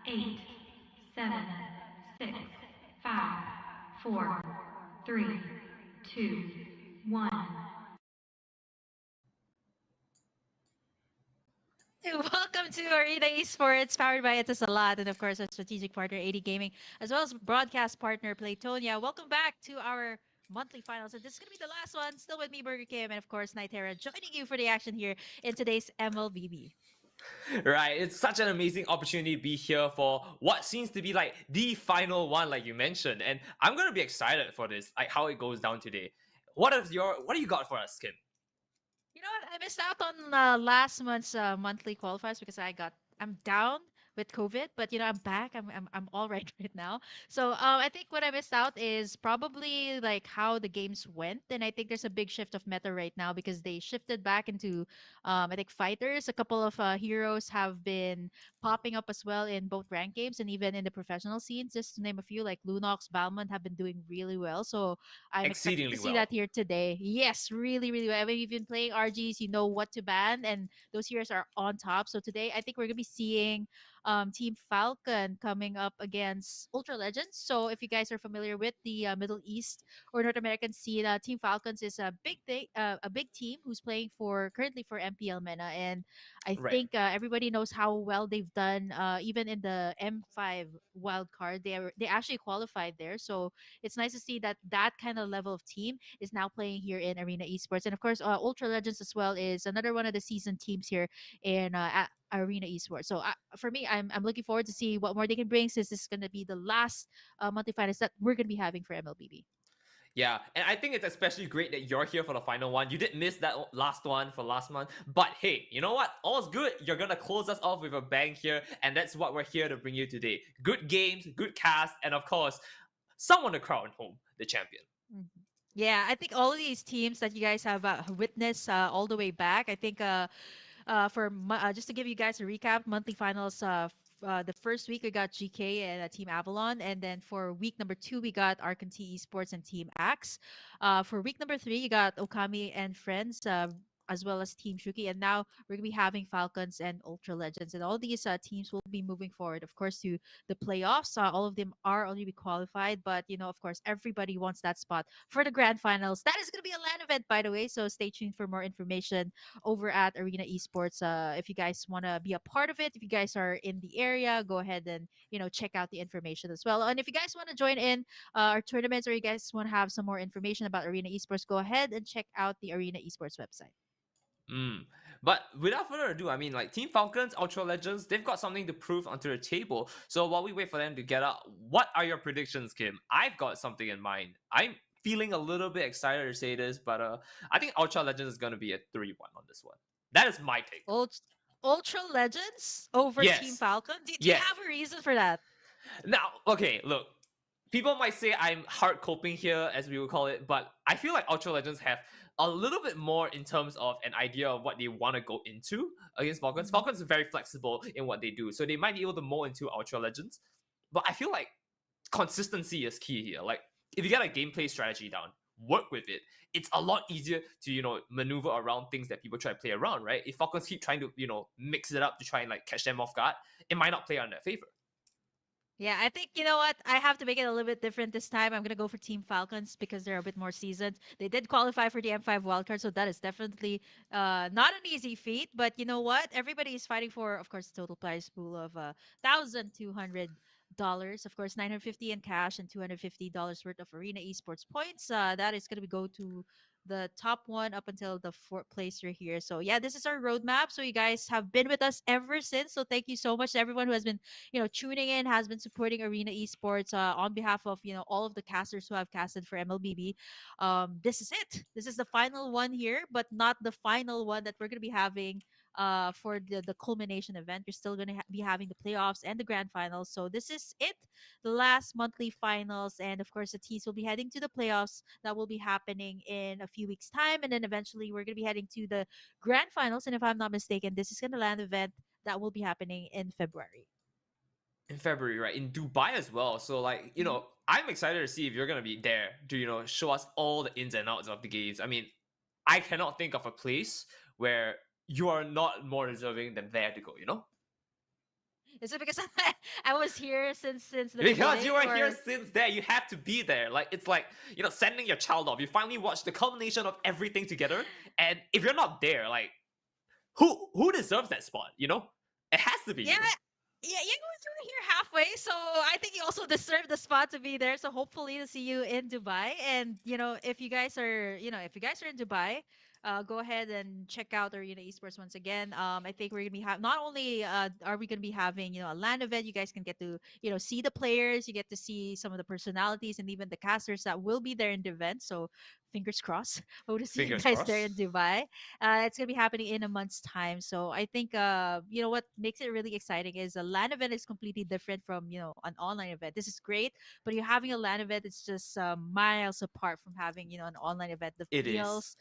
8, 7, 6, 5, 4, 3, 2, 1. Welcome to Arena Esports, powered by It's a Lot, and of course, our strategic partner, 80 Gaming, as well as broadcast partner, Playtonia. Welcome back to our monthly finals, and this is going to be the last one. Still with me, Burger Kim, and of course, Nightera, joining you for the action here in today's MLBB. Right, it's such an amazing opportunity to be here for what seems to be like the final one, like you mentioned, and I'm gonna be excited for this, like how it goes down today. What do you got for us, Kim? You know what? I missed out on last month's monthly qualifiers because I'm down with COVID, but I'm back. I'm all right right now. So I think what I missed out is probably like how the games went, and I think there's a big shift of meta right now because they shifted back into I think fighters. A couple of heroes have been popping up as well in both ranked games and even in the professional scenes. Just to name a few, like Lunox, Balmond have been doing really well. So I'm expecting to Exceedingly see well. that here today. Yes, really, really well. I mean, you've been playing RGs, you know what to ban, and those heroes are on top. So today, I think we're gonna be seeing Team Falcon coming up against Ultra Legends. So if you guys are familiar with the Middle East or North American scene, Team Falcons is a big thing, a big team who's playing for currently for MPL MENA, and I Right. think everybody knows how well they've done. Even in the M5 wild card, they actually qualified there. So it's nice to see that that kind of level of team is now playing here in Arena Esports. And of course, Ultra Legends as well is another one of the seasoned teams here in Arena Esports. So for me, I'm looking forward to see what more they can bring since this is going to be the last monthly finals that we're going to be having for MLBB. Yeah, and I think it's especially great that you're here for the final one. You did miss that last one for last month, but hey, you know what? All's good. You're gonna close us off with a bang here, and that's what we're here to bring you today. Good games, good cast, and of course, someone to crown home the champion. Mhm. Yeah, I think all of these teams that you guys have witnessed all the way back, I think just to give you guys a recap, monthly finals. The first week we got GK and Team Avalon, and then for week number 2 we got Arcanti Esports and Team Axe. For week number 3 you got Okami and Friends. As well as Team Shuki, and now we're gonna be having Falcons and Ultra Legends, and all these teams will be moving forward, of course, to the playoffs. All of them are already qualified, but of course, everybody wants that spot for the grand finals. That is gonna be a LAN event, by the way. So stay tuned for more information over at Arena Esports. If you guys want to be a part of it, if you guys are in the area, go ahead and check out the information as well. And if you guys want to join in our tournaments or you guys want to have some more information about Arena Esports, go ahead and check out the Arena Esports website. Mm. But without further ado, I mean, like Team Falcons, Ultra Legends, they've got something to prove onto the table. So while we wait for them to get up, what are your predictions, Kim? I've got something in mind. I'm feeling a little bit excited to say this, but I think Ultra Legends is going to be a 3-1 on this one. That is my take. Ult- Ultra Legends over Team Yes. Falcon. Do you Yes. have a reason for that? Now, okay, look. People might say I'm hard coping here, as we would call it, but I feel like Ultra Legends have a little bit more in terms of an idea of what they want to go into against Falcons. Mhm. Falcons are very flexible in what they do, so they might be able to mold into Ultra Legends. But I feel like consistency is key here. Like, if you get a gameplay strategy down, work with it. It's a lot easier to maneuver around things that people try to play around, right? If Falcons keep trying to mix it up to try and like catch them off guard, it might not play on their favor. Yeah, I think you know what? I have to make it a little bit different this time. I'm gonna go for Team Falcons because they're a bit more seasoned. They did qualify for the M5 wildcard, so that is definitely not an easy feat. But you know what? Everybody is fighting for, of course, the total prize pool of $1,200. Of course, 950 in cash and $250 worth of Arena Esports points. That is gonna go to the top one up until the fourth place right here. So yeah, this is our roadmap. So you guys have been with us ever since. So thank you so much to everyone who has been tuning in, has been supporting Arena Esports on behalf of all of the casters who have casted for MLBB. This is it. This is the final one here, but not the final one that we're gonna be having for the culmination event. You're still gonna be having the playoffs and the grand finals. So this is it, the last monthly finals, and of course the teams will be heading to the playoffs that will be happening in a few weeks time, and then eventually we're gonna be heading to the grand finals. And if I'm not mistaken, this is gonna land event that will be happening in February. In February, right? In Dubai as well. So like, I'm excited to see if you're gonna be there to, show us all the ins and outs of the games. I mean, I cannot think of a place where you are not more deserving than there to go, Is it because I was here since the Because beginning, you are here or since there, you have to be there. Like it's like sending your child off. You finally watch the culmination of everything together, and if you're not there, like who deserves that spot? It has to be yeah, you. yeah, you were here halfway, so I think you also deserve the spot to be there. So hopefully to see you in Dubai. And if you guys are, in Dubai, go ahead and check out Arena Esports once again. I think we're gonna be not only are we gonna be having a LAN event, you guys can get to see the players, you get to see some of the personalities and even the casters that will be there in the event. So fingers crossed, hope to see you Fingers guys there crossed. in Dubai. It's gonna be happening in a month's time. So I think what makes it really exciting is a LAN event is completely different from an online event. This is great, but you're having a LAN event, it's just miles apart from having an online event. The It is. feels,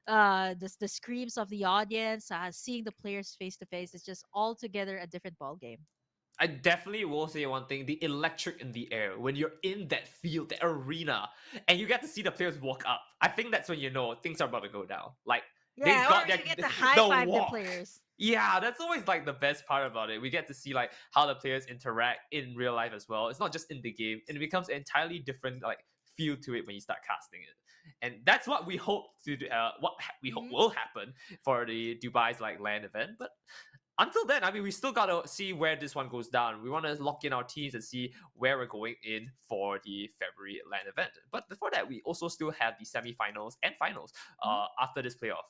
the screams of the audience, seeing the players face to face, is just altogether a different ball game. I definitely will say one thing: the electric in the air when you're in that field, the arena, and you get to see the players walk up. I think that's when things are about to go down. Like they Yeah, got or their you get to high the five the walk. players. Yeah, that's always like the best part about it. We get to see like how the players interact in real life as well. It's not just in the game, and it becomes an entirely different like feel to it when you start casting it. And that's what we hope to do. We hope Hmm. will happen for the Dubai's like LAN event, but until then, I mean, we still gotta see where this one goes down. We want to lock in our teams and see where we're going in for the February LAN event. But before that, we also still have the semifinals and finals after this playoff.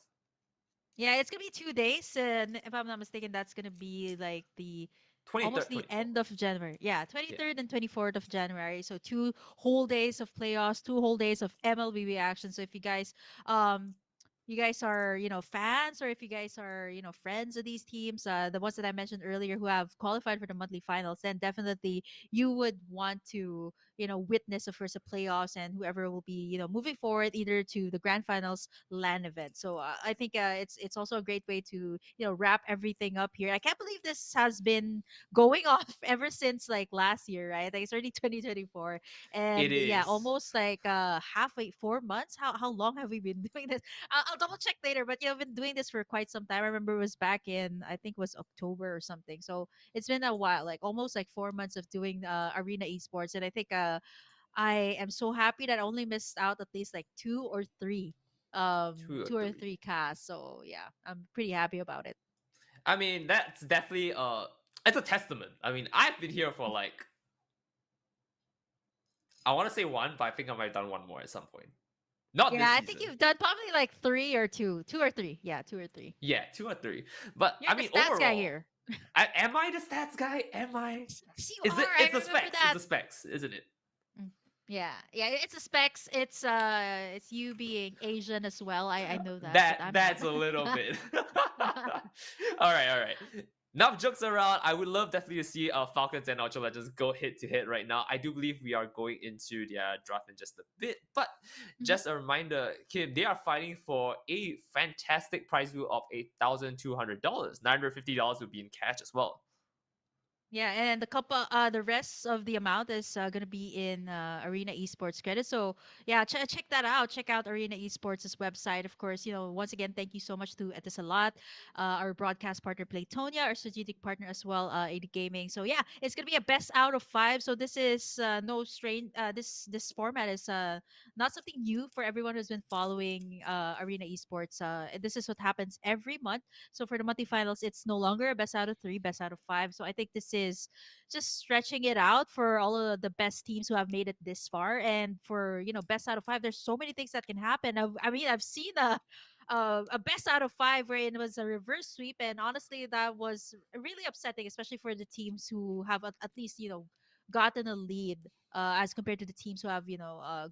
Yeah, it's gonna be 2 days, and if I'm not mistaken, that's gonna be like the almost 23rd, the 24th. end of January. Yeah, Yeah. 23rd and 24th of January. So 2 whole days of playoffs, 2 whole days of MLBB action. So if um you guys are fans, or if you guys are friends of these teams, the ones that I mentioned earlier who have qualified for the monthly finals, then definitely you would want to witness of course the playoffs, and whoever will be moving forward either to the grand finals LAN event. So I think it's also a great way to wrap everything up here. I can't believe this has been going off ever since like last year, right? Like it's already 2024, It and yeah, is. almost like halfway 4 months. How long have we been doing this? I'll double check later, but I've been doing this for quite some time. I remember it was back in, I think it was October or something. So it's been a while, like almost like 4 months of doing Arena Esports, and I think I am so happy that I only missed out at least like Two or two or three. three casts. So yeah, I'm pretty happy about it. I mean, that's definitely it's a testament. I mean, I've been here for like I want to say one, but I think I might have done one more at some point. Not Yeah, this I think season. you've done probably like two or three. Yeah, two or three. Yeah, 2 or 3. But You're I the mean, stats guy overall, here. am I the stats guy? Am I? Yes, you Is it? are. I It's the remember specs. It's that. the specs, isn't it? Mm. Yeah, yeah, it's the specs. It's you being Asian as well. I know that, but I'm not. That's a little bit. All right. Enough jokes around. I would love definitely to see Falcons and Ultra Legends go head to head right now. I do believe we are going into their draft in just a bit, but Mhm. just a reminder, Kim, they are fighting for a fantastic prize pool of $8,200. $950 would be in cash as well. Yeah, and the rest of the amount is gonna be in Arena Esports credit. So yeah, check that out. Check out Arena Esports' website. Of course, once again, thank you so much to Etisalat, our broadcast partner Playtonia, our strategic partner as well, AD Gaming. So yeah, it's gonna be a best out of five. So this is no strain. This format is not something new for everyone who's been following Arena Esports. This is what happens every month. So for the monthly finals, it's no longer a best out of three, best out of five. So I think this is just stretching it out for all of the best teams who have made it this far. And for best out of five, there's so many things that can happen. I mean, I've seen a best out of five where it was a reverse sweep, and honestly, that was really upsetting, especially for the teams who have at least gotten a lead as compared to the teams who have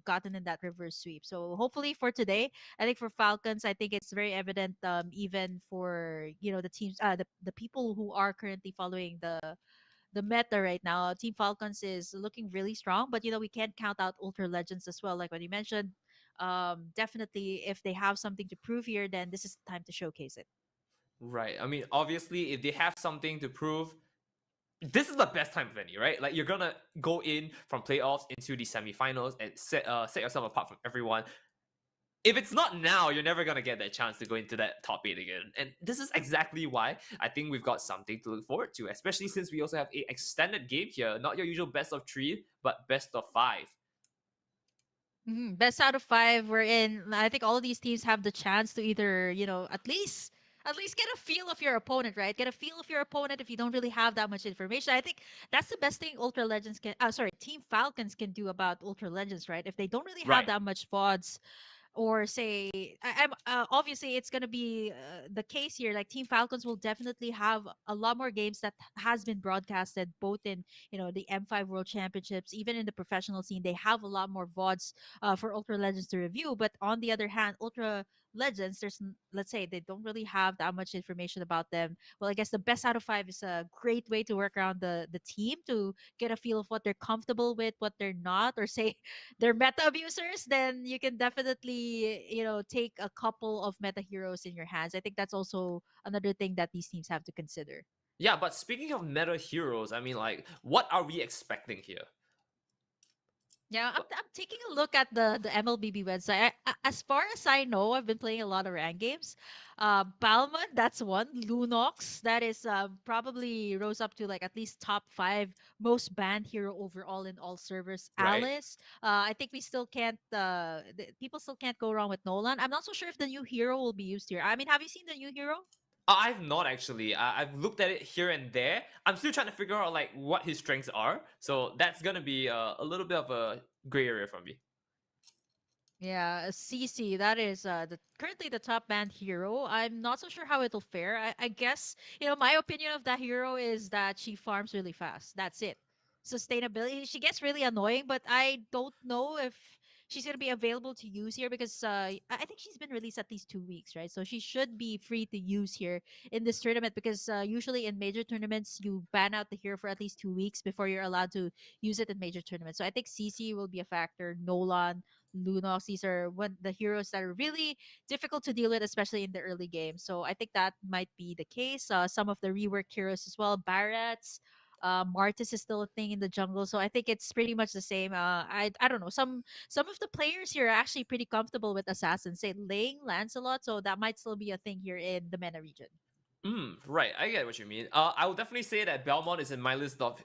gotten in that reverse sweep. So hopefully for today, I think for Falcons, I think it's very evident, even for the teams, the people who are currently following the meta right now. Team Falcons is looking really strong, but we can't count out Ultra Legends as well. Like what you mentioned, definitely if they have something to prove here, then this is the time to showcase it. Right. I mean, obviously, if they have something to prove, this is the best time of any, right? Like you're gonna go in from playoffs into the semifinals and set yourself apart from everyone. if it's not now, you're never gonna get that chance to go into that top eight again. And this is exactly why I think we've got something to look forward to, especially since we also have a extended game here, not your usual best of three, but best of five. Best out of five. We're in. I think all of these teams have the chance to either, at least get a feel of your opponent, right? Get a feel of your opponent if you don't really have that much information. I think that's the best thing Ultra Legends can. Sorry, Team Falcons can do about Ultra Legends, right? If they don't really have Right. that much VODs, or say I'm obviously it's going to be the case here, like Team Falcons will definitely have a lot more games that has been broadcasted both in the M5 World Championships, even in the professional scene. They have a lot more VODs for Ultra Legends to review, but on the other hand, Ultra Legends, let's say they don't really have that much information about them. Well, I guess the best out of five is a great way to work around the team to get a feel of what they're comfortable with, what they're not, or say they're meta abusers, then you can definitely, take a couple of meta heroes in your hands. I think that's also another thing that these teams have to consider. Yeah, but speaking of meta heroes, I mean, like, what are we expecting here? Yeah, I'm taking a look at the MLBB website. As far as I know, I've been playing a lot of rank games. Balmond, that's one. Lunox, that is probably rose up to like at least top five most banned hero overall in all servers. Right. Alice, I think we still can't. People still can't go wrong with Nolan. I'm not so sure if the new hero will be used here. I mean, have you seen the new hero? I've not actually. I've looked at it here and there. I'm still trying to figure out like what his strengths are. So that's gonna be a little bit of a gray area for me. Yeah, CC, that is currently the top banned hero. I'm not so sure how it'll fare. I guess, my opinion of that hero is that she farms really fast. That's it. Sustainability, she gets really annoying, but I don't know if she's going to be available to use here because I think she's been released at least 2 weeks, right? So she should be free to use here in this tournament because usually in major tournaments, you ban out the hero for at least 2 weeks before you're allowed to use it in major tournaments. So I think CC will be a factor. Nolan, Lunox. These are one the heroes that are really difficult to deal with, especially in the early game. So I think that might be the case. Some of the reworked heroes as well. Barrett's, Martis is still a thing in the jungle, so I think it's pretty much the same. I don't know. Some of the players here are actually pretty comfortable with assassins. Say Ling, Lancelot, so that might still be a thing here in the MENA region. Right. I get what you mean. I would definitely say that Belmont is in my list of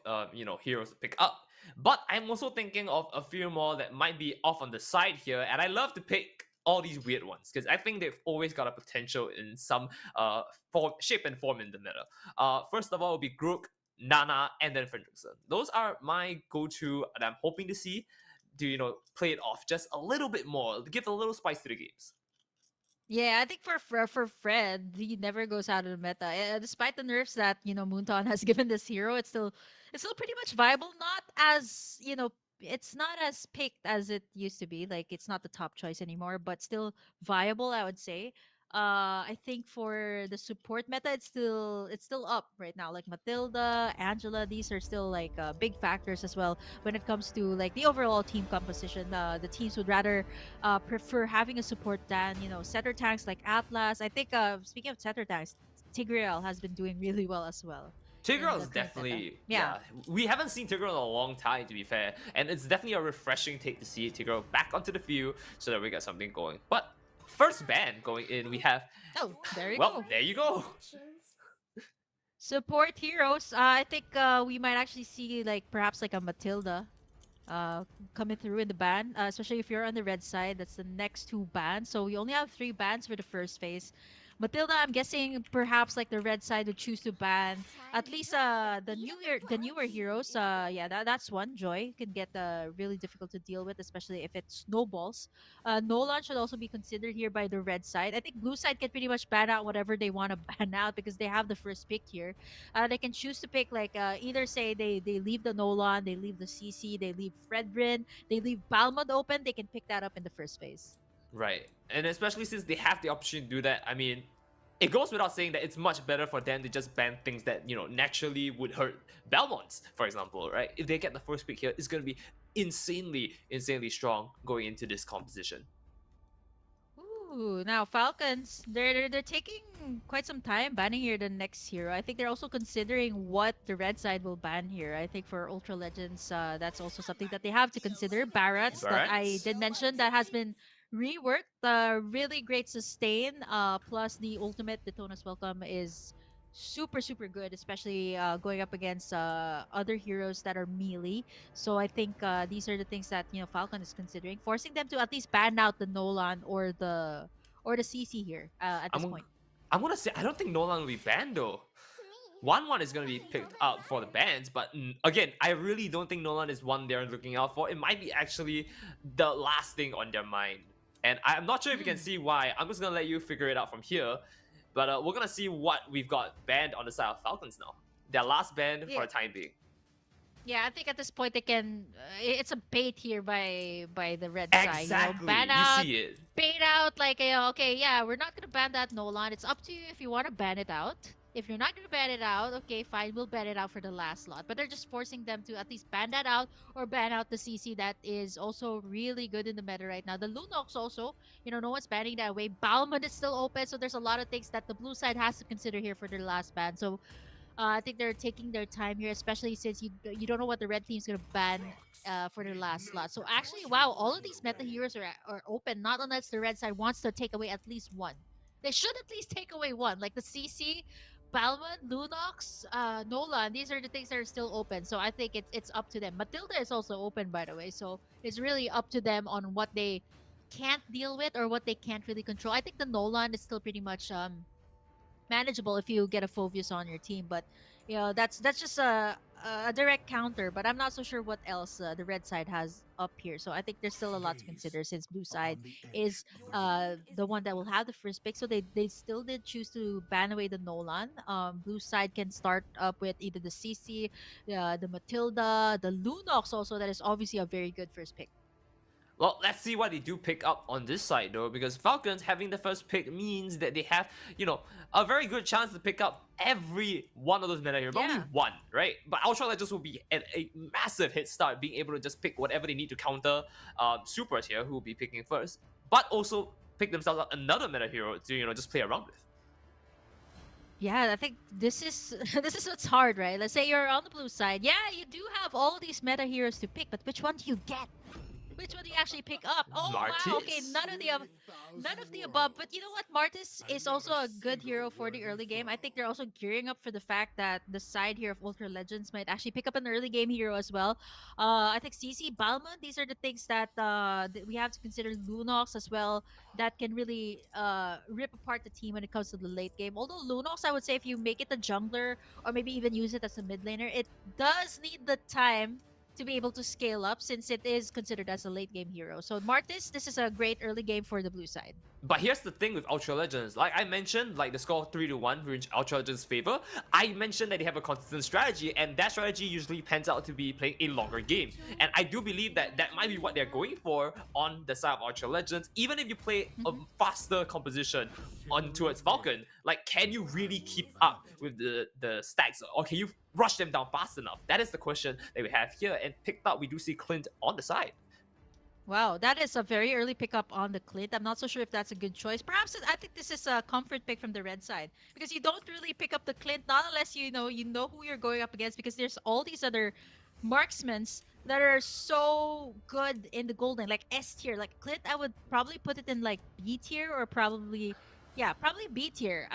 heroes to pick up. But I'm also thinking of a few more that might be off on the side here, and I love to pick all these weird ones because I think they've always got a potential in some shape and form in the meta. First of all, will be Grook, Nana, and then Fredrickson. Those are my go-to, and I'm hoping to see to play it off just a little bit more, give a little spice to the games. Yeah, I think for Fred, he never goes out of the meta. Despite the nerfs that Moonton has given this hero, it's still pretty much viable. Not as it's not as picked as it used to be. Like it's not the top choice anymore, but still viable, I would say. I think for the support meta, it's still up right now. Like Matilda, Angela, these are still like big factors as well when it comes to like the overall team composition. The teams would rather prefer having a support than setter tanks like Atlas. I think speaking of setter tanks, Tigreal has been doing really well as well in Tigreal the is current meta. definitely, Yeah. yeah. We haven't seen Tigreal in a long time, to be fair, and it's definitely a refreshing take to see Tigreal back onto the field so that we get something going. But first ban going in, we have. Oh, there you Well, go. there you go. Support heroes. I think we might actually see like perhaps like a Matilda uh coming through in the ban, especially if you're on the red side. That's the next two bans, so we only have three bans for the first phase. Matilda, I'm guessing perhaps like the red side would choose to ban at least the newer heroes. Yeah, that's one. Joy can get really difficult to deal with, especially if it snowballs. Nolan should also be considered here by the red side. I think blue side can pretty much ban out whatever they want to ban out because they have the first pick here. They can choose to pick like either say they leave the Nolan, they leave the CC, they leave Fredrin, they leave Balmond open. They can pick that up in the first phase. Right, and especially since they have the option to do that, I mean, it goes without saying that it's much better for them to just ban things that naturally would hurt Belmonts, for example, right? If they get the first pick here, it's going to be insanely strong going into this composition. Ooh, now Falcons, they're taking quite some time banning here the next hero. I think they're also considering what the red side will ban here. I think for Ultra Legends, that's also something that they have to consider. Barrett's that I Barrett's? did mention that has been reworked, really great sustain. Plus the ultimate Daytona's Welcome is super super good, especially going up against other heroes that are melee. So I think these are the things that Falcon is considering, forcing them to at least ban out the Nolan or the CC here at this I'm point. I'm gonna say I don't think Nolan will be banned though. One is going to be picked up for the bans, but again, I really don't think Nolan is one they're looking out for. It might be actually the last thing on their mind, and I'm not sure if you can Mm. see why. I'm just gonna let you figure it out from here, but we're gonna see what we've got banned on the side of Falcons now. Their last ban for Yeah. the time being. Yeah, I think at this point they can. It's a bait here by the red side. Exactly, Ban you out, see it. bait out. Like, okay, yeah, we're not gonna ban that Nolan. It's up to you if you want to ban it out. If you're not gonna ban it out, okay, fine, we'll ban it out for the last slot. But they're just forcing them to at least ban that out or ban out the CC that is also really good in the meta right now. The Lunox also, no one's banning that away. Balmond is still open, so there's a lot of things that the blue side has to consider here for their last ban. So I think they're taking their time here, especially since you don't know what the red team's gonna ban for their last slot. So actually, wow, all of these meta heroes are open. Not unless the red side wants to take away at least one. They should at least take away one, like the CC, Balmond, Lunox, Nolan. These are the things that are still open. So I think it's up to them. Matilda is also open, by the way. So it's really up to them on what they can't deal with or what they can't really control. I think the Nolan is still pretty much manageable if you get a Phoveus on your team. But that's just a direct counter. But I'm not so sure what else the red side has up here. So I think there's still a lot to consider since blue side is the one that will have the first pick. So they still did choose to ban away the Nolan. Blue side can start up with either the CC, the Matilda, the Lunox also. That is obviously a very good first pick. Well, let's see what they do pick up on this side though, because Falcons having the first pick means that they have, a very good chance to pick up every one of those meta heroes. But only Yeah. one, right? But Ultra Legends will be at a massive head start, being able to just pick whatever they need to counter Supers here, who will be picking first, but also pick themselves up another meta hero to, just play around with. Yeah, I think this is this is what's hard, right? Let's say you're on the blue side. Yeah, you do have all these meta heroes to pick, but which one do you get? Which one do you actually pick up? Oh wow, okay, Martis. none of the above. But you know what? Martis is also a good hero for the early game. I think they're also gearing up for the fact that the side here of Ultra Legends might actually pick up an early game hero as well. I think CC Balmond, these are the things that we have to consider. Lunox as well, that can really rip apart the team when it comes to the late game. Although Lunox, I would say if you make it a jungler or maybe even use it as a mid laner, it does need the time to be able to scale up since it is considered as a late game hero. So Martis, this is a great early game for the blue side. But here's the thing with Ultra Legends. Like I mentioned, like the score 3-1 in Ultra Legends' favor. I mentioned that they have a consistent strategy, and that strategy usually pans out to be playing a longer game. And I do believe that that might be what they're going for on the side of Ultra Legends. Even if you play a faster composition on towards Falcon, like can you really keep up with the stacks, or can you rush them down fast enough? That is the question that we have here. And picked up, we do see Clint on the side. Wow, that is a very early pickup on the Clint. I'm not so sure if that's a good choice. Perhaps I think this is a comfort pick from the red side because you don't really pick up the Clint not unless you know who you're going up against, because there's all these other marksmans that are so good in the golden, like S tier. Like Clint, I would probably put it in like B tier or probably B tier.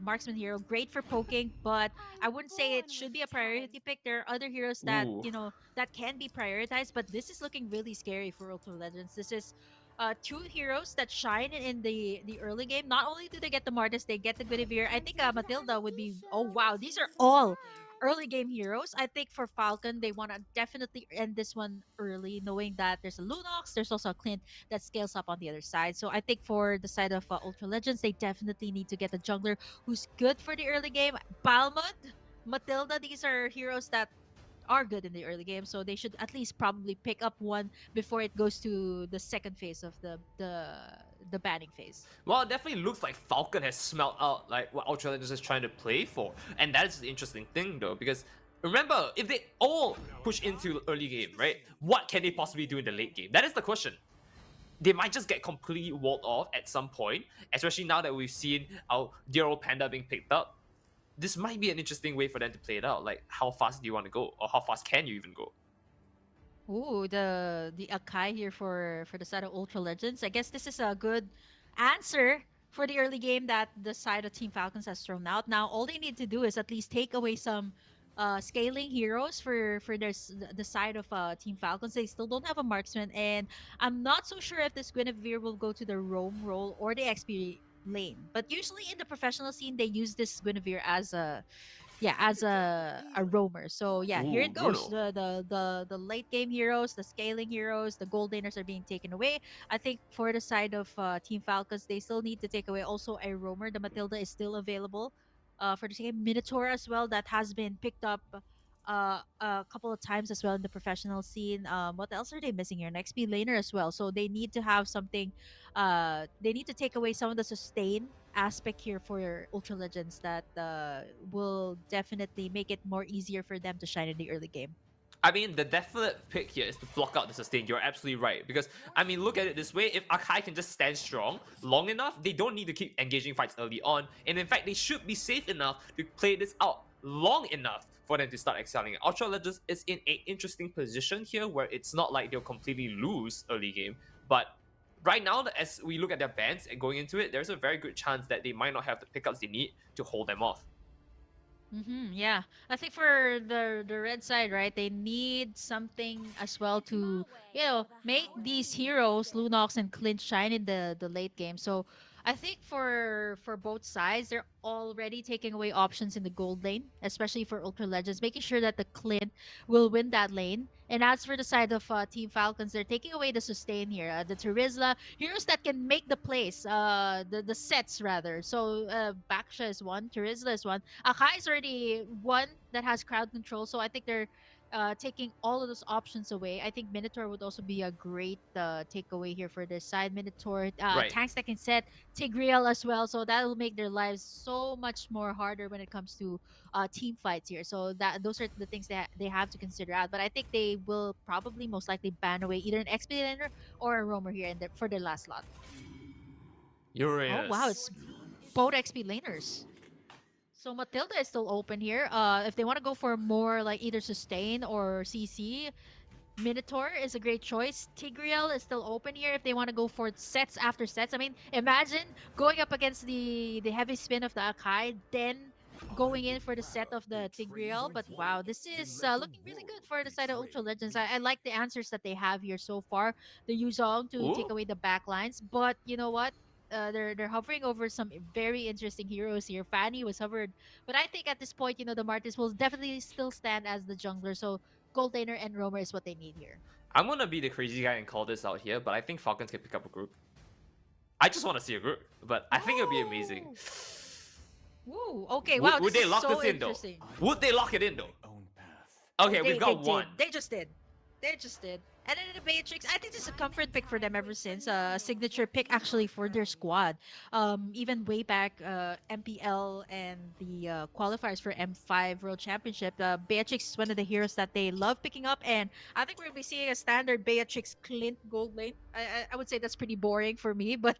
Marksman hero, great for poking, but I wouldn't say it should be a priority pick. There are other heroes that Ooh. that can be prioritized, but this is looking really scary for Ultra Legends. This is two heroes that shine in the early game. Not only do they get the Martis, they get the Guinevere. I think Matilda would be. Oh wow, these are all early game heroes. I think for Falcon, they want to definitely end this one early, knowing that there's a Lunox, there's also a Clint that scales up on the other side. So I think for the side of Ultra Legends, they definitely need to get a jungler who's good for the early game. Balmond, Matilda, these are heroes that are good in the early game, so they should at least probably pick up one before it goes to the second phase of the banning phase. Well, it definitely looks like Falcon has smelled out like what Ultra Legends is trying to play for, and that is the interesting thing though, because remember, if they all push into early game, right, what can they possibly do in the late game? That is the question. They might just get completely walled off at some point, especially now that we've seen our dear old Panda being picked up. This might be an interesting way for them to play it out. Like, how fast do you want to go, or how fast can you even go? Ooh, the Akai here for the side of Ultra Legends. I guess this is a good answer for the early game that the side of Team Falcons has thrown out. Now all they need to do is at least take away some scaling heroes for the side of Team Falcons. They still don't have a marksman, and I'm not so sure if this Guinevere will go to the roam role or the XP lane. But usually in the professional scene, they use this Guinevere as a roamer. So yeah, here Ooh, it goes. Bruno. The late game heroes, the scaling heroes, the gold laners are being taken away. I think for the side of Team Falcons, they still need to take away also a roamer. The Matilda is still available. For the same Minotaur as well, that has been picked up a couple of times as well in the professional scene. What else are they missing here? An XP laner as well. So they need to have something. They need to take away some of the sustain aspect here for Ultra Legends that will definitely make it more easier for them to shine in the early game. I mean, the definite pick here is to block out the sustain. You're absolutely right. Because, I mean, look at it this way. If Akai can just stand strong long enough, they don't need to keep engaging fights early on. And in fact, they should be safe enough to play this out long enough for them to start excelling. Ultra Legends is in an interesting position here where it's not like they'll completely lose early game. But right now, as we look at their bans and going into it, there's a very good chance that they might not have the pickups they need to hold them off. Yeah, I think for the red side, right, they need something as well to make these heroes Lunox and Clint shine in the late game. So I think for both sides, they're already taking away options in the gold lane, especially for Ultra Legends, making sure that the Clint will win that lane. And as for the side of Team Falcons, they're taking away the sustain here, the Terizla, heroes that can make the plays, the sets rather. So Baksha is one, Terizla is one. Akai is already one that has crowd control, so I think they're taking all of those options away. I think Minotaur would also be a great takeaway here for their side. Minotaur, Right. tanks that can set Tigreal as well, so that will make their lives so much more harder when it comes to team fights here. So that those are the things that they have to consider out. But I think they will probably most likely ban away either an XP laner or a roamer here for their last slot. Oh wow, Uranus. it's both XP laners. So Matilda is still open here. If they want to go for more like either sustain or CC, Minotaur is a great choice. Tigreal is still open here if they want to go for sets after sets. I mean, imagine going up against the heavy spin of the Akai, then going in for the set of the Tigreal. But wow, this is looking really good for the side of Ultra Legends. I like the answers that they have here so far. The Yuzong to take Ooh. away the backlines, but you know what? They're hovering over some very interesting heroes here. Fanny was hovered, but I think at this point, the Martis will definitely still stand as the jungler. So Gold Laner and Roamer is what they need here. I'm gonna be the crazy guy and call this out here, but I think Falcons can pick up a group. I just want to see a group, but I think it'll be amazing. Woo! Okay, Would, wow, would this they is lock so this in though? interesting. Would they lock it in though? Oh, Okay, we've they got one. did. They just did. They just did. And then the Beatrix, I think this is a comfort pick for them ever since. A signature pick actually for their squad. Even way back, MPL and the qualifiers for M5 World Championship, Beatrix is one of the heroes that they love picking up. And I think we're going to be seeing a standard Beatrix Clint gold lane. I would say that's pretty boring for me, but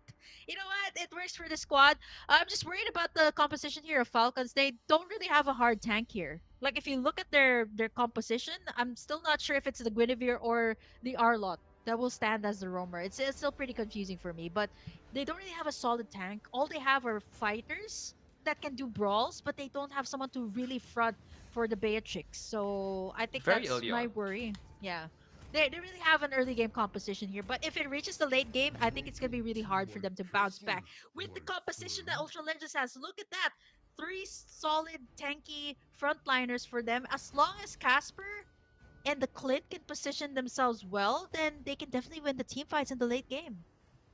you know what? It works for the squad. I'm just worried about the composition here of Falcons. They don't really have a hard tank here. Like if you look at their composition, I'm still not sure if it's the Guinevere or the Arlott that will stand as the roamer. It's still pretty confusing for me, but they don't really have a solid tank. All they have are fighters that can do brawls, but they don't have someone to really front for the Beatrix. So I think Very that's early my on. worry. Yeah. They really have an early game composition here, but if it reaches the late game, I think it's gonna be really hard for them to bounce back with the composition that Ultra Legends has. Look at that, three solid tanky frontliners for them. As long as Casper and the Clint can position themselves well, then they can definitely win the team fights in the late game.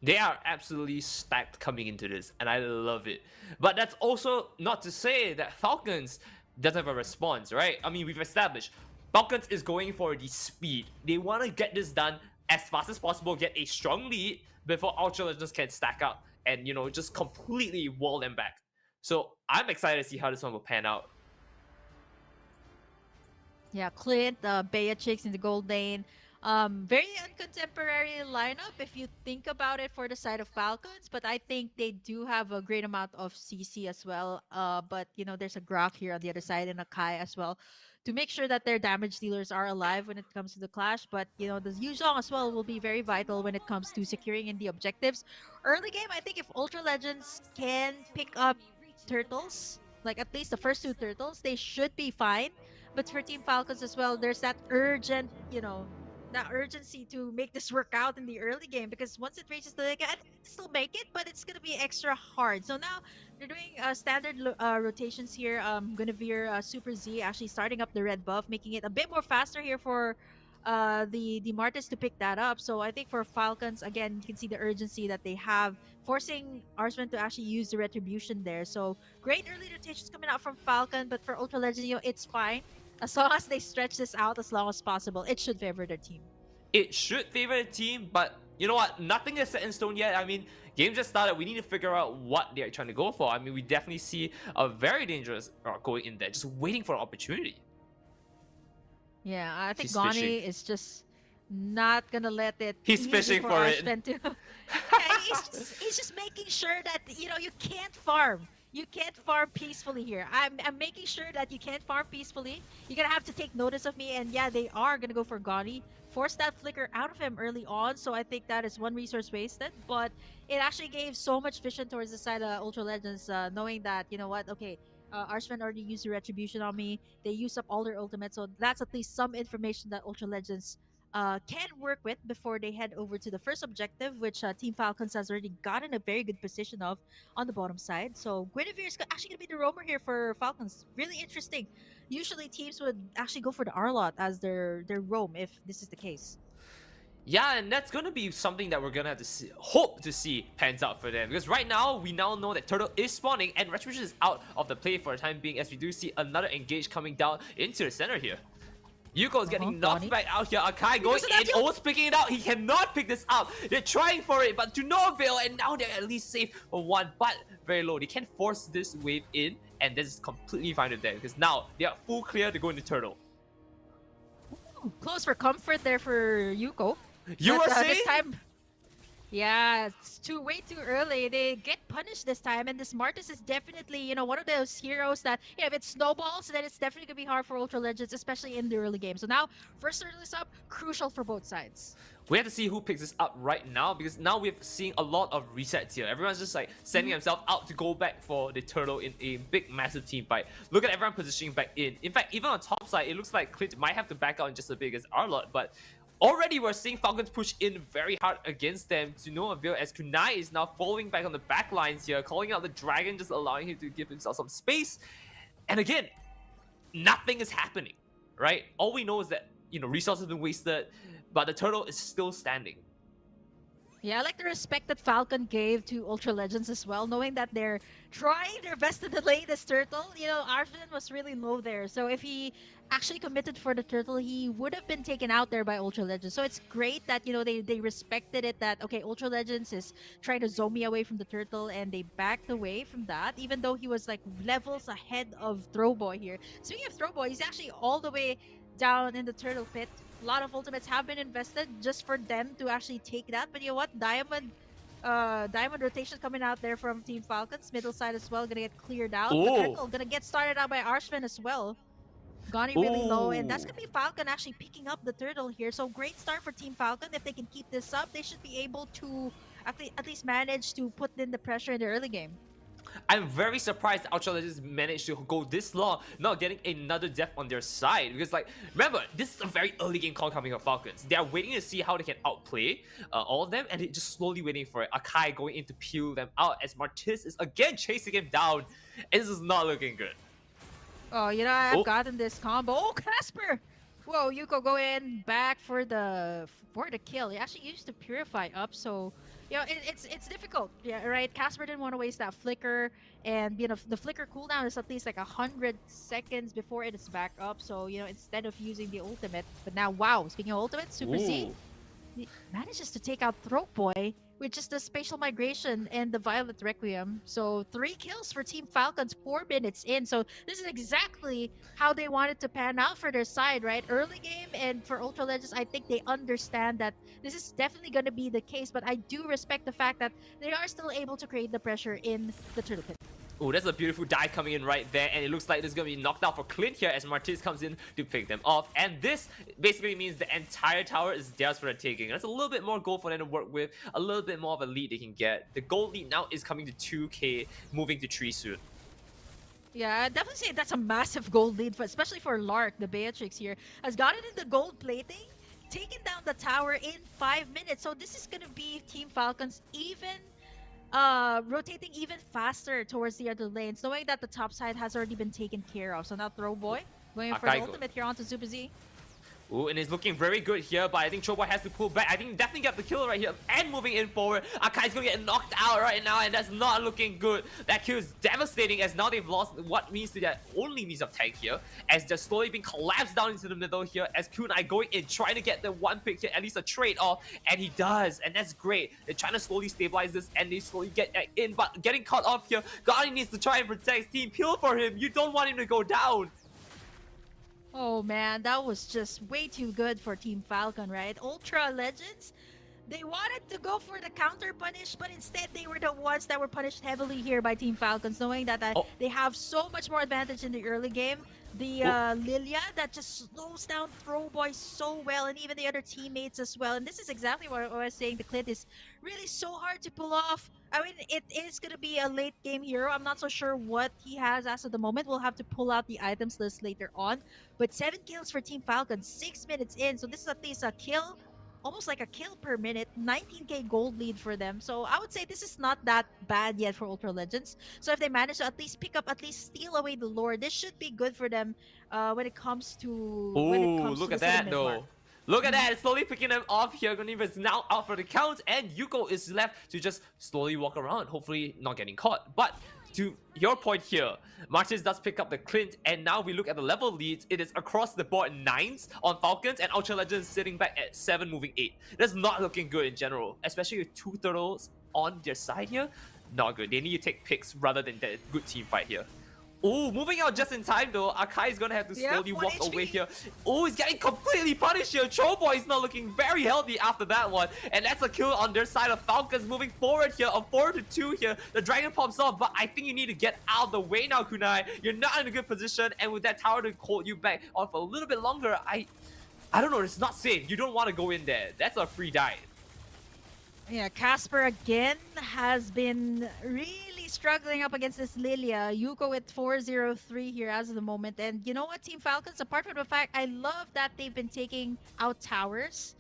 They are absolutely stacked coming into this, and I love it. But that's also not to say that Falcons doesn't have a response, right? I mean, we've established Falcons is going for the speed. They want to get this done as fast as possible, get a strong lead before Ultra Legends can stack up and, just completely wall them back. So I'm excited to see how this one will pan out. Yeah, Clint, Beatrix in the gold lane. Very uncontemporary lineup if you think about it for the side of Falcons, but I think they do have a great amount of CC as well. But there's a Grok here on the other side and a Kai as well to make sure that their damage dealers are alive when it comes to the clash. But the Yuzhong as well will be very vital when it comes to securing in the objectives. Early game, I think if Ultra Legends can pick up turtles, like at least the first two turtles, they should be fine. But for Team Falcons as well, there's that urgency to make this work out in the early game, because once it reaches the late game, I think they still make it, but it's gonna be extra hard. So now they're doing standard rotations here. Guinevere, Super Z actually starting up the red buff, making it a bit more faster here for the Martis to pick that up. So I think for Falcons, again, you can see the urgency that they have, forcing Arslan to actually use the retribution there. So great early rotations coming out from Falcon, but for Ultra Legend, it's fine. As long as they stretch this out as long as possible, it should favor their team. It should favor the team, but you know what? Nothing is set in stone yet. I mean, game just started. We need to figure out what they're trying to go for. I mean, we definitely see a very dangerous going in there, just waiting for an opportunity. Yeah, I think He's Gani fishing. is just not gonna let it. He's easy fishing for it. Arslan to. Yeah, he's just making sure that you can't farm. You can't farm peacefully here. I'm making sure that you can't farm peacefully. You're gonna have to take notice of me, and yeah, they are gonna go for Gani. Force that flicker out of him early on, so I think that is one resource wasted. But it actually gave so much vision towards the side of Ultra Legends, knowing that okay, Arslan already used the retribution on me. They used up all their ultimates, so that's at least some information that Ultra Legends can work with before they head over to the first objective, which Team Falcons has already gotten a very good position of on the bottom side. So Guinevere is actually going to be the roamer here for Falcons. Really interesting. Usually teams would actually go for the Arlot as their roam if this is the case. Yeah, and that's gonna be something that we're gonna have to hope to see pans out for them, because right now we now know that Turtle is spawning and Retribution is out of the play for the time being, as we do see another engage coming down into the center here. Yuko is getting knocked back out here. Akai going in, almost picking it out. He cannot pick this up. They're trying for it, but to no avail, and now they're at least safe for one, but very low. They can't force this wave in, and this is completely fine with them, because now they are full clear to go into Turtle. Ooh, close for comfort there for Yuko. You were saying? This time, yeah, it's way too early. They get punished this time, and this Martis is definitely, one of those heroes that, if it snowballs, then it's definitely gonna be hard for Ultra Legends, especially in the early game. So now, first early sub, crucial for both sides. We have to see who picks this up right now, because now we're seeing a lot of resets here. Everyone's just like sending themselves out to go back for the turtle in a big, massive team fight. Look at everyone positioning back in. In fact, even on top side, it looks like Clint might have to back out in just a bit against Arlot, but already we're seeing Falcons push in very hard against them to no avail, as Kunai is now following back on the back lines here, calling out the dragon, just allowing him to give himself some space. And again, nothing is happening, right? All we know is that, resources have been wasted, but the turtle is still standing. Yeah, I like the respect that Falcon gave to Ultra Legends as well, knowing that they're trying their best to delay this turtle. Arslan was really low there, so if he actually committed for the turtle, he would have been taken out there by Ultra Legends. So it's great that, they respected it, that, okay, Ultra Legends is trying to zone me away from the turtle, and they backed away from that, even though he was, like, levels ahead of Throwboy here. Speaking of Throwboy, he's actually all the way down in the turtle pit. A lot of ultimates have been invested just for them to actually take that. But you know what? Diamond rotation coming out there from Team Falcons. Middle side as well, gonna get cleared out. Ooh. The turtle gonna get started out by Arslan as well. Gani really low, and that's gonna be Falcon actually picking up the turtle here. So great start for Team Falcon. If they can keep this up, they should be able to at least manage to put in the pressure in the early game. I'm very surprised Ultra Legends managed to go this long, not getting another death on their side. Because, like, remember, this is a very early game call coming from Falcons. They are waiting to see how they can outplay all of them, and they're just slowly waiting for it. Akai going in to peel them out, as Martis is again chasing him down. And this is not looking good. Oh, I've gotten this combo. Oh, Casper! Whoa, Yuko go in back for the kill. He actually used to purify up, so it's difficult. Yeah, right. Casper didn't want to waste that flicker, and the flicker cooldown is at least like 100 seconds before it is back up. So instead of using the ultimate, but now, wow, speaking of ultimate, Super Z. he manages to take out Throat Boy, which is the spatial migration and the Violet Requiem. So 3 kills for Team Falcons, 4 minutes in. So this is exactly how they wanted to pan out for their side, right? Early game, and for Ultra Legends, I think they understand that this is definitely going to be the case. But I do respect the fact that they are still able to create the pressure in the Turtle Pit. Oh, that's a beautiful dive coming in right there, and it looks like this is going to be knocked out for Clint here as Martinez comes in to pick them off. And this basically means the entire tower is theirs for the taking. That's a little bit more gold for them to work with, a little bit more of a lead they can get. The gold lead now is coming to 2k, moving to 3 soon. Yeah, I'd definitely say that's a massive gold lead, especially for Lark, the Beatrix here. Has gotten in the gold plating, taken down the tower in 5 minutes. So this is going to be Team Falcons even rotating even faster towards the other lanes, knowing that the top side has already been taken care of. So now Throw Boy going for the ultimate here onto Super Z. Ooh, and it's looking very good here, but I think Choboy has to pull back. I think definitely got the kill right here and moving in forward. Akai's gonna get knocked out right now, and that's not looking good. That kill is devastating as now they've lost what means to their only means of tank here, as they're slowly being collapsed down into the middle here, as Kunai going in, trying to get the one pick here, at least a trade off, and he does, and that's great. They're trying to slowly stabilize this, and they slowly get in, but getting caught off here. Gotti needs to try and protect Team. Peel for him. You don't want him to go down. Oh man, that was just way too good for Team Falcon, right? Ultra Legends, they wanted to go for the counter punish, but instead they were the ones that were punished heavily here by Team Falcons, knowing that they have so much more advantage in the early game. The Lilia that just slows down Throwboy so well, and even the other teammates as well. And this is exactly what I was saying. The Clint is really so hard to pull off. I mean, it is going to be a late game hero. I'm not so sure what he has as of the moment. We'll have to pull out the items list later on. But 7 kills for Team Falcon, 6 minutes in. So this is at least a kill, almost like a kill per minute, 19k gold lead for them. So I would say this is not that bad yet for Ultra Legends. So if they manage to at least pick up, at least steal away the lore, this should be good for them when it comes to Look at that though. Look at that, slowly picking them off here. Goneva is now out for the count, and Yuko is left to just slowly walk around, hopefully not getting caught. But to your point here, Martins does pick up the Clint, and now we look at the level leads. It is across the board 9s on Falcons, and Ultra Legends sitting back at 7, moving 8. That's not looking good in general, especially with 2 turtles on their side here. Not good. They need to take picks rather than that good team fight here. Oh, moving out just in time though. Akai is gonna have to slowly walk away here. Oh, he's getting completely punished here. Choboy is not looking very healthy after that one. And that's a kill on their side of Falcons moving forward here. A 4-2 here. The dragon pops off, but I think you need to get out of the way now, Kunai. You're not in a good position, and with that tower to hold you back on for a little bit longer, I don't know, it's not safe. You don't want to go in there. That's a free dive. Yeah, Casper again has been really struggling up against this Lilia. Yuko with 403 here as of the moment. And you know what, Team Falcons, apart from the fact I love that they've been taking out towers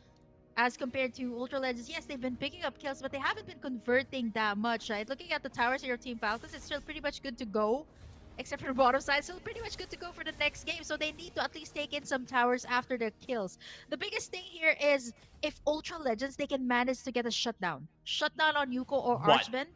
as compared to Ultra Legends. Yes, they've been picking up kills, but they haven't been converting that much, right? Looking at the towers here of Team Falcons, it's still pretty much good to go. Except for the bottom side, still pretty much good to go for the next game. So they need to at least take in some towers after their kills. The biggest thing here is if Ultra Legends, they can manage to get a shutdown. Shutdown on Yuko or Archman.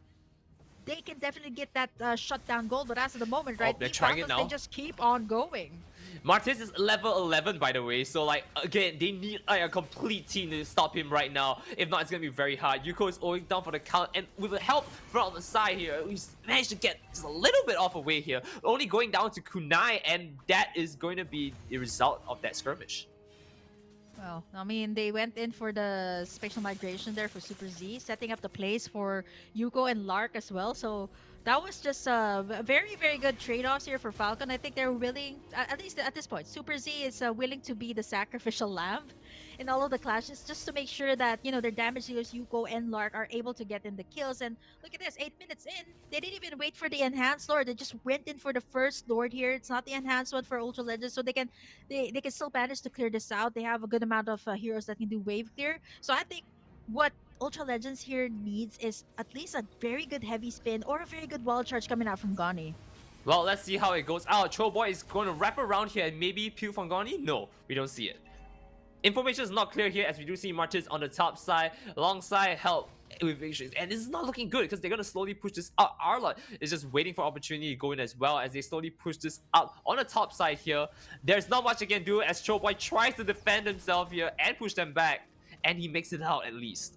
They can definitely get that shutdown goal. But as of the moment, right, they're trying it now. They just keep on going. Martins is level 11, by the way, so like again they need like a complete team to stop him right now. If not, it's gonna be very hard. Yuko is going down for the count, and with the help from the side here, we managed to get just a little bit off away here. Only going down to Kunai, and that is going to be the result of that skirmish. Well, I mean, they went in for the spatial migration there for Super Z, setting up the place for Yuko and Lark as well. So that was just very, very good trade-offs here for Falcon. I think they're willing, at least at this point, Super Z is willing to be the sacrificial lamb in all of the clashes, just to make sure that, you know, their damage dealers, Yuko and Lark, are able to get in the kills. And look at this, 8 minutes in, they didn't even wait for the enhanced lord. They just went in for the first lord here. It's not the enhanced one for Ultra Legends, so they can still manage to clear this out. They have a good amount of heroes that can do wave clear. So I think what Ultra Legends here needs is at least a very good heavy spin or a very good wild charge coming out from Gani. Well, let's see how it goes out. Choboy is going to wrap around here and maybe peel from Gani? No, we don't see it. Information is not clear here, as we do see Martins on the top side, alongside help with victories. And this is not looking good because they're going to slowly push this out. Arla is just waiting for opportunity to go in as well as they slowly push this out on the top side here. There's not much they can do as Choboy tries to defend himself here and push them back. and he makes it out at least.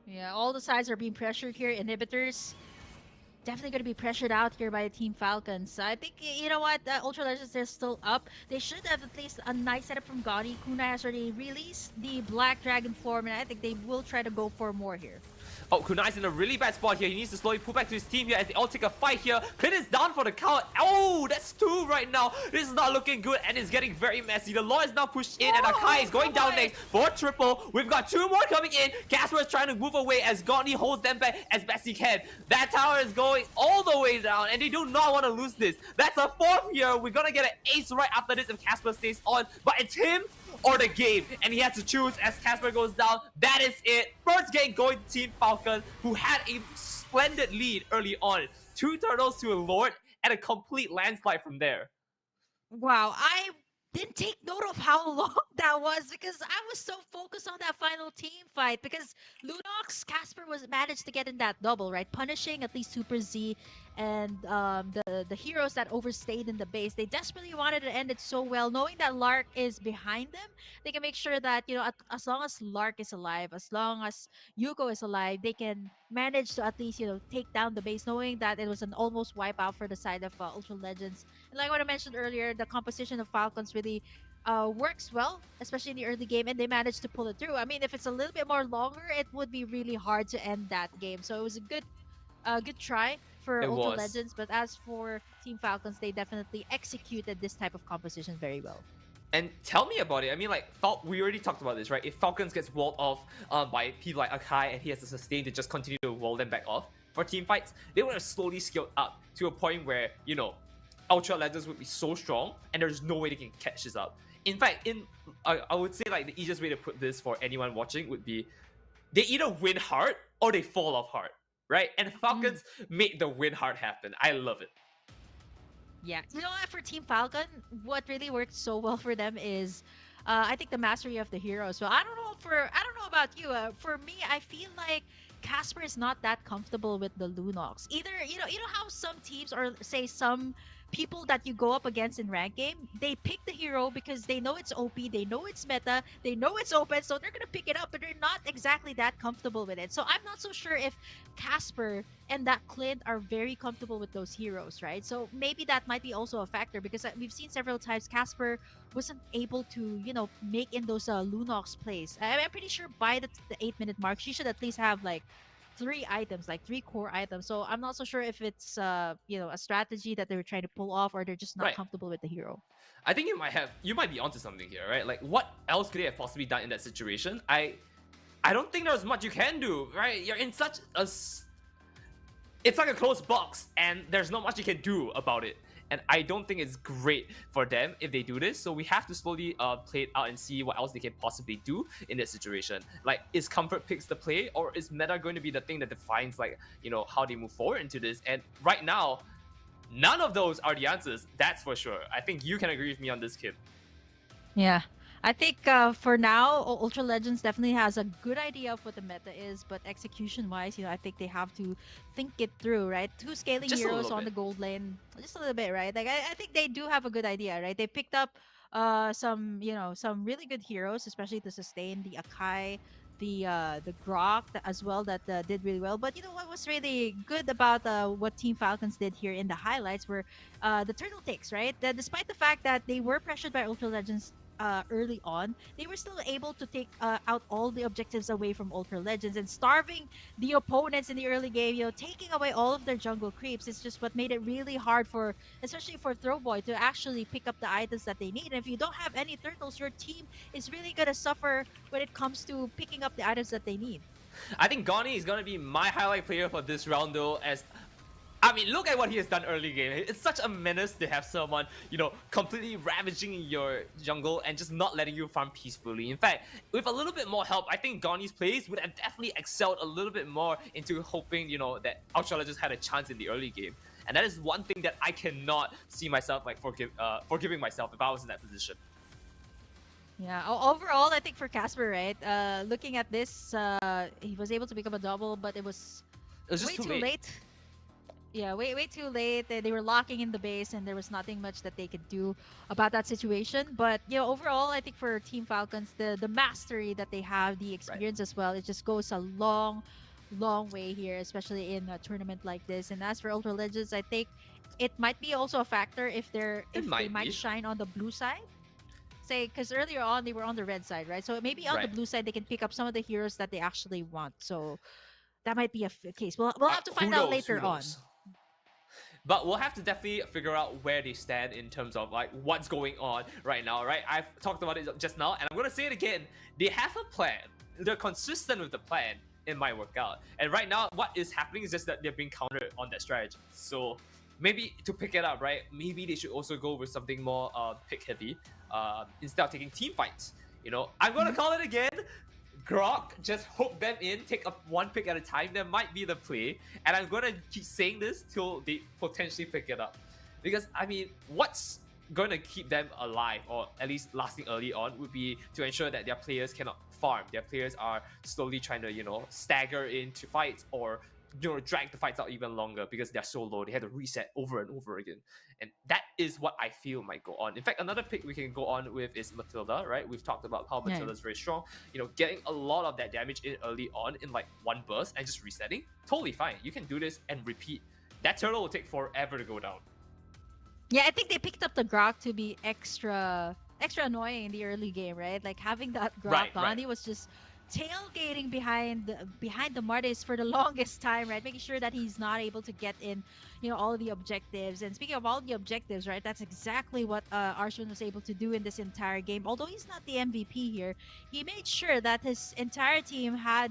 Yeah, all the sides are being pressured here. Inhibitors definitely going to be pressured out here by Team Falcons. I think, you know what, Ultra Legends, they're still up. They should have at least a nice setup from Gotti. Kunai has already released the Black Dragon form, and I think they will try to go for more here. Oh, Kunai's in a really bad spot here. He needs to slowly pull back to his team here as they all take a fight here. Clint is down for the count. Oh, that's 2 right now. This is not looking good and it's getting very messy. The Law is now pushed in and Akai is going down next for a triple. We've got 2 more coming in. Casper is trying to move away as Gotti holds them back as best he can. That tower is going all the way down and they do not want to lose this. That's a 4th here. We're going to get an ace right after this if Casper stays on. But it's him or the game, and he has to choose as Casper goes down. That is it. First game going to Team Falcon, who had a splendid lead early on. 2 turtles to a Lord and a complete landslide from there. Wow, I didn't take note of how long that was because I was so focused on that final team fight because Lunox, Casper was managed to get in that double, right? Punishing at least Super Z and the heroes that overstayed in the base. They desperately wanted to end it so well, knowing that Lark is behind them. They can make sure that, you know, as long as Lark is alive, as long as Yuko is alive, they can manage to at least, you know, take down the base, knowing that it was an almost wipeout for the side of Ultra Legends. And like what I mentioned earlier, the composition of Falcons really works well, especially in the early game, and they managed to pull it through. I mean, if it's a little bit more longer, it would be really hard to end that game. So it was a good try for Ultra Legends. But as for Team Falcons, they definitely executed this type of composition very well. And tell me about it. I mean, like, we already talked about this, right? If Falcons gets walled off by people like Akai and he has to sustain to just continue to wall them back off for team fights, they would have slowly scaled up to a point where, you know, Ultra Legends would be so strong and there's no way they can catch this up. In fact, I would say like the easiest way to put this for anyone watching would be they either win hard or they fall off hard, right? And Falcons made the win hard happen. I love it. Yeah, you know what, for Team Falcon, what really worked so well for them is I think the mastery of the heroes. So I don't know about you. For me, I feel like Casper is not that comfortable with the Lunox. Either, you know how some teams, or say some people that you go up against in rank game, they pick the hero because they know it's OP, they know it's meta, they know it's open, so they're gonna pick it up, but they're not exactly that comfortable with it. So I'm not so sure if Casper and that Clint are very comfortable with those heroes, right? So maybe that might be also a factor because we've seen several times Casper wasn't able to, you know, make in those Lunox plays. I'm pretty sure by the 8-minute mark, she should at least have like 3 items, like 3 core items. So I'm not so sure if it's you know, a strategy that they were trying to pull off or they're just not comfortable with the hero. I think you might be onto something here, right? Like, what else could they have possibly done in that situation? I don't think there's much you can do, right? You're in such a it's like a closed box and there's not much you can do about it. And I don't think it's great for them if they do this. So we have to slowly play it out and see what else they can possibly do in this situation. Like, is comfort picks the play, or is meta going to be the thing that defines, like, you know, how they move forward into this? And right now, none of those are the answers. That's for sure. I think you can agree with me on this, Kim. Yeah. I think for now, Ultra Legends definitely has a good idea of what the meta is, but execution-wise, you know, I think they have to think it through, right? 2 scaling Just heroes on the gold lane, just a little bit, right? Like I think they do have a good idea, right? They picked up some, you know, some really good heroes, especially to sustain the Akai, the Grok as well that did really well. But you know what was really good about what Team Falcons did here in the highlights were the turtle takes, right? Despite the fact that they were pressured by Ultra Legends early on, they were still able to take out all the objectives away from Ultra Legends and starving the opponents in the early game, you know, taking away all of their jungle creeps. It's just what made it really hard for, especially for Throwboy, to actually pick up the items that they need. And if you don't have any turtles, your team is really gonna suffer when it comes to picking up the items that they need. I think Goni is gonna be my highlight player for this round, though, as I mean, look at what he has done early game. It's such a menace to have someone, you know, completely ravaging your jungle and just not letting you farm peacefully. In fact, with a little bit more help, I think Goni's plays would have definitely excelled a little bit more into hoping, you know, that Ultra Legends had a chance in the early game. And that is one thing that I cannot see myself like forgiving myself if I was in that position. Yeah, overall, I think for Casper, right, looking at this, he was able to pick up a double, but it was It was way just too late. Yeah, way too late. They were locking in the base, and there was nothing much that they could do about that situation. But overall, I think for Team Falcons, the mastery that they have, the Right. experience as well, it just goes a long way here, especially in a tournament like this. And as for Ultra Legends, I think it might be also a factor It if they might might be. shine on the blue side. Say, because earlier on they were on the red side, right? So maybe on the Right. blue side they can pick up some of the heroes that they actually want. So that might be a case. We'll have to Who find out knows? Who later on. knows? But we'll have to definitely figure out where they stand in terms of like what's going on right now, right? I've talked about it just now, and I'm gonna say it again. They have a plan. They're consistent with the plan. It might work out. And right now, what is happening is just that they're being countered on that strategy. So maybe to pick it up, right? Maybe they should also go with something more pick heavy instead of taking team fights. I'm gonna call it again. Grok, just hook them in, take up one pick at a time. That might be the play. And I'm going to keep saying this till they potentially pick it up. Because, I mean, what's going to keep them alive, or at least lasting early on, would be to ensure that their players cannot farm. Their players are slowly trying to, stagger into fights or, drag the fights out even longer because they're so low. They had to reset over and over again. And that is what I feel might go on. In fact, another pick we can go on with is Matilda, right? We've talked about how Yeah. Matilda is very strong. Getting a lot of that damage in early on in like one burst and just resetting, totally fine. You can do this and repeat. That turtle will take forever to go down. Yeah, I think they picked up the Grok to be extra annoying in the early game, right? Like having that Grok Right, on, right. he was just tailgating behind the Martis for the longest time, right? Making sure that he's not able to get in, all of the objectives. And speaking of all the objectives, right? That's exactly what Arshan was able to do in this entire game. Although he's not the MVP here, he made sure that his entire team had,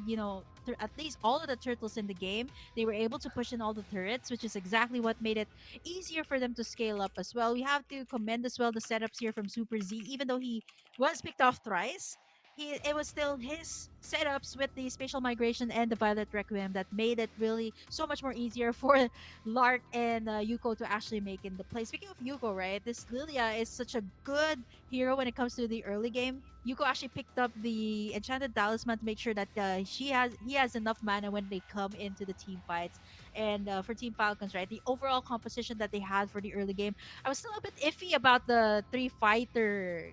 at least all of the turtles in the game. They were able to push in all the turrets, which is exactly what made it easier for them to scale up as well. We have to commend as well the setups here from Super Z, even though he was picked off thrice. It was still his setups with the spatial migration and the Violet Requiem that made it really so much more easier for Lark and Yuko to actually make in the play. Speaking of Yuko, right, this Lilia is such a good hero when it comes to the early game. Yuko actually picked up the Enchanted Talisman to make sure that he has enough mana when they come into the team fights. And for Team Falcons, right, the overall composition that they had for the early game, I was still a bit iffy about the three fighters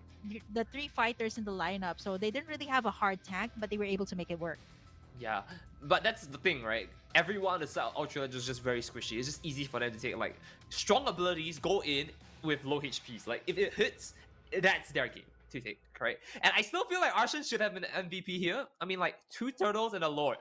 in the lineup. So they didn't really have a hard tank, but they were able to make it work. Yeah, but that's the thing, right? Everyone on the side of Ultra Legends is just very squishy. It's just easy for them to take like strong abilities, go in with low HPs. Like if it hits, that's their game to take, right? And I still feel like Arshan should have been an MVP here. I mean, like 2 turtles and a Lord,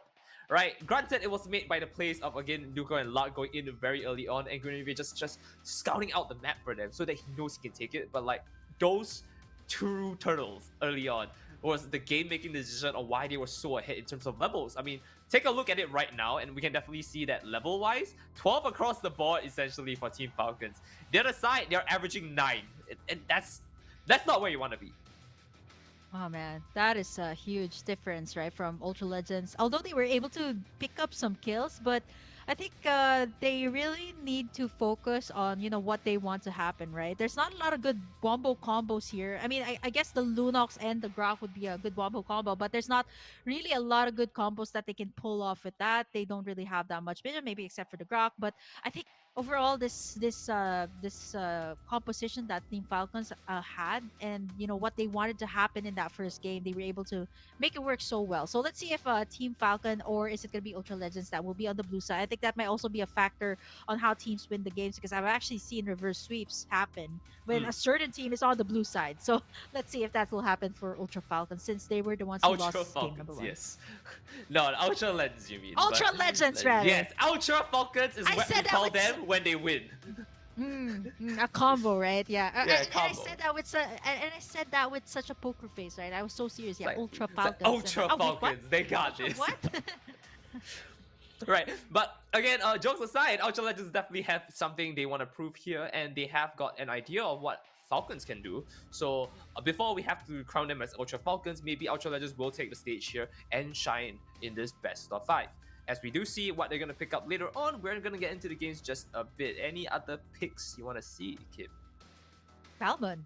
right? Granted, it was made by the plays of again Nuka and Lark going in very early on, and Greenway just scouting out the map for them so that he knows he can take it. But like those 2 turtles early on was the game making decision on why they were so ahead in terms of levels. I mean, take a look at it right now, and we can definitely see that level wise, 12 across the board essentially for Team Falcons. The other side, they're averaging 9, and that's not where you want to be. Oh man, that is a huge difference, right, from Ultra Legends. Although they were able to pick up some kills, but I think they really need to focus on what they want to happen, right? There's not a lot of good wombo combos here. I mean, I guess the Lunox and the Grok would be a good wombo combo, but there's not really a lot of good combos that they can pull off with that. They don't really have that much vision, maybe except for the Grok. But I think overall this composition that Team Falcons had, and what they wanted to happen in that first game, they were able to make it work so well. So let's see if Team Falcon, or is it going to be Ultra Legends that will be on the blue side. I think that might also be a factor on how teams win the games, because I've actually seen reverse sweeps happen when a certain team is on the blue side. So let's see if that will happen for Ultra Falcon, since they were the ones who Ultra lost game number Falcons, 1. yes. No, Ultra Legends you mean. Ultra but- Legends, rather. Yes, Ultra Falcons is I what we said that call with them when they win. A combo, right? Yeah. Yeah, And I combo. said that with I said that with such a poker face, right? I was so serious. Yeah, Like- Ultra it's like, Falcons. Ultra And I'm like, oh, wait, Falcons, they got Ultra this. What? Right, but again, jokes aside, Ultra Legends definitely have something they want to prove here, and they have got an idea of what Falcons can do. So before we have to crown them as Ultra Falcons, maybe Ultra Legends will take the stage here and shine in this best of 5. As we do see what they're going to pick up later on, we're going to get into the games just a bit. Any other picks you want to see, Kip? Falcon.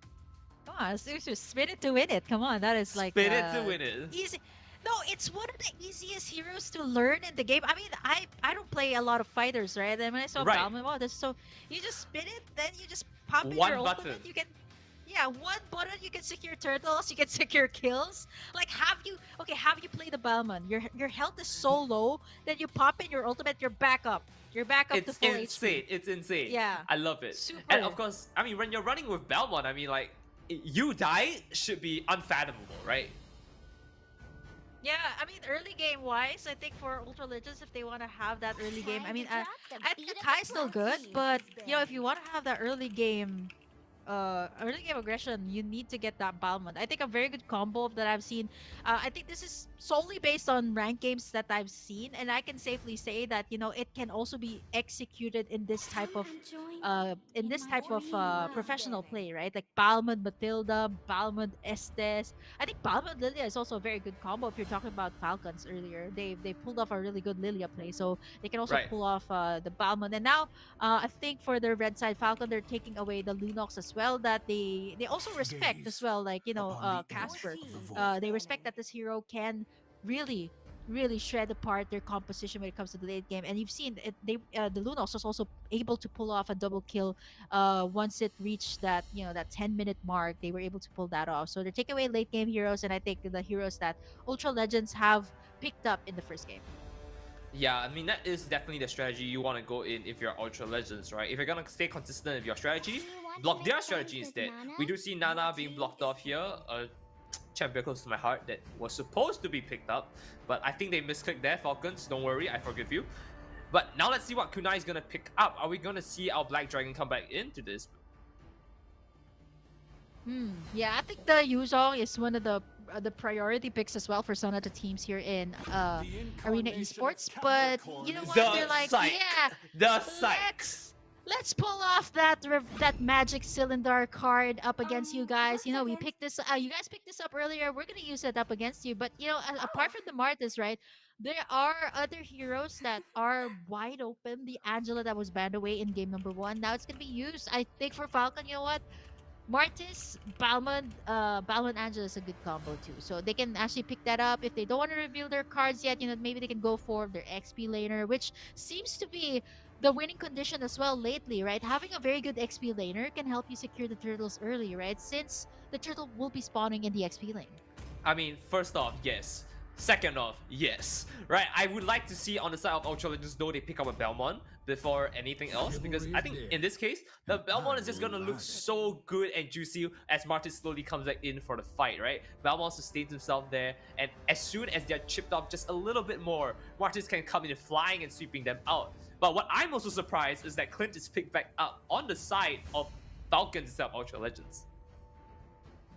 Come on, let's spin it to win it. Come on, that is like Spin it to win it. easy. No, it's one of the easiest heroes to learn in the game. I mean, I don't play a lot of fighters, right? And when I saw Right. Balmond, wow, this is so you just spin it, then you just pop in your One button. ultimate. You can, yeah, one button. You can secure turtles. You can secure kills. Like, have you played the Balmond? Your health is so low that you pop in your ultimate. You're back up. You're back up to It's full insane. HP. It's insane. Yeah, I love it. And of super. course, I mean, when you're running with Belmont, I mean, like, you die should be unfathomable, right? Yeah, I mean, early game wise, I think for Ultra Legends, if they want to have that early game, I mean, I think the Kai is still good, but if you want to have that early game aggression, you need to get that Balmond. I think a very good combo that I've seen. I think this is solely based on rank games that I've seen, and I can safely say that it can also be executed in this type of professional play, right? Like Balmond Matilda, Balmond Estes. I think Balmond Lilia is also a very good combo. If you're talking about Falcons earlier, they pulled off a really good Lilia play, so they can also Right. pull off the Balmond. And now I think for the red side Falcon, they're taking away the Lunox as well. That they also respect as well, like Casper. They respect that this hero can really shred apart their composition when it comes to the late game. And you've seen it, the Lunox was also able to pull off a double kill. Once it reached that 10-minute mark, they were able to pull that off. So they're taking away late game heroes, and I think the heroes that Ultra Legends have picked up in the first game. Yeah, I mean, that is definitely the strategy you want to go in if you're Ultra Legends, right? If you're gonna stay consistent with your strategy, block their strategy instead. We do see Nana being blocked off here. Champion close to my heart that was supposed to be picked up, but I think they misclicked there, Falcons. Don't worry, I forgive you. But now let's see what Kunai is gonna pick up. Are we gonna see our Black Dragon come back into this? Yeah, I think the Yuzong is one of the priority picks as well for some of the teams here in Arena Esports. But you know what? They're like, yeah, The psych. let's pull off that magic cylinder card up against you guys. We picked this. You guys picked this up earlier. We're gonna use it up against you. But apart from the Martis, right? There are other heroes that are wide open. The Angela that was banned away in game number 1. Now it's gonna be used. I think for Falcon, you know what? Martis, Balmond Angela is a good combo too. So they can actually pick that up if they don't want to reveal their cards yet. Maybe they can go for their XP laner, which seems to be the winning condition as well lately, right? Having a very good XP laner can help you secure the turtles early, right? Since the turtle will be spawning in the XP lane. I mean, first off, yes. Second off, yes. Right, I would like to see on the side of Ultra Legends, though, they pick up a Belmont before anything else, because I think in this case, the Belmont is just gonna look so good and juicy as Martin slowly comes back in for the fight, right? Belmont sustains himself there, and as soon as they're chipped off just a little bit more, Martis can come in flying and sweeping them out. But what I'm also surprised is that Clint is picked back up on the side of Falcons instead of Ultra Legends.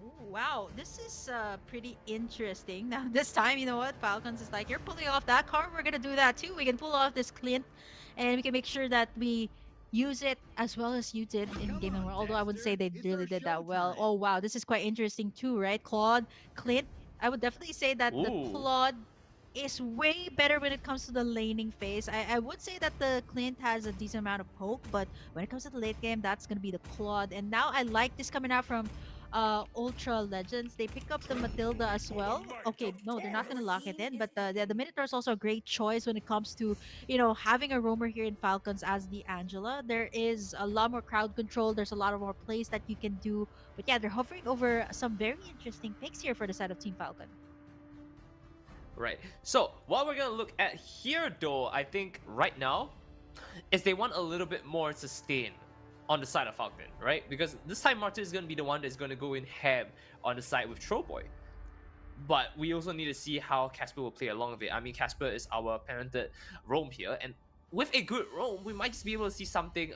Ooh, wow, this is pretty interesting. Now, this time, you know what? Falcons is like, you're pulling off that card, we're gonna do that too. We can pull off this Clint, and we can make sure that we use it as well as you did in game number. Although I wouldn't say they really did that well. Oh, wow, this is quite interesting too, right? Claude, Clint, I would definitely say that the Ooh. Claude is way better when it comes to the laning phase. I would say that the Clint has a decent amount of poke, but when it comes to the late game, that's gonna be the Claude. And now I like this coming out from Ultra Legends. They pick up the Matilda as well. Okay, no, they're not gonna lock it in, but the Minotaur is also a great choice when it comes to having a roamer here in Falcons as the Angela. There is a lot more crowd control. There's a lot of more plays that you can do. But yeah, they're hovering over some very interesting picks here for the side of Team Falcon. Right. So what we're gonna look at here, though, I think right now, is they want a little bit more sustain on the side of Falcon, right? Because this time Martin is gonna be the one that's gonna go in ham on the side with Trollboy. But we also need to see how Casper will play along with it. I mean, Casper is our parented roam here, and with a good roam, we might just be able to see something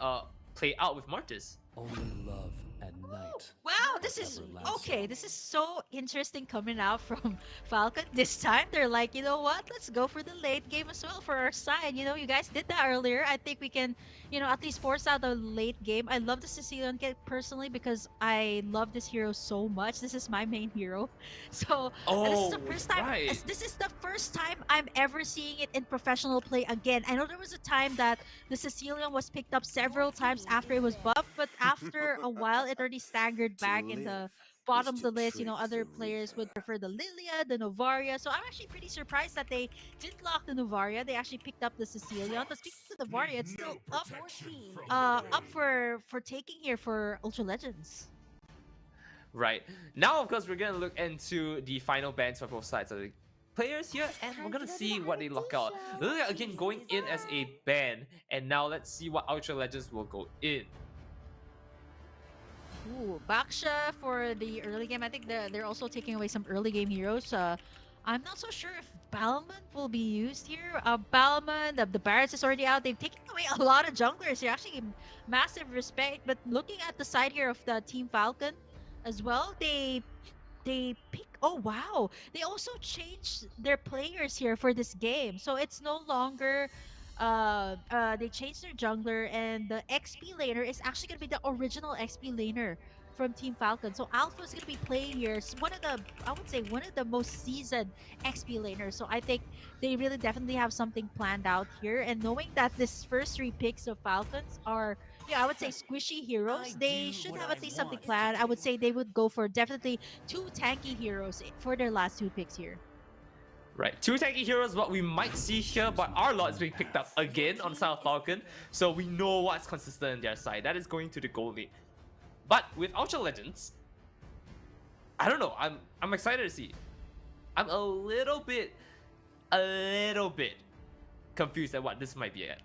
play out with Martis. Only love at night. Wow, this is okay. This is so interesting coming out from Falcon. This time they're like, you know what? Let's go for the late game as well for our side. You guys did that earlier. I think we can, at least force out the late game. I love the Sicilian kit personally because I love this hero so much. This is my main hero. So this is the first time. Right. This is the first time I'm ever seeing it in professional play again. I know there was a time that the Sicilian was picked up several times after it was buffed, but after a while, it already staggered back in the bottom of the list, other players would prefer the Lilia, the Novaria. So I'm actually pretty surprised that they didn't lock the Novaria. They actually picked up the Cecilion. But speaking of the Novaria, it's still up for taking here for Ultra Legends. Right. Now, of course, we're going to look into the final bans for both sides of the players here, and we're going to see what they lock out. Lilia, again, going in as a ban, and now let's see what Ultra Legends will go in. Ooh, Baksha for the early game. I think they're also taking away some early game heroes. I'm not so sure if Balmond will be used here. Balmond, the Barretts is already out. They've taken away a lot of junglers here. Actually, massive respect. But looking at the side here of the Team Falcon as well, they pick. Oh wow! They also changed their players here for this game, so it's no longer. They changed their jungler, and the XP laner is actually gonna be the original XP laner from Team Falcon. So Alpha is gonna be playing here. One of the, I would say, one of the most seasoned XP laners. So I think they really definitely have something planned out here. And knowing that this first 3 picks of Falcons are, yeah, I would say squishy heroes, they should have at least something planned. I would say they would go for definitely 2 tanky heroes for their last 2 picks here. Right, 2 tanky heroes, what we might see here, but our lot is being picked up again on South Falcon, so we know what's consistent on their side. That is going to the goal lead. But with Ultra Legends, I don't know. I'm excited to see. I'm a little bit confused at what this might be at.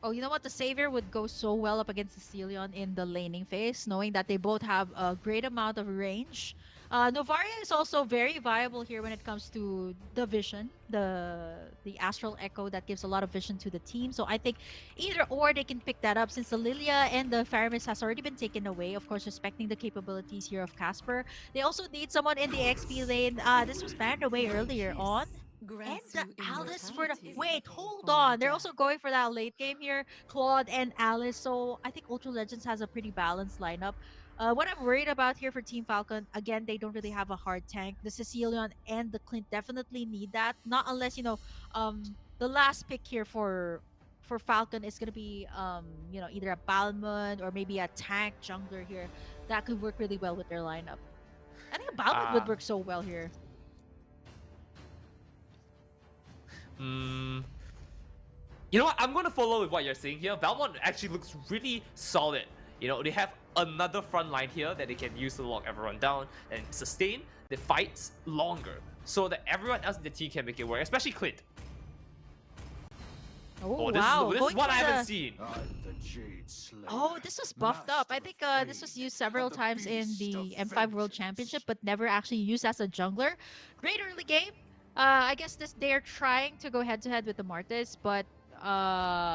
Oh, you know what? The Savior would go so well up against the Cecilion in the laning phase, knowing that they both have a great amount of range. Novaria is also very viable here when it comes to the vision, the Astral Echo that gives a lot of vision to the team. So I think either or they can pick that up, since the Lilia and the Faramis has already been taken away, of course, respecting the capabilities here of Casper. They also need someone in the XP lane. This was banned away earlier on. And the Alice for the... Wait, hold on. They're also going for that late game here. Claude and Alice. So I think Ultra Legends has a pretty balanced lineup. What I'm worried about here for Team Falcon, again, they don't really have a hard tank. The Cecilion and the Clint definitely need that. Not unless, the last pick here for Falcon is going to be, either a Balmond or maybe a tank jungler here. That could work really well with their lineup. I think a Balmond would work so well here. You know what? I'm going to follow with what you're saying here. Valmont actually looks really solid. They have another front line here that they can use to lock everyone down and sustain the fights longer, so that everyone else in the team can make it work, especially Clint. Oh, this wow. Is what I haven't seen. Oh, this was buffed up. I think this was used several times in the M5 World Championship, but never actually used as a jungler. Great early game. I guess they're trying to go head-to-head with the Martis, but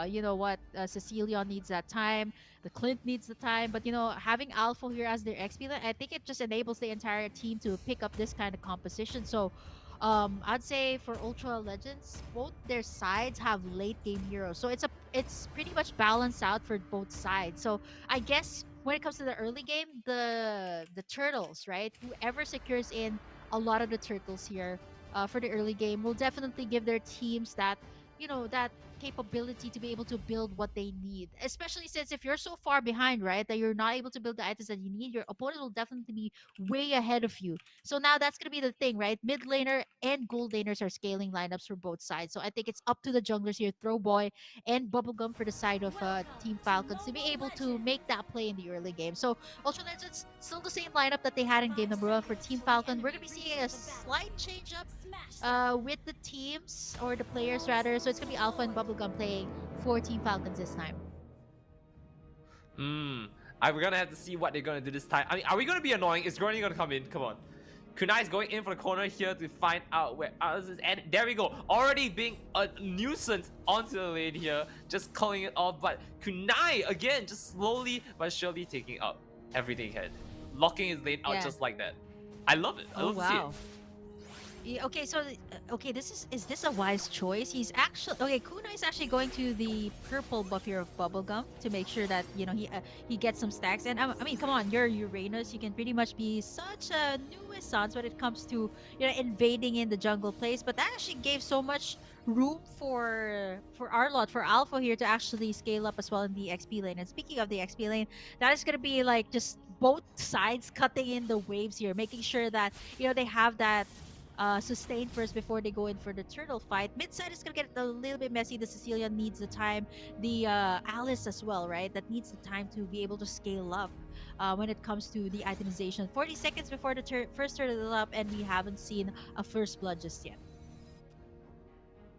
you know what? Cecilion needs that time. The Clint needs the time. But, having Alpha here as their XP, I think it just enables the entire team to pick up this kind of composition. So, I'd say for Ultra Legends, both their sides have late game heroes. So it's pretty much balanced out for both sides. So I guess when it comes to the early game, the turtles, right? Whoever secures in a lot of the turtles here for the early game will definitely give their teams that that capability to be able to build what they need, especially since if you're so far behind, right, that you're not able to build the items that you need, your opponent will definitely be way ahead of you. So now that's going to be the thing, right? Mid laner and gold laners are scaling lineups for both sides, so I think it's up to the junglers here, Throwboy and Bubblegum for the side of Team Falcons, to be able to make that play in the early game. So Ultra Legends still the same lineup that they had in game number 1 for Team Falcon. We're going to be seeing a slight change up with the teams, or the players rather. So it's gonna be Alpha and Bubblegum playing for Team Falcons this time. We're gonna have to see what they're gonna do this time. I mean, are we gonna be annoying? Is Granny gonna come in? Come on. Kunai is going in for the corner here to find out where ours is. And there we go. Already being a nuisance onto the lane here. Just calling it off. But Kunai, again, just slowly but surely taking up everything ahead. Locking his lane out just like that. I love it. I love to see it. Yeah, okay, so okay, is this a wise choice? He's actually okay. Kuna is actually going to the purple buff here of bubblegum to make sure that he gets some stacks. And I mean, come on, you're Uranus. You can pretty much be such a nuisance when it comes to invading in the jungle place. But that actually gave so much room for Arlot, for Alpha here to actually scale up as well in the XP lane. And speaking of the XP lane, that is gonna be like just both sides cutting in the waves here, making sure that they have that sustain first before they go in for the turtle fight. Mid side is gonna get a little bit messy. The Sicilian needs the time. The Alice as well, right? That needs the time to be able to scale up when it comes to the itemization. 40 seconds before the first turtle up, and we haven't seen a first blood just yet.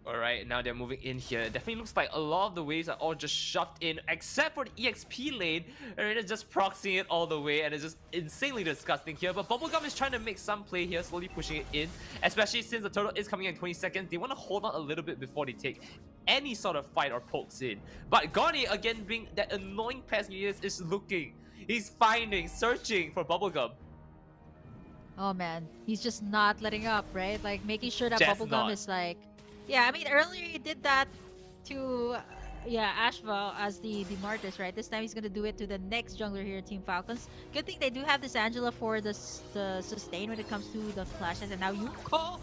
Alright, now they're moving in here. It definitely looks like a lot of the waves are all just shoved in, except for the EXP lane. Arena just proxying it all the way, and it's just insanely disgusting here. But Bubblegum is trying to make some play here, slowly pushing it in. Especially since the turtle is coming in 20 seconds. They want to hold on a little bit before they take any sort of fight or pokes in. But Garni, again, being that annoying pest he is looking. He's finding, searching for Bubblegum. Oh man, he's just not letting up, right? Like making sure that Just Bubblegum not. is like, yeah. I mean, earlier he did that to, Ashval as the Martyrs, right? This time he's gonna do it to the next jungler here, Team Falcons. Good thing they do have this Angela for the sustain when it comes to the flashes, and now Yuko.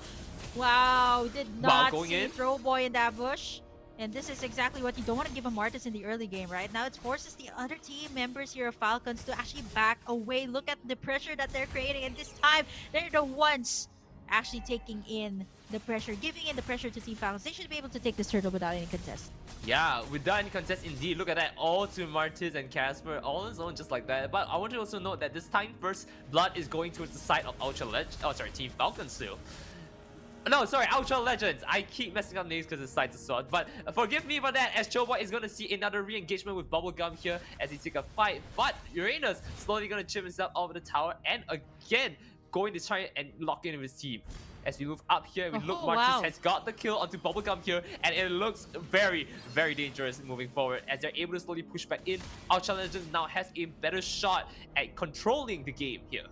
Wow, did not going see in. Throw Boy in that bush. And this is exactly what you don't want to give a Martis in the early game, right? Now it forces the other team members here of Falcons to actually back away. Look at the pressure that they're creating, and this time they're the ones actually taking in the pressure, giving in the pressure to Team Falcons. They should be able to take this turtle without any contest. Yeah, without any contest indeed. Look at that, all to Martis and Casper, all on his own just like that. But I want to also note that this time first blood is going towards the side of Team Falcons still. No, sorry, Ultra Legends. I keep messing up names because it's sides of sword. But forgive me for that, as Choboy is going to see another re-engagement with Bubblegum here as he take a fight. But Uranus slowly going to chip himself over the tower and again going to try and lock in with his team. As we move up here, we look, Martis has got the kill onto Bubblegum here, and it looks very, very dangerous moving forward as they're able to slowly push back in. Ultra Legends now has a better shot at controlling the game here.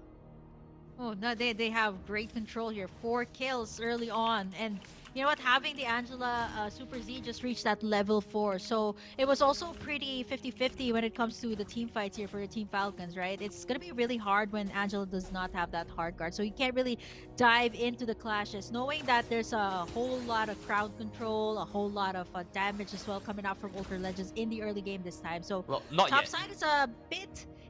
Oh no, they have great control here. 4 kills early on, and you know what? Having the Angela Super Z just reached that level 4, so it was also pretty 50-50 when it comes to the team fights here for the Team Falcons, right? It's gonna be really hard when Angela does not have that hard guard, so you can't really dive into the clashes, knowing that there's a whole lot of crowd control, a whole lot of damage as well coming out from Ultra Legends in the early game this time. So well, not top yet. side is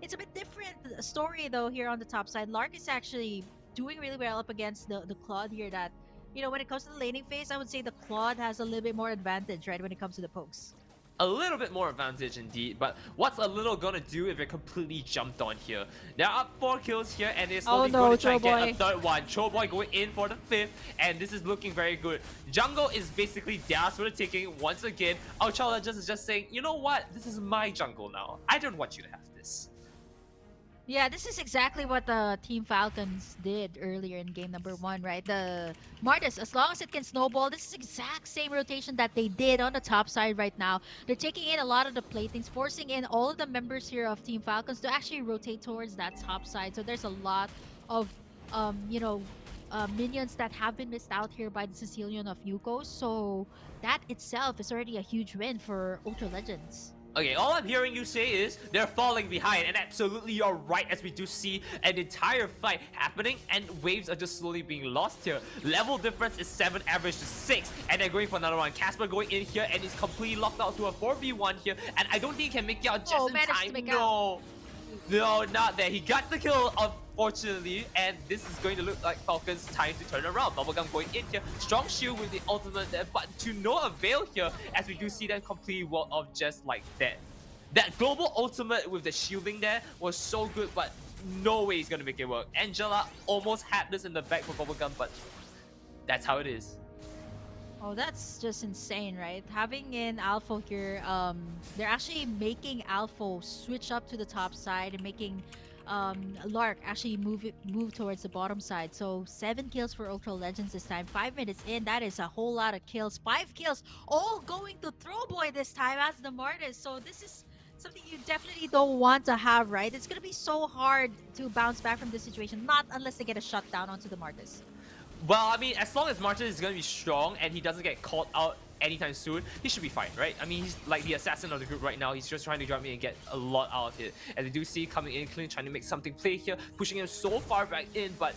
it's a bit different story though here on the top side. Lark is actually doing really well up against the Claude here that, when it comes to the laning phase, I would say the Claude has a little bit more advantage, right, when it comes to the pokes. A little bit more advantage indeed, but what's a little gonna do if they're completely jumped on here? They're up 4 kills here and they're slowly going to try and get a third one. Choboy going in for the 5th, and this is looking very good. Jungle is basically theirs for the taking once again. Ultra Legends is just saying, you know what? This is my jungle now. I don't want you to have this. Yeah, this is exactly what the Team Falcons did earlier in game number 1, right? The Martis, as long as it can snowball, this is exact same rotation that they did on the top side right now. They're taking in a lot of the playthings, forcing in all of the members here of Team Falcons to actually rotate towards that top side. So there's a lot of, minions that have been missed out here by the Sicilian of Yuko. So that itself is already a huge win for Ultra Legends. Okay, all I'm hearing you say is they're falling behind, and absolutely you're right, as we do see an entire fight happening and waves are just slowly being lost here. Level difference is 7, average to 6, and they're going for another one. Casper going in here and he's completely locked out to a 4v1 here, and I don't think he can make it out just in time. No, not there. He got the kill, unfortunately, and this is going to look like Falcon's time to turn around. Bubblegum going in here. Strong shield with the ultimate there, but to no avail here, as we do see them completely walled off just like that. That global ultimate with the shielding there was so good, but no way he's going to make it work. Angela almost had this in the back for Bubblegum, but that's how it is. Oh, that's just insane, right? Having in Alpha here, they're actually making Alpha switch up to the top side and making Lark actually move towards the bottom side. So 7 kills for Ultra Legends this time. 5 minutes in, that is a whole lot of kills. 5 kills, all going to Throwboy this time as the Martis. So this is something you definitely don't want to have, right? It's gonna be so hard to bounce back from this situation, not unless they get a shutdown onto the Martis. Well, I mean, as long as Martin is going to be strong and he doesn't get caught out anytime soon, he should be fine, right? I mean, he's like the assassin of the group right now. He's just trying to jump in and get a lot out of it. As we do see coming in clean, trying to make something play here, pushing him so far back in, but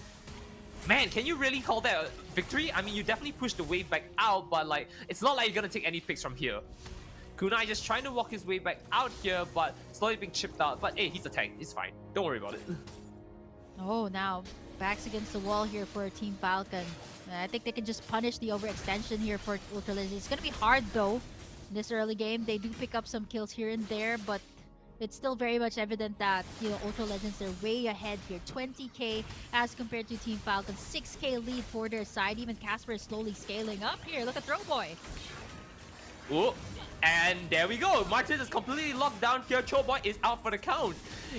man, can you really call that a victory? I mean, you definitely pushed the wave back out, but like, it's not like you're gonna take any picks from here. Kunai just trying to walk his way back out here, but slowly being chipped out. But hey, he's a tank. He's fine. Don't worry about it. Oh, now backs against the wall here for Team Falcon. I think they can just punish the overextension here for Ultra Legends. It's gonna be hard though in this early game. They do pick up some kills here and there, but it's still very much evident that, you know, Ultra Legends, they're way ahead here. 20k as compared to Team Falcon. 6k lead for their side. Even Casper is slowly scaling up here. Look at Throwboy. Ooh, and there we go. Martin is completely locked down here. Choboy is out for the count.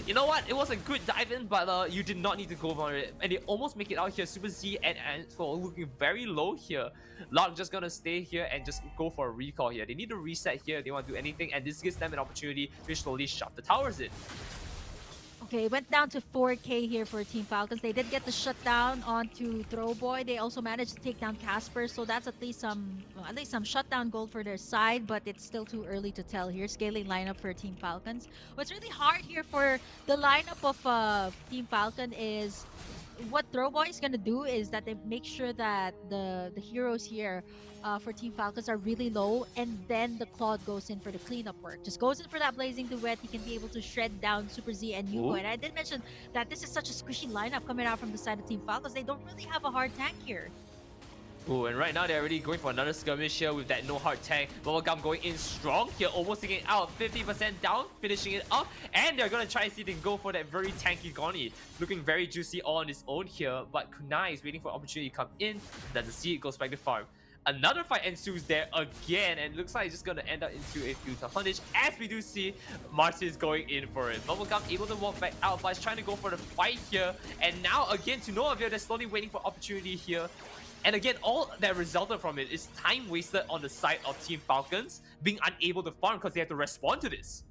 You know what? It was a good dive in, but you did not need to go for it. And they almost make it out here. Super Z and for looking very low here. Lark just gonna stay here and just go for a recall here. They need to reset here if they want to do anything, and this gives them an opportunity to slowly shut the towers in. Okay, it went down to 4k here for Team Falcons. They did get the shutdown onto Throwboy. They also managed to take down Casper, so that's at least some shutdown gold for their side, but it's still too early to tell here. Scaling lineup for Team Falcons. What's really hard here for the lineup of Team Falcon is what Throwboy is gonna do is that they make sure that the heroes here for Team Falcons are really low, and then the Claude goes in for the cleanup work. Just goes in for that Blazing Duet. He can be able to shred down Super Z and Yugo. And I did mention that this is such a squishy lineup coming out from the side of Team Falcons. They don't really have a hard tank here. Ooh, and right now they're already going for another skirmish here with that no hard tank. Bubblegum going in strong here, almost taking it out, 50% down, finishing it up, and they're gonna try to see if they can go for that very tanky Goni. Looking very juicy all on his own here, but Kunai is waiting for opportunity to come in. Doesn't see it, goes back to farm. Another fight ensues there again, and looks like it's just gonna end up into a futile punish, as we do see Martin is going in for it. Bubblegum able to walk back out, but is trying to go for the fight here, and now again to no avail. They're slowly waiting for opportunity here. And again, all that resulted from it is time wasted on the side of Team Falcons being unable to farm because they have to respond to this.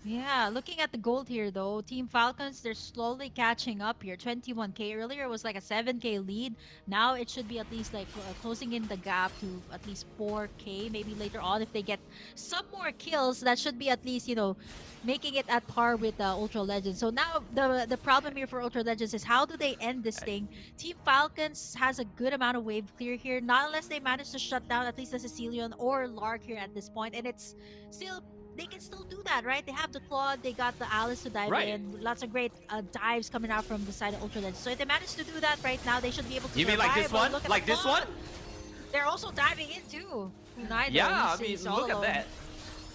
Yeah, looking at the gold here though, Team Falcons, they're slowly catching up here. 21k earlier was like a 7k lead. Now it should be at least like closing in the gap to at least 4k. Maybe later on if they get some more kills, that should be at least, you know, making it at par with Ultra Legends. So now the problem here for Ultra Legends is how do they end this thing? Team Falcons has a good amount of wave clear here, not unless they manage to shut down at least the Cecilion or Lark here at this point, and it's still, they can still do that, right? They have the Claude, they got the Alice to dive in. Lots of great dives coming out from the side of Ultra Legends. So if they manage to do that right now, they should be able to. You mean like this one? Like this one? They're also diving in too. Yeah, I mean, look at that.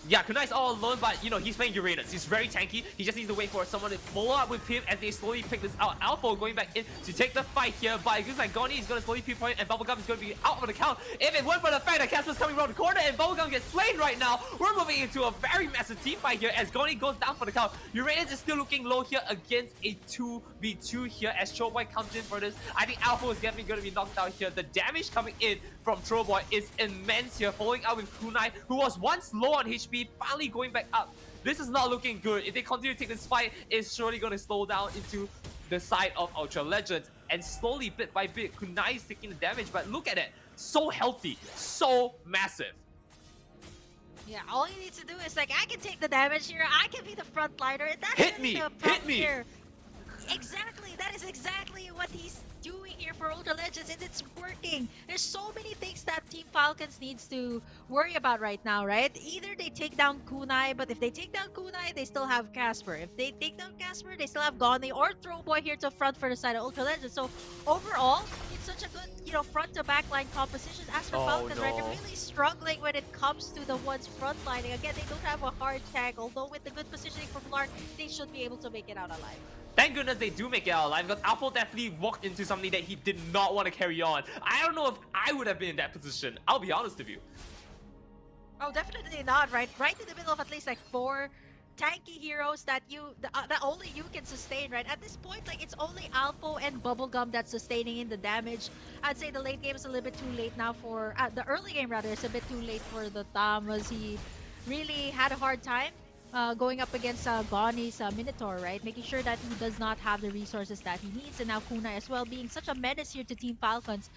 Yeah, Kunai's all alone, but you know, he's playing Uranus. He's very tanky. He just needs to wait for someone to follow up with him as they slowly pick this out. Alpha going back in to take the fight here, but it looks like Goni is going to slowly pinpoint and Bubblegum is going to be out of the count. If it weren't for the fact that Casper's coming around the corner and Bubblegum gets slain right now, we're moving into a very massive team fight here as Goni goes down for the count. Uranus is still looking low here against a 2v2 here as Trollboy comes in for this. I think Alpha is definitely going to be knocked out here. The damage coming in from Trollboy is immense here, following out with Kunai, who was once low on HP, finally going back up. This is not looking good. If they continue to take this fight, it's surely going to slow down into the side of Ultra Legends. And slowly, bit by bit, Kunai is taking the damage, but look at it. So healthy, so massive. Yeah, all he needs to do is like, I can take the damage here, I can be the frontliner, and that's hit me, the hit me. Here. Exactly, that is exactly what he's doing here for Ultra Legends, and it's working. There's so many things that Team Falcons needs to worry about right now, right? Either they take down Kunai, but if they take down Kunai, they still have Casper. If they take down Casper, they still have Goni or Throwboy here to front for the side of Ultra Legends. So overall, it's such a good, you know, front to back line composition. As for Falcons, right, they're really struggling when it comes to the ones frontlining. Again, they don't have a hard tag, although with the good positioning from Lark, they should be able to make it out alive. Thank goodness they do make it out alive, because Alpha definitely walked into something that he did not want to carry on. I don't know if I would have been in that position. I'll be honest with you. Oh, definitely not, right? Right in the middle of at least like 4 tanky heroes that only you can sustain, right? At this point, like, it's only Alpha and Bubblegum that's sustaining in the damage. I'd say the late game is a little bit too late now for... the early game, rather, is a bit too late for the Tam, as he really had a hard time going up against Gonnie's Minotaur, right? Making sure that he does not have the resources that he needs, and now Kunai as well being such a menace here to Team Falcons.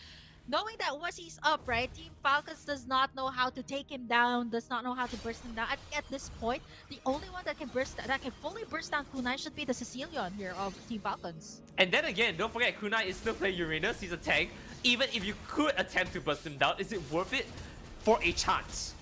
Knowing that once he's up, right, Team Falcons does not know how to take him down, does not know how to burst him down. I think at this point, the only one that can fully burst down Kunai should be the Sicilian here of Team Falcons. And then again, don't forget Kunai is still playing Uranus. He's a tank. Even if you could attempt to burst him down, is it worth it for a chance?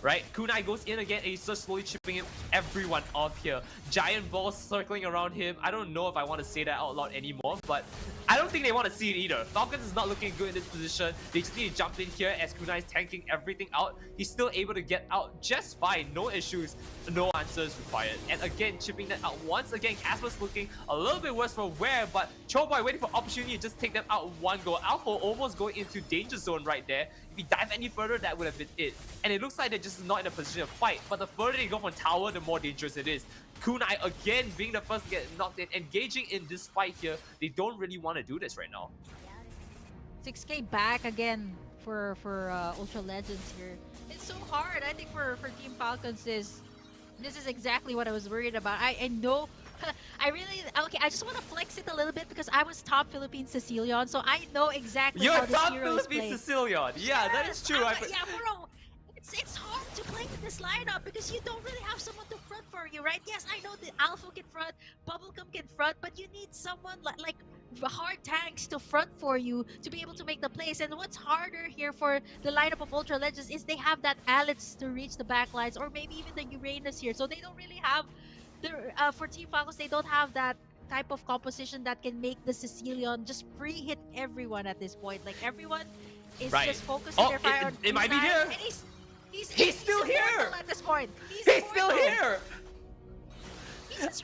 Right? Kunai goes in again and he's just slowly chipping everyone off here. Giant balls circling around him. I don't know if I want to say that out loud anymore, but I don't think they want to see it either. Falcons is not looking good in this position. They just need to jump in here as Kunai is tanking everything out. He's still able to get out just fine. No issues, no answers required. And again, chipping that out once again. Casper's looking a little bit worse for wear, but Choboy waiting for opportunity to just take them out one go. Alpha almost going into danger zone right there. If he dive any further, that would have been it. And it looks like they're just not in a position to fight. But the further they go from tower, the more dangerous it is. Kunai again being the first to get knocked in, engaging in this fight here. They don't really want to do this right now. 6k back again for Ultra Legends here. It's so hard. I think for Team Falcons this is exactly what I was worried about. I know I just want to flex it a little bit because I was top Philippine Sicilian, so I know exactly how You're this top hero is Philippine played. Sicilian. Yeah, that is true. Bro. It's hard to play with this lineup because you don't really have someone to front for you, right? Yes, I know the Alpha can front, Bubblegum can front, but you need someone like hard tanks to front for you to be able to make the plays. And what's harder here for the lineup of Ultra Legends is they have that Alex to reach the backlines, or maybe even the Uranus here. So they don't really have for Team Falcons, they don't have that type of composition that can make the Sicilian just free hit everyone at this point. Like everyone is just focusing their fire on it might be here. And He's still here at this point. He's still here. He's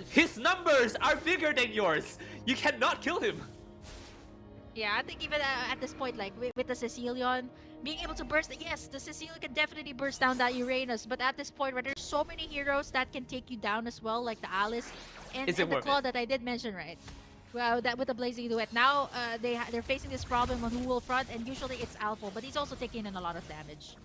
His numbers are bigger than yours. You cannot kill him. Yeah, I think even at this point, like with the Sicilian being able to burst, yes, the Sicilian can definitely burst down that Uranus, but at this point where there's so many heroes that can take you down as well, like the Alice and the Claw that I did mention, right? Well, that with the Blazing Duet. Now they're facing this problem on who will front, and usually it's Alpha, but he's also taking in a lot of damage.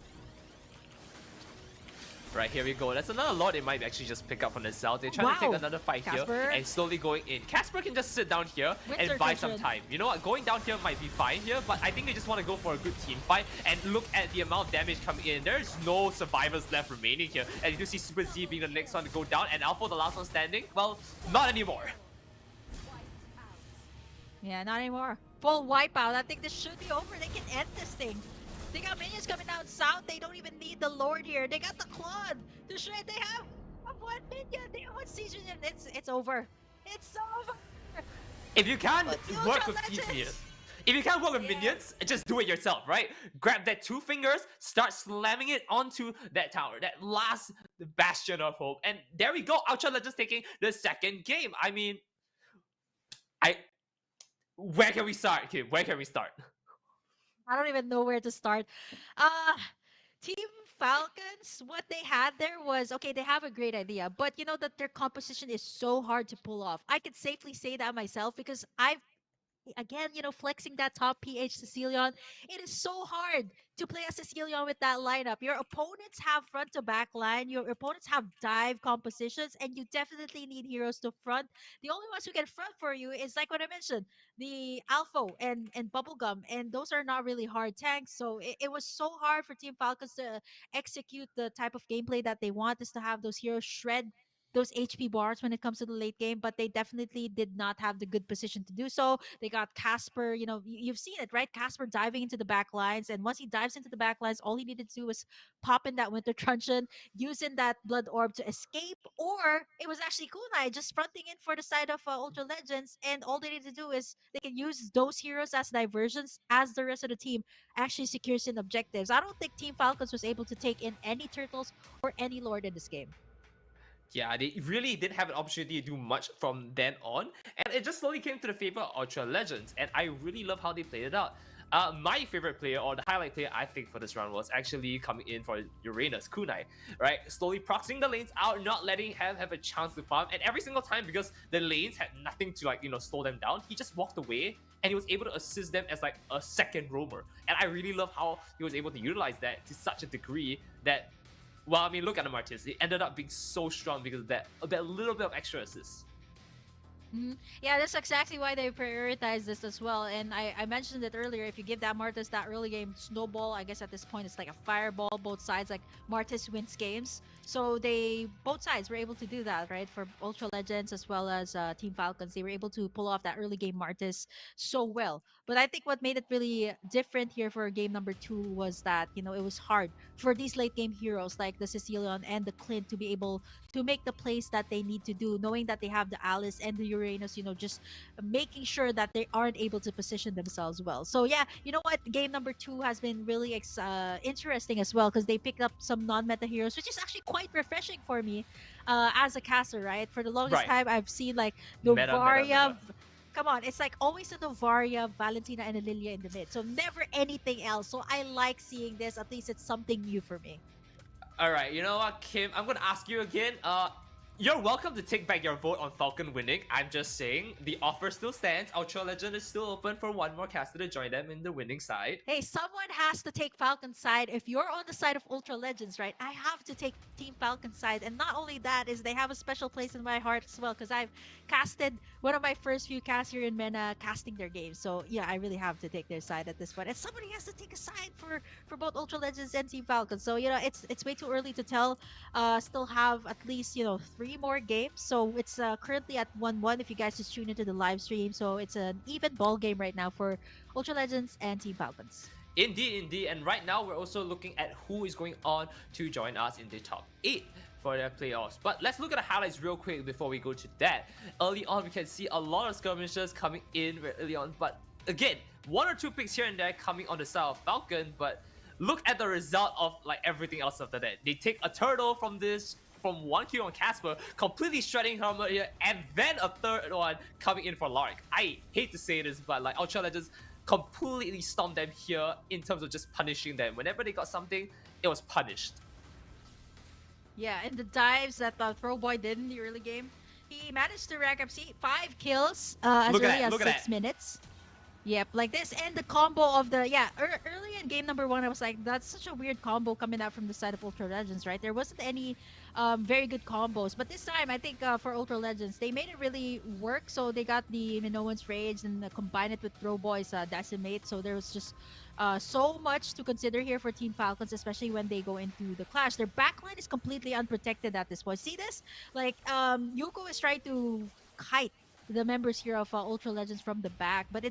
Right, here we go. That's another lot they might actually just pick up from the south. They're trying to take another fight here and slowly going in. Casper can just sit down here and buy some time. You know what? Going down here might be fine here, but I think they just want to go for a good team fight and look at the amount of damage coming in. There's no survivors left remaining here. And you do see Super Z being the next one to go down, and Alpha the last one standing. Well, not anymore. Yeah, not anymore. Full wipeout. I think this should be over. They can end this thing. They got minions coming down south. They don't even need the Lord here. They got the Claude to shred. They have one minion. They have one siege minion. It's over. It's over. If you can't work with minions, minions, just do it yourself, right? Grab that 2 fingers, start slamming it onto that tower, that last bastion of hope. And there we go. Ultra Legends taking the second game. I mean, where can we start, kid? Where can we start? I don't even know where to start. Team Falcons, what they had there was, okay, they have a great idea, but you know that their composition is so hard to pull off. I could safely say that myself because again, you know, flexing that top PH Sicilian, it is so hard to play a Sicilian with that lineup. Your opponents have front to back line, your opponents have dive compositions, and you definitely need heroes to front. The only ones who can front for you is like what I mentioned, the Alpha and Bubblegum, and those are not really hard tanks. So it was so hard for Team Falcons to execute the type of gameplay that they want, is to have those heroes shred those HP bars when it comes to the late game, but they definitely did not have the good position to do so. They got Casper, you know, you've seen it, right? Casper diving into the back lines, and once he dives into the back lines, all he needed to do was pop in that Winter Truncheon, using that Blood Orb to escape, or it was actually Kunai just fronting in for the side of Ultra Legends, and all they need to do is they can use those heroes as diversions as the rest of the team actually secures in objectives. I don't think Team Falcons was able to take in any turtles or any Lord in this game. Yeah, they really didn't have an opportunity to do much from then on, and it just slowly came to the favor of Ultra Legends, and I really love how they played it out. My favorite player, or the highlight player I think for this round, was actually coming in for Uranus, Kunai, right? Slowly proxying the lanes out, not letting him have a chance to farm, and every single time, because the lanes had nothing to slow them down, he just walked away, and he was able to assist them as like a second roamer. And I really love how he was able to utilize that to such a degree that well, I mean, look at the Martis. They ended up being so strong because of that little bit of extra assist. Yeah, that's exactly why they prioritize this as well. And I mentioned it earlier. If you give that Martis that early game snowball, I guess at this point it's like a fireball. Both sides, like Martis wins games. So both sides were able to do that, right? For Ultra Legends as well as Team Falcons, they were able to pull off that early game Martis so well. But I think what made it really different here for game number 2 was that it was hard for these late game heroes like the Sicilian and the Clint to be able to make the plays that they need to do, knowing that they have the Alice and the Uranus, just making sure that they aren't able to position themselves well. So yeah, you know what? Game number 2 has been really interesting as well because they picked up some non-meta heroes, which is actually quite refreshing for me as a caster, right? For the longest Right. time, I've seen like Meta, Novaria. meta. Come on, it's like always a Novaria, Valentina, and a Lilia in the mid. So never anything else. So I like seeing this. At least it's something new for me. All right, you know what, Kim? I'm gonna ask you again. You're welcome to take back your vote on Falcon winning. I'm just saying the offer still stands. Ultra Legend is still open for one more caster to join them in the winning side. Hey, someone has to take Falcon's side. If you're on the side of Ultra Legends, right, I have to take Team Falcon's side. And not only that, is they have a special place in my heart as well because I've casted one of my first few casts here in MENA casting their games. So yeah, I really have to take their side at this point. And somebody has to take a side for both Ultra Legends and Team Falcon. So it's way too early to tell. Still have at least 3 more games. So it's currently at 1-1 if you guys just tune into the live stream. So it's an even ball game right now for Ultra Legends and Team Falcons. Indeed. And right now, we're also looking at who is going on to join us in the top 8 for their playoffs. But let's look at the highlights real quick before we go to that. Early on, we can see a lot of skirmishes coming in very early on. But again, 1 or 2 picks here and there coming on the side of Falcon. But look at the result of like everything else after that. They take a turtle from 1 kill on Casper, completely shredding Hermit here, and then a third one coming in for Lark. I hate to say this, but like Ultra Legends completely stomped them here in terms of just punishing them. Whenever they got something, it was punished. Yeah, and the dives that Throwboy did in the early game, he managed to rack up 5 kills as Look at early that, as look at 6 that. minutes. Yep, like this, and the combo of the early in game number 1, I was like, that's such a weird combo coming out from the side of Ultra Legends, right? There wasn't any very good combos, but this time I think for Ultra Legends they made it really work. So they got the Minoan's Rage and combined it with Throwboy's Decimate. So there was just so much to consider here for Team Falcons, especially when they go into the clash. Their backline is completely unprotected at this point. See this? Like Yuko is trying to kite the members here of Ultra Legends from the back, but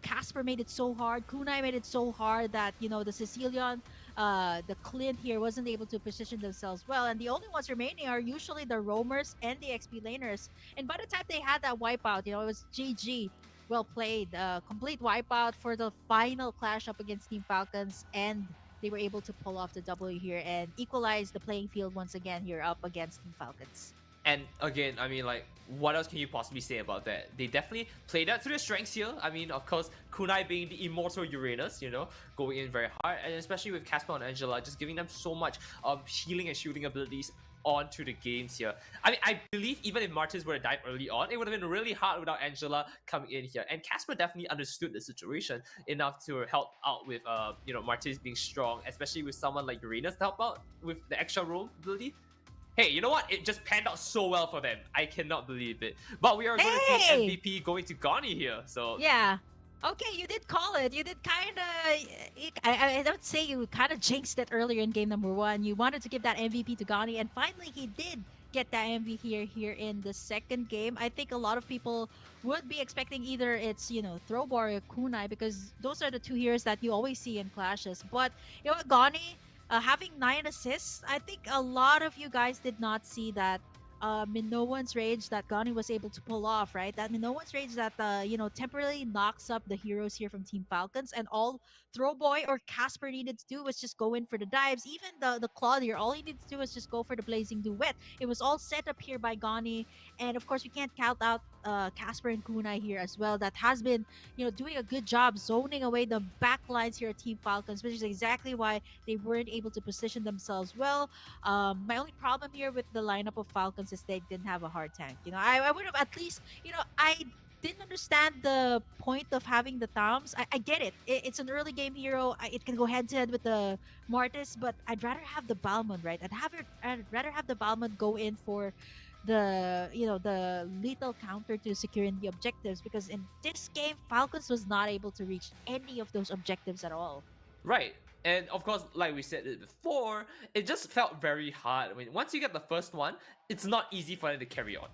Casper made it so hard, Kunai made it so hard that the Sicilian, the Clint here wasn't able to position themselves well, and the only ones remaining are usually the roamers and the XP laners. And by the time they had that wipeout, it was GG. Well played, complete wipeout for the final clash up against Team Falcons, and they were able to pull off the W here and equalize the playing field once again here up against Team Falcons. And again, I mean, like, what else can you possibly say about that? They definitely played out to their strengths here. I mean, of course, Kunai being the immortal Uranus, going in very hard, and especially with Casper and Angela, just giving them so much healing and shooting abilities onto the games here. I mean, I believe even if Martis were to dive early on, it would have been really hard without Angela coming in here. And Casper definitely understood the situation enough to help out with, Martis being strong, especially with someone like Uranus to help out with the extra roam ability. Hey, you know what? It just panned out so well for them. I cannot believe it. But we are going to see MVP going to Gani here. So yeah. Okay, you did call it. You did kind of... I don't say you kind of jinxed it earlier in game number 1. You wanted to give that MVP to Gani, and finally he did get that MVP here in the second game. I think a lot of people would be expecting either it's, Throwbar or Kunai, because those are the 2 heroes that you always see in clashes. But, you know what, Gani... having 9 assists, I think a lot of you guys did not see that Minoan's Rage that Gani was able to pull off, right? That Minoan's Rage that, temporarily knocks up the heroes here from Team Falcons, and all Throwboy or Casper needed to do was just go in for the dives. Even the Claude here, all he needed to do was just go for the Blazing Duet. It was all set up here by Gani, and of course we can't count out Casper and Kunai here as well. That has been, doing a good job zoning away the back lines here at Team Falcons, which is exactly why they weren't able to position themselves well. My only problem here with the lineup of Falcons is they didn't have a hard tank. I would have at least, didn't understand the point of having the Toms. I get it. It's an early game hero. It can go head to head with the Mortis, but I'd rather have the Balmond, right? I'd rather have the Balmond go in for the lethal counter to securing the objectives, because in this game Falcons was not able to reach any of those objectives at all. Right. And of course, like we said it before, it just felt very hard. I mean, once you get the first one, it's not easy for them to carry on.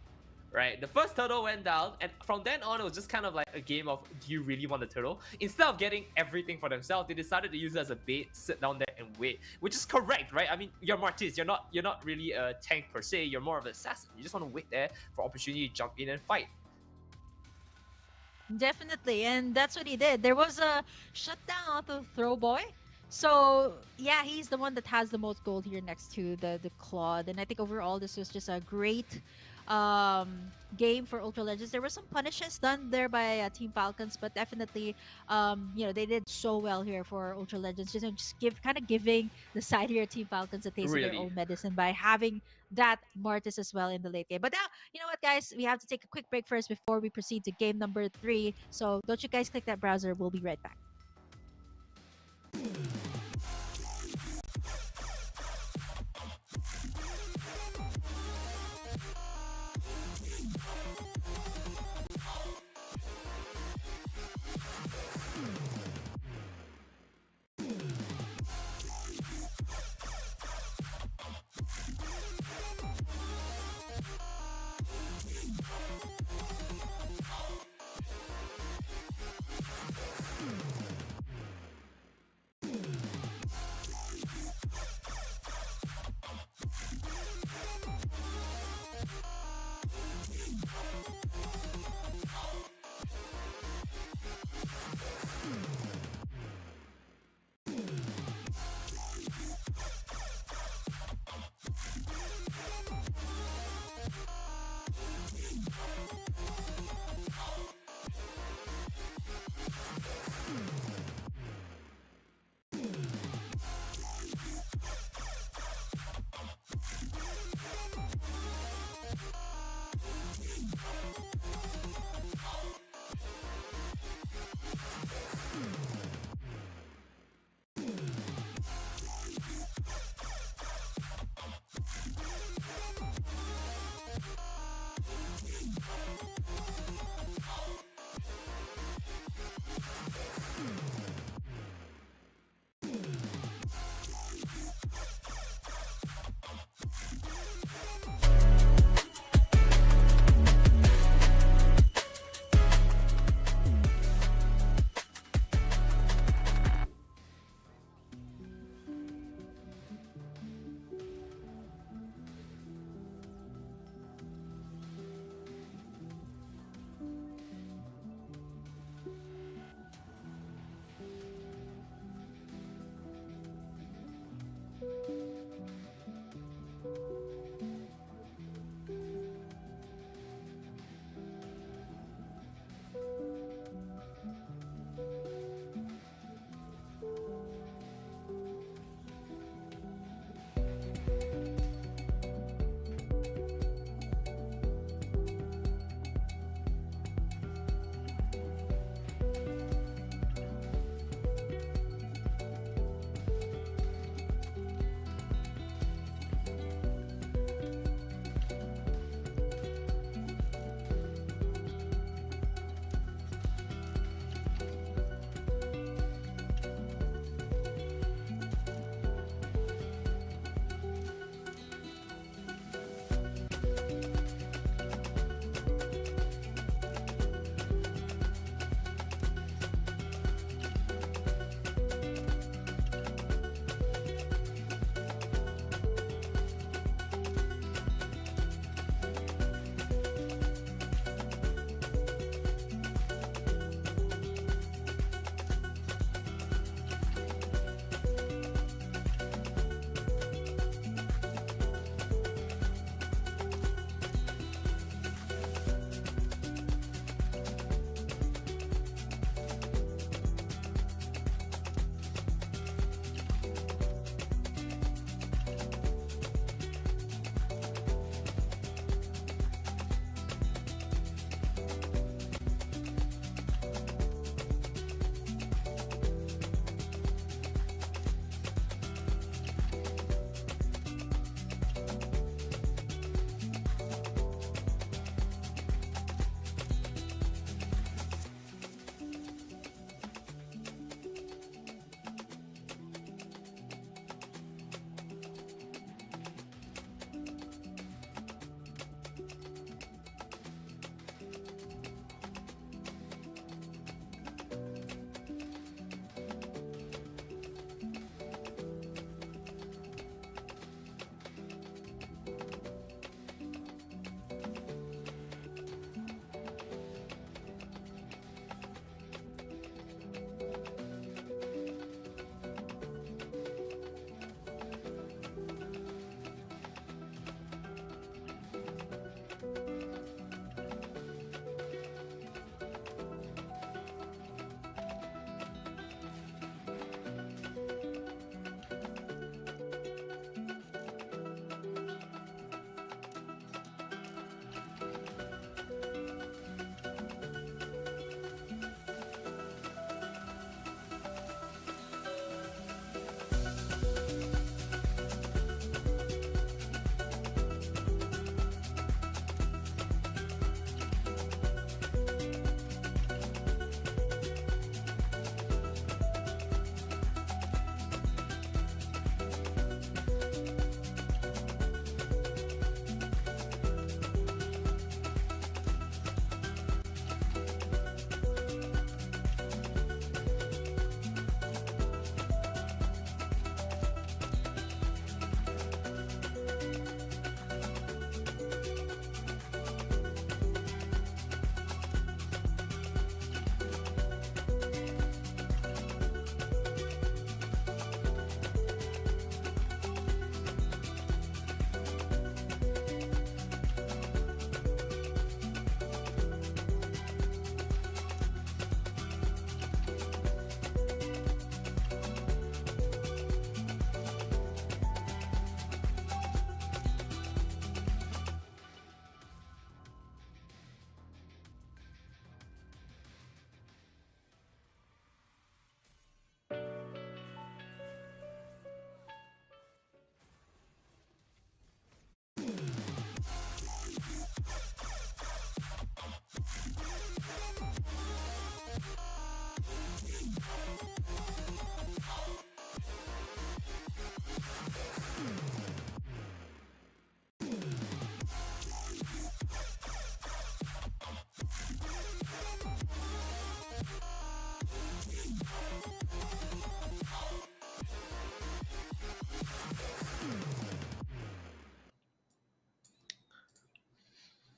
Right? The first turtle went down, and from then on, it was just kind of like a game of, do you really want the turtle? Instead of getting everything for themselves, they decided to use it as a bait, sit down there and wait, which is correct, right? I mean, you're Martis, you're not really a tank per se, you're more of an assassin. You just want to wait there for opportunity to jump in and fight. Definitely, and that's what he did. There was a shutdown out of Throw Boy. So yeah, he's the one that has the most gold here next to the Claude. And I think overall this was just a great game for Ultra Legends. There were some punishes done there by Team Falcons, but definitely they did so well here for Ultra Legends. Just giving the side here Team Falcons a taste of their Really. own medicine by having that Martis as well in the late game. But now, you know what, guys? We have to take a quick break first before we proceed to game number 3. So don't you guys click that browser. We'll be right back.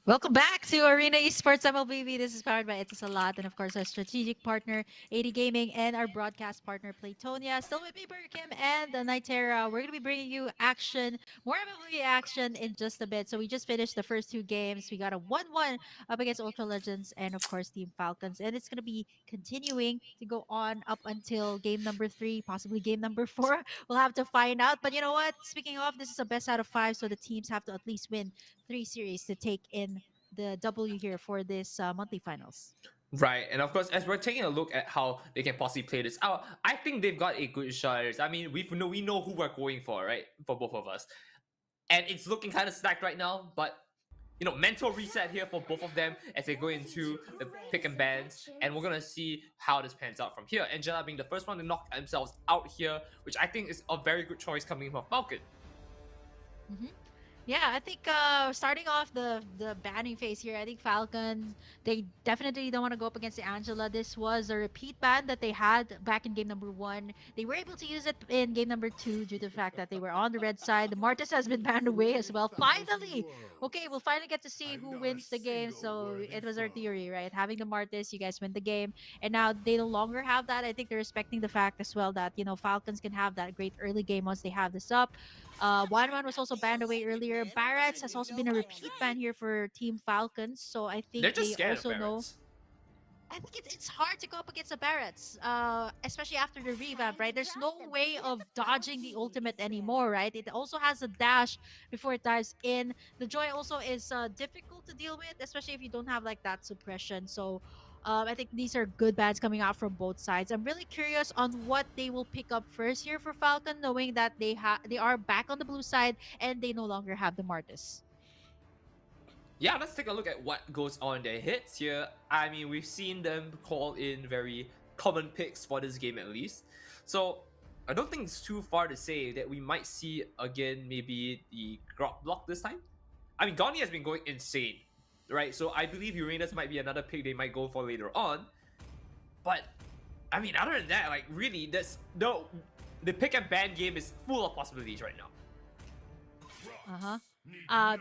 Welcome back to Arena Esports MLBB. This is powered by It's a Lot, and of course our strategic partner 80 Gaming and our broadcast partner Playtonia. Still with me, Burger Kim and the Nightera. We're gonna be bringing you action, more MLBB action in just a bit. So we just finished the first two games. We got a 1-1 up against Ultra Legends and of course Team Falcons, and it's gonna be continuing to go on up until game number 3, possibly game number 4. We'll have to find out. But you know what? Speaking of, this is a best out of 5, so the teams have to at least win 3 series to take in the W here for this monthly finals. Right, and of course, as we're taking a look at how they can possibly play this out, I think they've got a good shot. I mean, we know who we're going for, right? For both of us, and it's looking kind of stacked right now. But mental reset here for both of them as they go into the pick and bans, and we're gonna see how this pans out from here. Angela being the first one to knock themselves out here, which I think is a very good choice coming from Falcon. Mm-hmm. Yeah, I think starting off the banning phase here, I think Falcons, they definitely don't want to go up against the Angela. This was a repeat ban that they had back in game number 1. They were able to use it in game number 2 due to the fact that they were on the red side. The Martis has been banned away as well. Finally! Okay, we'll finally get to see who wins the game. So it was our theory, right? Having the Martis, you guys win the game. And now they no longer have that. I think they're respecting the fact as well that, Falcons can have that great early game once they have this up. 1-1 was also banned away earlier. Barrett's has also been a repeat ban here for Team Falcons, so I They're think just they scared also of know. Barrett's. I think it's hard to go up against the Barretts, especially after the revamp, right? There's no way of dodging the ultimate anymore, right? It also has a dash before it dives in. The Joy also is difficult to deal with, especially if you don't have like that suppression. So I think these are good bans coming out from both sides. I'm really curious on what they will pick up first here for Falcon, knowing that they are back on the blue side and they no longer have the Martis. Yeah, let's take a look at what goes on in their hits here. I mean, we've seen them call in very common picks for this game at least. So I don't think it's too far to say that we might see again maybe the Grok block this time. I mean, Donnie has been going insane, right? So I believe Uranus might be another pick they might go for later on. But I mean, other than that, like really, the pick and ban game is full of possibilities right now.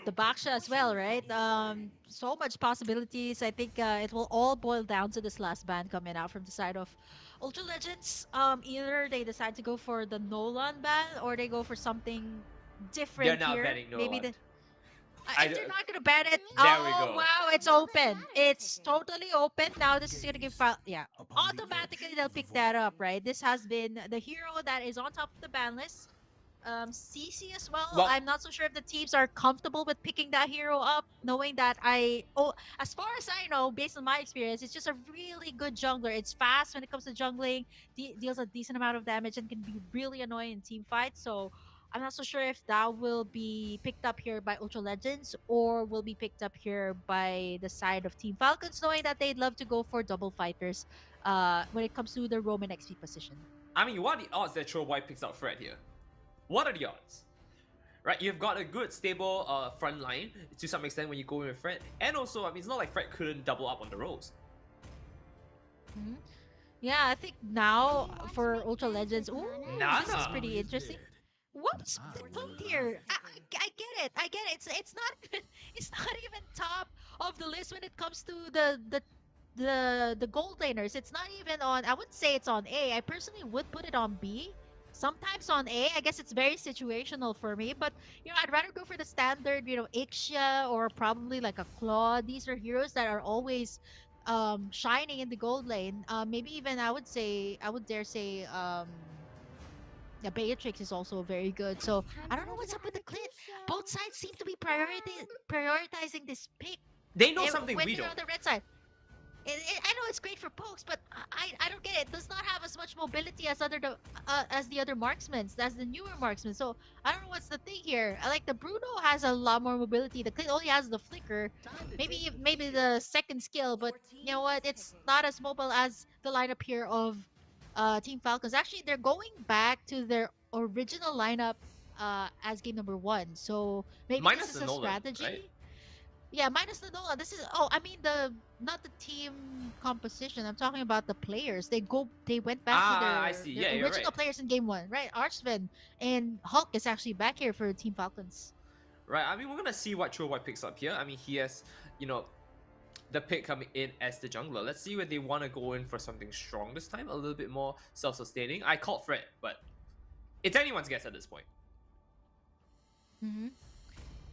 The Baksha as well, right? So much possibilities. I think it will all boil down to this last ban coming out from the side of Ultra Legends. Either they decide to go for the Nolan ban or they go for something different They're not here. banning Maybe Nolan. if they're not gonna ban it, There we oh go. wow, it's open. It's totally open. Now this is gonna give automatically they'll pick that up, right? This has been the hero that is on top of the ban list. CC as well. Well- I'm not so sure if the teams are comfortable with picking that hero up, knowing that as far as I know, based on my experience, it's just a really good jungler. It's fast when it comes to jungling, deals a decent amount of damage, and can be really annoying in team fights. So I'm not so sure if that will be picked up here by Ultra Legends or will be picked up here by the side of Team Falcons, knowing that they'd love to go for double fighters when it comes to the Roman XP position. I mean, what are the odds that Trollboy picks up Fred here? What are the odds? Right, you've got a good stable front line to some extent when you go in with Fred, and also, I mean, it's not like Fred couldn't double up on the roles. Mhm. Yeah, I think now for Ultra Legends, ooh, Nana. this is pretty interesting. What's the point here? I get it. I get it. It's not even it's not even top of the list when it comes to the gold laners. It's not even on. I wouldn't say it's on A. I personally would put it on B. Sometimes on A. I guess it's very situational for me. But I'd rather go for the standard. Ixia or probably like a Claw. These are heroes that are always shining in the gold lane. Maybe even I would dare say yeah, Beatrix is also very good. So I don't know what's up with the clit. Both sides seem to be prioritizing this pick. They know something when we they're don't. on the red side. I know it's great for pokes, but I don't get it. It does not have as much mobility as the other marksmen, as the newer marksmen. So I don't know what's the thing here. I like the Bruno has a lot more mobility. The Clit only has the flicker, maybe the second skill, but you know what? It's not as mobile as the lineup here of Team Falcons. Actually, they're going back to their original lineup as game number 1. So maybe Minus this is the a Nolan, strategy. right? Yeah, minus the Nola. This is I mean not the team composition. I'm talking about the players. They went back to I see. Yeah, their you're original right. players in game 1, right? Arsven and Hulk is actually back here for Team Falcons. right? I mean, we're gonna see what Chua White picks up here. I mean, he has, you know, the pick coming in as the jungler. Let's see whether they want to go in for something strong this time, a little bit more self-sustaining. I called for it, but it's anyone's guess at this point. Mm-hmm.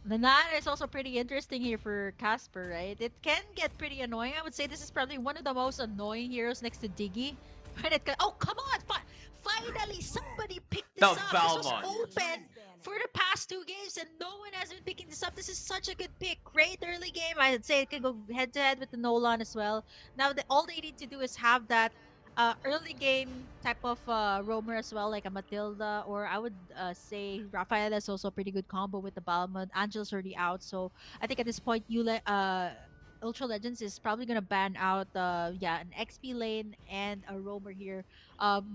The Nana is also pretty interesting here for Casper, right? It can get pretty annoying. I would say this is probably one of the most annoying heroes next to Diggy. When it oh, come on! Finally, somebody picked this The up! This was Balmond. open for the past 2 games and no one has been picking this up. This is such a good pick. Great early game. I'd say it can go head-to-head with the Nolan as well. Now, all they need to do is have that early game type of roamer as well, like a Matilda, or I would say Rafaela is also a pretty good combo with the Balmond. Angel's already out, so I think at this point, Ultra Legends is probably gonna ban out an XP lane and a roamer here.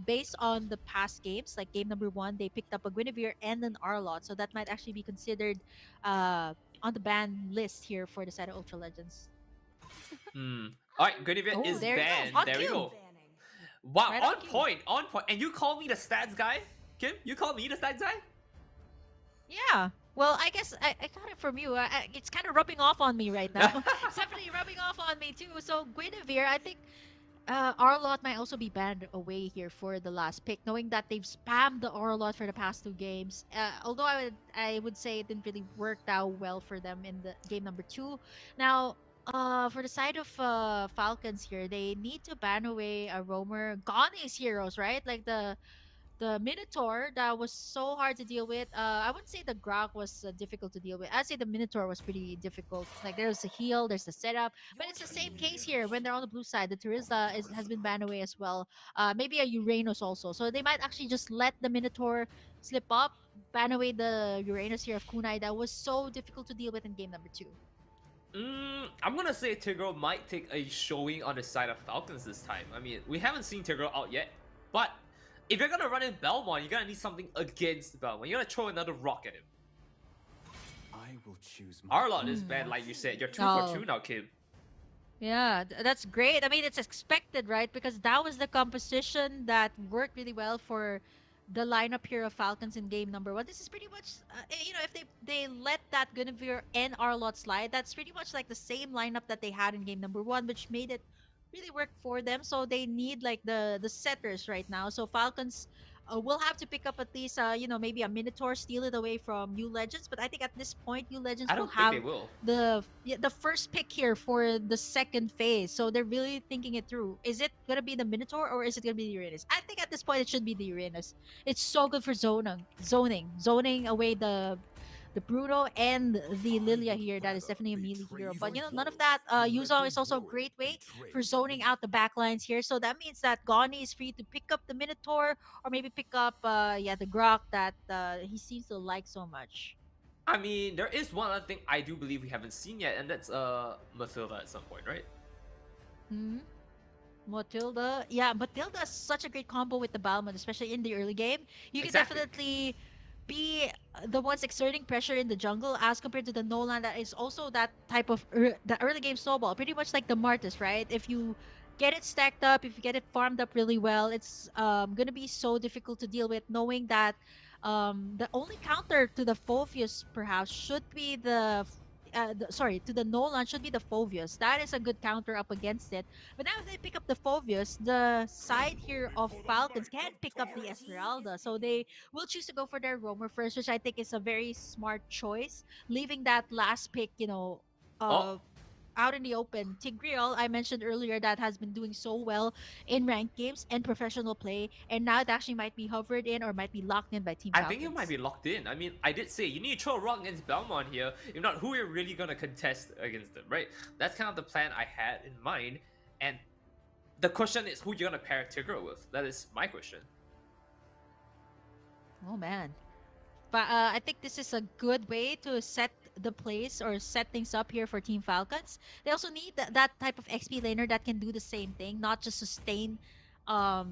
Based on the past games, like game number 1, they picked up a Guinevere and an Arlott, so that might actually be considered on the ban list here for the side of Ultra Legends. All right, Guinevere Oh, is there you go. banned. On There we cue. go. Wow, Right on on cue. point, on point. And you call me the stats guy, Kim? You call me the stats guy? Yeah. Well, I guess I got it from you. It's kind of rubbing off on me right now. It's definitely rubbing off on me too. So Guinevere, I think Arlott might also be banned away here for the last pick, knowing that they've spammed the Arlott for the past 2 games. Although I would say it didn't really work out well for them in the game number 2. Now, for the side of Falcons here, they need to ban away a roamer. Ghani's heroes, right? Like the Minotaur that was so hard to deal with. I wouldn't say the Grok was difficult to deal with. I'd say the Minotaur was pretty difficult. Like there's a heal, there's the setup, but it's the same case here when they're on the blue side. The Terizla has been banned away as well. Maybe a Uranus also. So they might actually just let the Minotaur slip up, ban away the Uranus here of Kunai that was so difficult to deal with in game number 2. I'm gonna say Tigreal might take a showing on the side of Falcons this time. I mean, we haven't seen Tigreal out yet, but if you're gonna run in Belmont, you're gonna need something against Belmont. You're gonna throw another rock at him. I will choose Arlott is bad, like you said. You're 2 for 2 now, Kim. Yeah, that's great. I mean, it's expected, right? Because that was the composition that worked really well for the lineup here of Falcons in game number 1. This is pretty much, if they let that Guinevere and Arlott slide, that's pretty much like the same lineup that they had in game number 1, which made it really work for them. So they need like the setters right now. So Falcons will have to pick up at least, maybe a Minotaur, steal it away from New Legends. But I think at this point, New Legends I will don't think have they will. the first pick here for the second phase. So they're really thinking it through. Is it gonna be the Minotaur or is it gonna be the Uranus? I think at this point it should be the Uranus. It's so good for zoning away the Bruno and the Lilia here. That is definitely a melee hero. But none of that. Yuzong is also a great way for zoning out the backlines here. So that means that Gani is free to pick up the Minotaur or maybe pick up the Grok that he seems to like so much. I mean, there is one other thing I do believe we haven't seen yet, and that's Matilda at some point, right? Hmm. Matilda. Yeah, Matilda is such a great combo with the Balmond, especially in the early game. You can Exactly. definitely be the ones exerting pressure in the jungle as compared to the Nolan that is also that type of the early game snowball. Pretty much like the Martis, right? If you get it stacked up, if you get it farmed up really well, it's gonna be so difficult to deal with, knowing that the only counter to the Phoveus perhaps should be to the Nolan should be the Phoveus. That is a good counter up against it. But now if they pick up the Phoveus, the side here of Falcons can't pick up the Esmeralda. So they will choose to go for their roamer first, which I think is a very smart choice. Leaving that last pick, Oh, out in the open. Tigreal, I mentioned earlier, that has been doing so well in ranked games and professional play, and now it actually might be hovered in or might be locked in by Team I Falcons. think it might be locked in. I mean, I did say you need to throw a rock against Belmont here. If not, who are you really gonna contest against them, right? That's kind of the plan I had in mind. And the question is who you're gonna pair Tigreal with. That is my question. Oh man. But I think this is a good way to set the place or set things up here for Team Falcons. They also need that type of XP laner that can do the same thing, not just sustain, not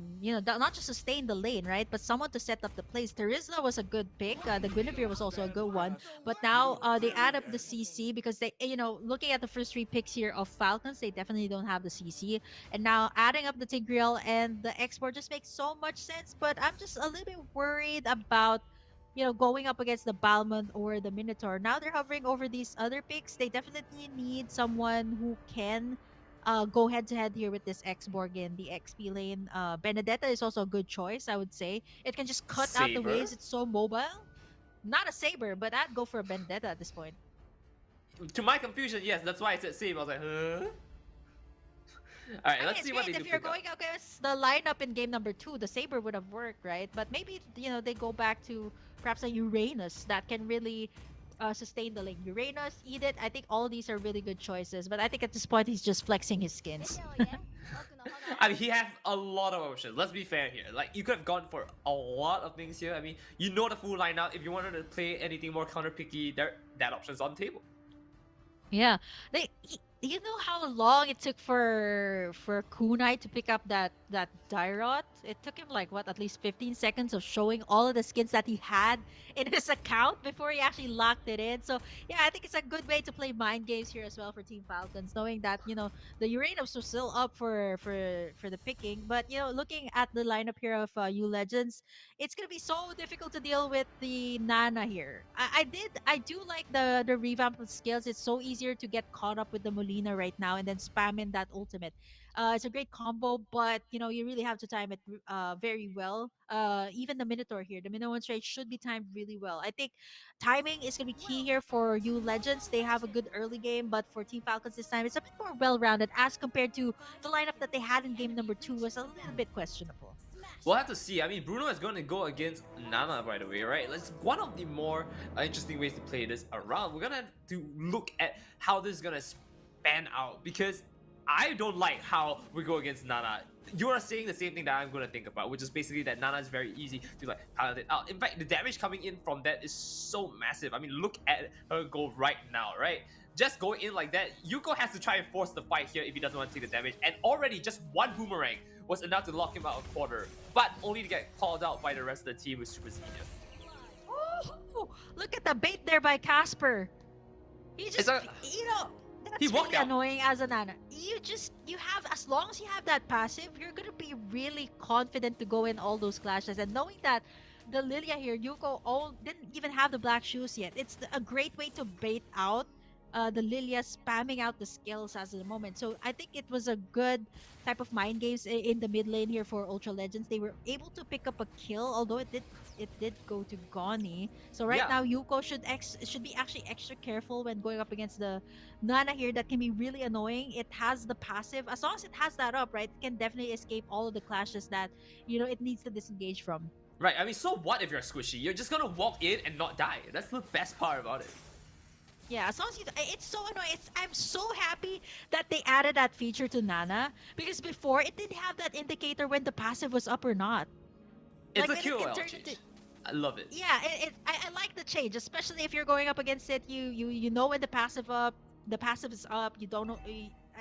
just sustain the lane, right? But someone to set up the place. Terizla was a good pick. The Guinevere was also a good one. But now they add up the CC because they, looking at the first 3 picks here of Falcons, they definitely don't have the CC. And now adding up the Tigreal and the export just makes so much sense. But I'm just a little bit worried about going up against the Balmond or the Minotaur. Now they're hovering over these other picks. They definitely need someone who can go head to head here with this X-Borg in the XP lane. Benedetta is also a good choice, I would say. It can just cut out the Saber. waves. It's so mobile. Not a Saber, but I'd go for a Benedetta at this point. To my confusion, yes, that's why I said Saber. I was like, huh? All right, I mean, let's it's see what great they if do you're pick up. going against the lineup in game number 2. The Saber would have worked, right? But maybe they go back to perhaps a Uranus that can really sustain the lane. Uranus, Edith. I think all these are really good choices. But I think at this point he's just flexing his skins. I mean, he has a lot of options. Let's be fair here. Like, you could have gone for a lot of things here. I mean, you know the full lineup. If you wanted to play anything more counter picky, that option's on the table. Yeah, you know how long it took for Kunai to pick up that Dairot? It took him like what, at least 15 seconds of showing all of the skins that he had in his account before he actually locked it in. So yeah, I think it's a good way to play mind games here as well for Team Falcons, knowing that the Uranus was still up for the picking. But looking at the lineup here of U Legends, it's gonna be so difficult to deal with the Nana here. I do like the revamp of skills. It's so easier to get caught up with the Molina right now and then spam in that ultimate. It's a great combo, but you really have to time it very well. Even the Minotaur here, the Minotaur trade should be timed really well. I think timing is gonna be key here for you Legends. They have a good early game, but for Team Falcons this time, it's a bit more well-rounded as compared to the lineup that they had in game number 2 was a little bit questionable. We'll have to see. I mean, Bruno is going to go against Nana right away, right? It's one of the more interesting ways to play this around. We're going to have to look at how this is going to span out because I don't like how we go against Nana. You are saying the same thing that I'm going to think about, which is basically that Nana is very easy to like pilot it out. In fact, the damage coming in from that is so massive. I mean, look at her go right now, right? Just going in like that, Yuko has to try and force the fight here if he doesn't want to take the damage. And already just one boomerang was enough to lock him out a quarter, but only to get called out by the rest of the team with Super Genius. Oh, look at the bait there by Casper. He just, that's he walked really out. annoying as a Nana. You have, as long as you have that passive, you're gonna be really confident to go in all those clashes. And knowing that the Lilia here, Yuko, didn't even have the black shoes yet. It's a great way to bait out the Lilia spamming out the skills as of the moment. So I think it was a good type of mind games in the mid lane here for Ultra Legends. They were able to pick up a kill, although it did go to Goni. So right now Yuko should be actually extra careful when going up against the Nana here. That can be really annoying. It has the passive. As long as it has that up, right, it can definitely escape all of the clashes that it needs to disengage from. Right, I mean, so what if you're squishy? You're just gonna walk in and not die. That's the best part about it. Yeah, as long as it's so annoying. I'm so happy that they added that feature to Nana because before it didn't have that indicator when the passive was up or not. It's like a QOL change. I love it. Yeah, I like the change, especially if you're going up against it. You know when the passive is up. You don't know.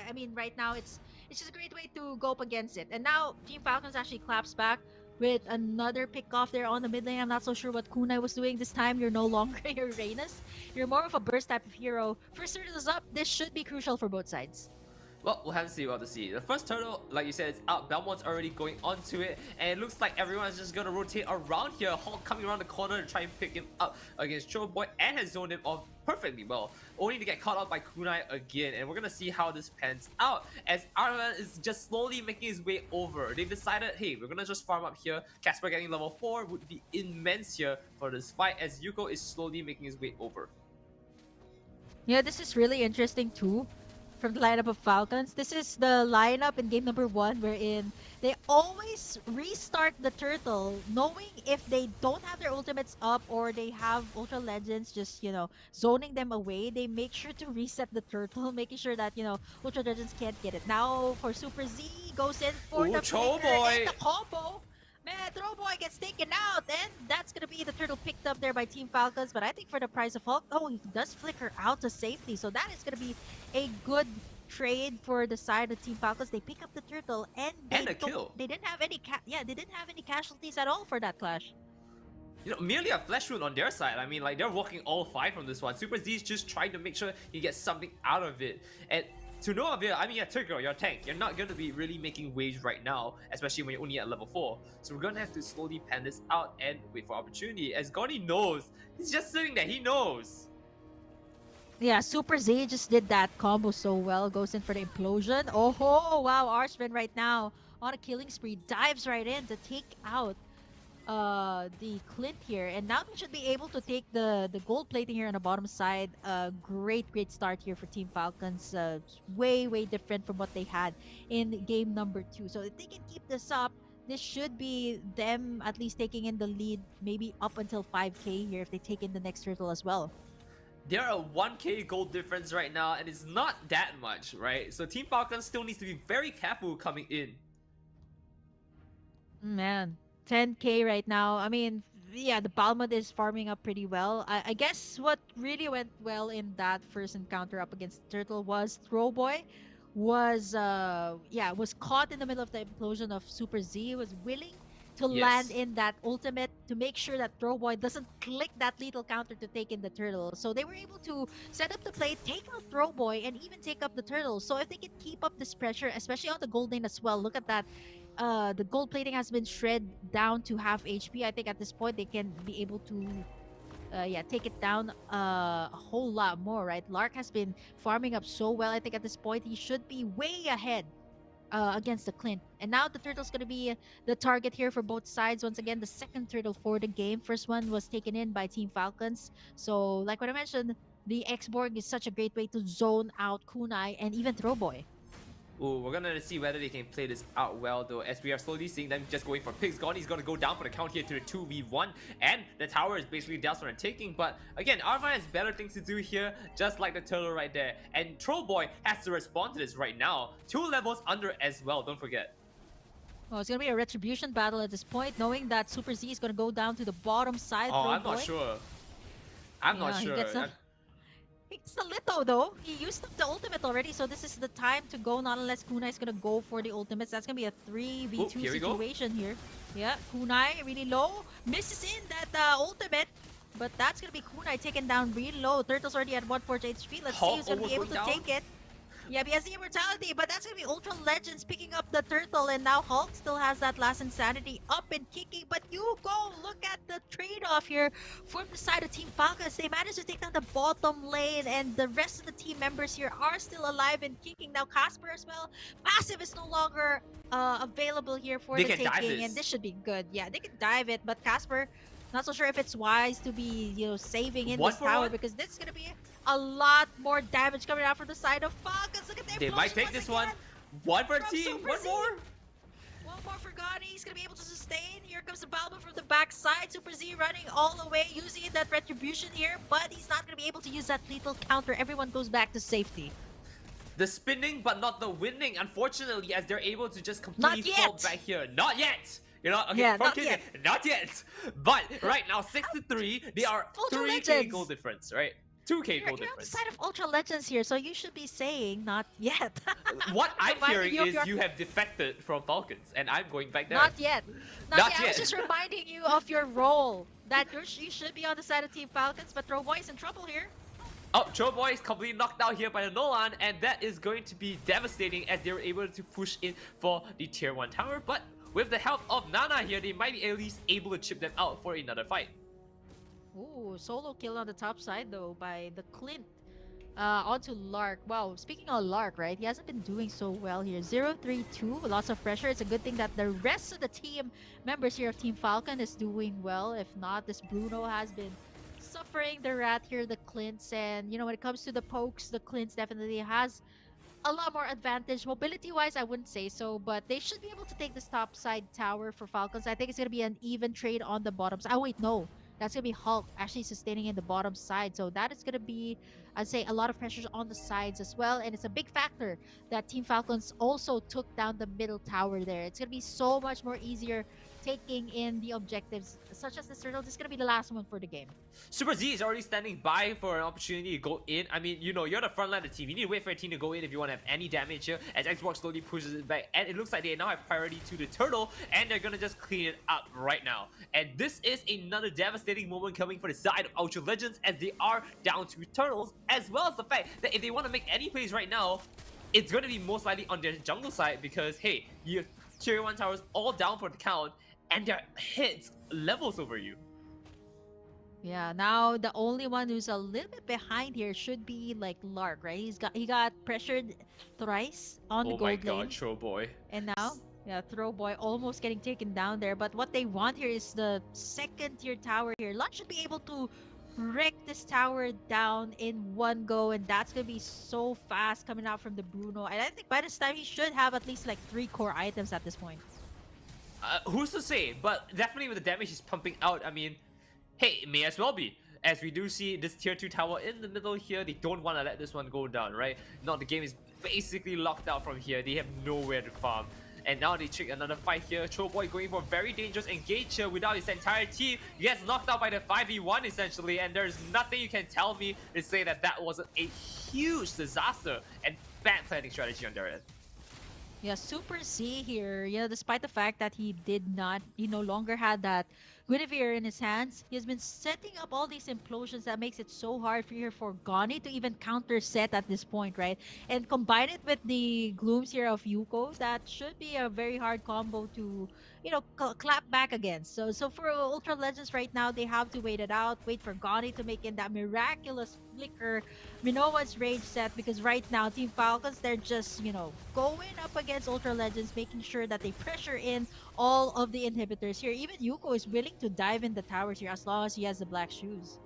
I mean, right now it's just a great way to go up against it. And now Team Falcons actually claps back with another pick off there on the mid lane. I'm not so sure what Kunai was doing this time. You're no longer Uranus. You're more of a burst type of hero. First turtle is up. This should be crucial for both sides. Well, we'll have to see what to see. The first turtle, like you said, is out. Belmont's already going onto it, and it looks like everyone's just gonna rotate around here. Hulk coming around the corner to try and pick him up against Troll Boy and has zoned him off perfectly well, only to get caught out by Kunai again. And we're gonna see how this pans out as Arena is just slowly making his way over. They've decided, hey, we're gonna just farm up here. Casper getting level 4 would be immense here for this fight as Yuko is slowly making his way over. Yeah, this is really interesting too. From the lineup of Falcons. This is the lineup in game number 1 wherein they always restart the turtle knowing if they don't have their ultimates up or they have Ultra Legends just, zoning them away, they make sure to reset the turtle, making sure that, Ultra Legends can't get it. Now for Super Z, goes in for the Troll flicker Boy and the combo. Man, Troll Boy gets taken out, and that's gonna be the turtle picked up there by Team Falcons. But I think for the price of Hulk, he does flicker out to safety, so that is gonna be a good trade for the side of Team Falcons. They pick up the turtle, and a kill. They didn't have any they didn't have any casualties at all for that clash. Merely a flash wound on their side. I mean, like, they're walking all 5 from this one. Super Z is just trying to make sure he gets something out of it. And to no avail. I mean, yeah, Turco, you're a tank. You're not going to be really making waves right now, especially when you're only at level 4. So we're going to have to slowly pan this out and wait for opportunity. As Goni knows, he's just sitting there. He knows. Yeah, Super Z just did that combo so well. Goes in for the implosion. Oh, wow. Arsven right now on a killing spree. Dives right in to take out the Clint here. And now they should be able to take the gold plating here on the bottom side. Great start here for Team Falcons. Way different from what they had in game number 2. So if they can keep this up, this should be them at least taking in the lead, maybe up until 5k here if they take in the next turtle as well. There are a 1k gold difference right now, and it's not that much, right? So Team Falcons still needs to be very careful coming in. Man, 10k right now. I mean, yeah, the Balmud is farming up pretty well. I guess what really went well in that first encounter up against Turtle was Throwboy was caught in the middle of the implosion of Super Z. Was willing to land in that ultimate to make sure that Throwboy doesn't click that lethal counter to take in the turtle. So they were able to set up the play, take out Throwboy, and even take up the turtle. So if they can keep up this pressure, especially on the gold lane as well, look at that. The gold plating has been shred down to half HP. I think at this point they can be able to take it down a whole lot more, right? Lark has been farming up so well. I think at this point he should be way ahead against the Clint. And now the turtle's going to be the target here for both sides. Once again, the second turtle for the game. First one was taken in by Team Falcons. So like what I mentioned, the X-Borg is such a great way to zone out Kunai and even Throwboy. Ooh, we're gonna see whether they can play this out well though, as we are slowly seeing them just going for picks. Goni's gonna go down for the count here to the 2v1, and the tower is basically down for the taking. But again, Arvine has better things to do here, just like the turtle right there. And Trollboy has to respond to this right now. 2 levels under as well, don't forget. Well, it's gonna be a retribution battle at this point, knowing that Super Z is gonna go down to the bottom side. Oh, I'm not sure. I'm not sure. It's a little though. He used up the ultimate already, so this is the time to go. Not unless Kunai is gonna go for the ultimates. That's gonna be a 3v2 situation here. Yeah, Kunai really low, misses in that ultimate, but that's gonna be Kunai taken down really low. Turtle's already at 140 HP. Let's see who's gonna be able to take it. Yeah, he has the immortality, but that's gonna be Ultra Legends picking up the turtle, and now Hulk still has that last insanity up and kicking. But you go look at the trade-off here from the side of Team Falcons. They managed to take down the bottom lane, and the rest of the team members here are still alive and kicking. Now Casper as well. Passive is no longer available here for the taking, and this should be good. Yeah, they can dive it, but Casper, not so sure if it's wise to be, saving in this tower, because this is gonna be a lot more damage coming out from the side of Falcons. Look at them. They might take this one. One for team. One more. One more for Gotti. He's gonna be able to sustain. Here comes the Balba from the backside. Super Z running all the way, using that retribution here, but he's not gonna be able to use that lethal counter. Everyone goes back to safety. The spinning, but not the winning, unfortunately, as they're able to just completely fall back here. Not yet. You know, okay, not yet. But right now, 6-3. They are 3k goal difference, right? 2k goal difference. You're on the side of Ultra Legends here, so you should be saying not yet. What I'm hearing is you have defected from Falcons, and I'm going back there. Not yet. Not yet. I was just reminding you of your role. That you should be on the side of Team Falcons, but Throwboy is in trouble here. Oh, Trollboy is completely knocked out here by the Nolan, and that is going to be devastating as they were able to push in for the tier 1 tower. But with the help of Nana here, they might be at least able to chip them out for another fight. Ooh, solo kill on the top side though by the Clint. Onto Lark. Wow, speaking of Lark, right? He hasn't been doing so well here. 0-3-2, lots of pressure. It's a good thing that the rest of the team members here of Team Falcon is doing well. If not, this Bruno has been suffering the rat here, the Clints. And, when it comes to the pokes, the Clints definitely has a lot more advantage. Mobility-wise, I wouldn't say so, but they should be able to take this top side tower for Falcons. I think it's going to be an even trade on the bottom side. Oh, wait, no. That's going to be Hulk actually sustaining in the bottom side. So that is going to be, I'd say, a lot of pressures on the sides as well. And it's a big factor that Team Falcons also took down the middle tower there. It's going to be so much more easier taking in the objectives, such as this turtle. This is going to be the last one for the game. Super Z is already standing by for an opportunity to go in. I mean, you're the front line of the team. You need to wait for a team to go in if you want to have any damage here, as Xbox slowly pushes it back. And it looks like they now have priority to the turtle, and they're going to just clean it up right now. And this is another devastating moment coming for the side of Ultra Legends, as they are down to turtles, as well as the fact that if they want to make any plays right now, it's going to be most likely on their jungle side because, hey, you have tier 1 towers all down for the count and their hits levels over you. Yeah, now the only one who's a little bit behind here should be like Lark, right? He got pressured thrice on the Oh my gold god, lane, Troll Boy. and now yeah, Throw Boy almost getting taken down there. But what they want here is the second tier tower here. Lark should be able to wreck this tower down in one go, and that's gonna be so fast coming out from the Bruno. And I think by this time he should have at least like 3 core items at this point. Who's to say? But definitely with the damage he's pumping out, I mean, hey, it may as well be. As we do see this tier 2 tower in the middle here, they don't want to let this one go down, right? Now the game is basically locked out from here. They have nowhere to farm. And now they trick another fight here. Trollboy going for a very dangerous engage here without his entire team. He gets knocked out by the 5v1 essentially, and there's nothing you can tell me to say that that wasn't a huge disaster and bad planning strategy on their end. Yeah, Super Z here, despite the fact that he no longer had that Guinevere in his hands, he has been setting up all these implosions that makes it so hard for Goni to even counter set at this point, right? And combine it with the glooms here of Yuko, that should be a very hard combo to, clap back against. So for Ultra Legends right now, they have to wait it out, wait for Goni to make in that miraculous flicker Minowa's rage set, because right now Team Falcons, they're just, going up against Ultra Legends, making sure that they pressure in all of the inhibitors here. Even Yuko is willing to dive in the towers here as long as he has the black shoes.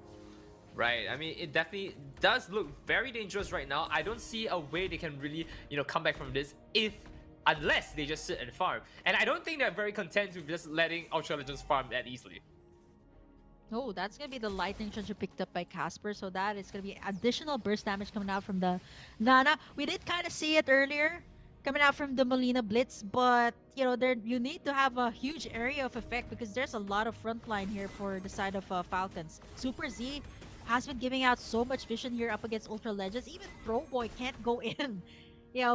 Right, I mean, it definitely does look very dangerous right now. I don't see a way they can really, come back from this unless they just sit and farm. And I don't think they're very content with just letting Ultra Legends farm that easily. Oh, that's going to be the lightning charger picked up by Casper. So that is going to be additional burst damage coming out from the Nana. We did kind of see it earlier coming out from the Molina Blitz, but there you need to have a huge area of effect because there's a lot of front line here for the side of Falcons. Super Z has been giving out so much vision here up against Ultra Legends. Even Throwboy can't go in,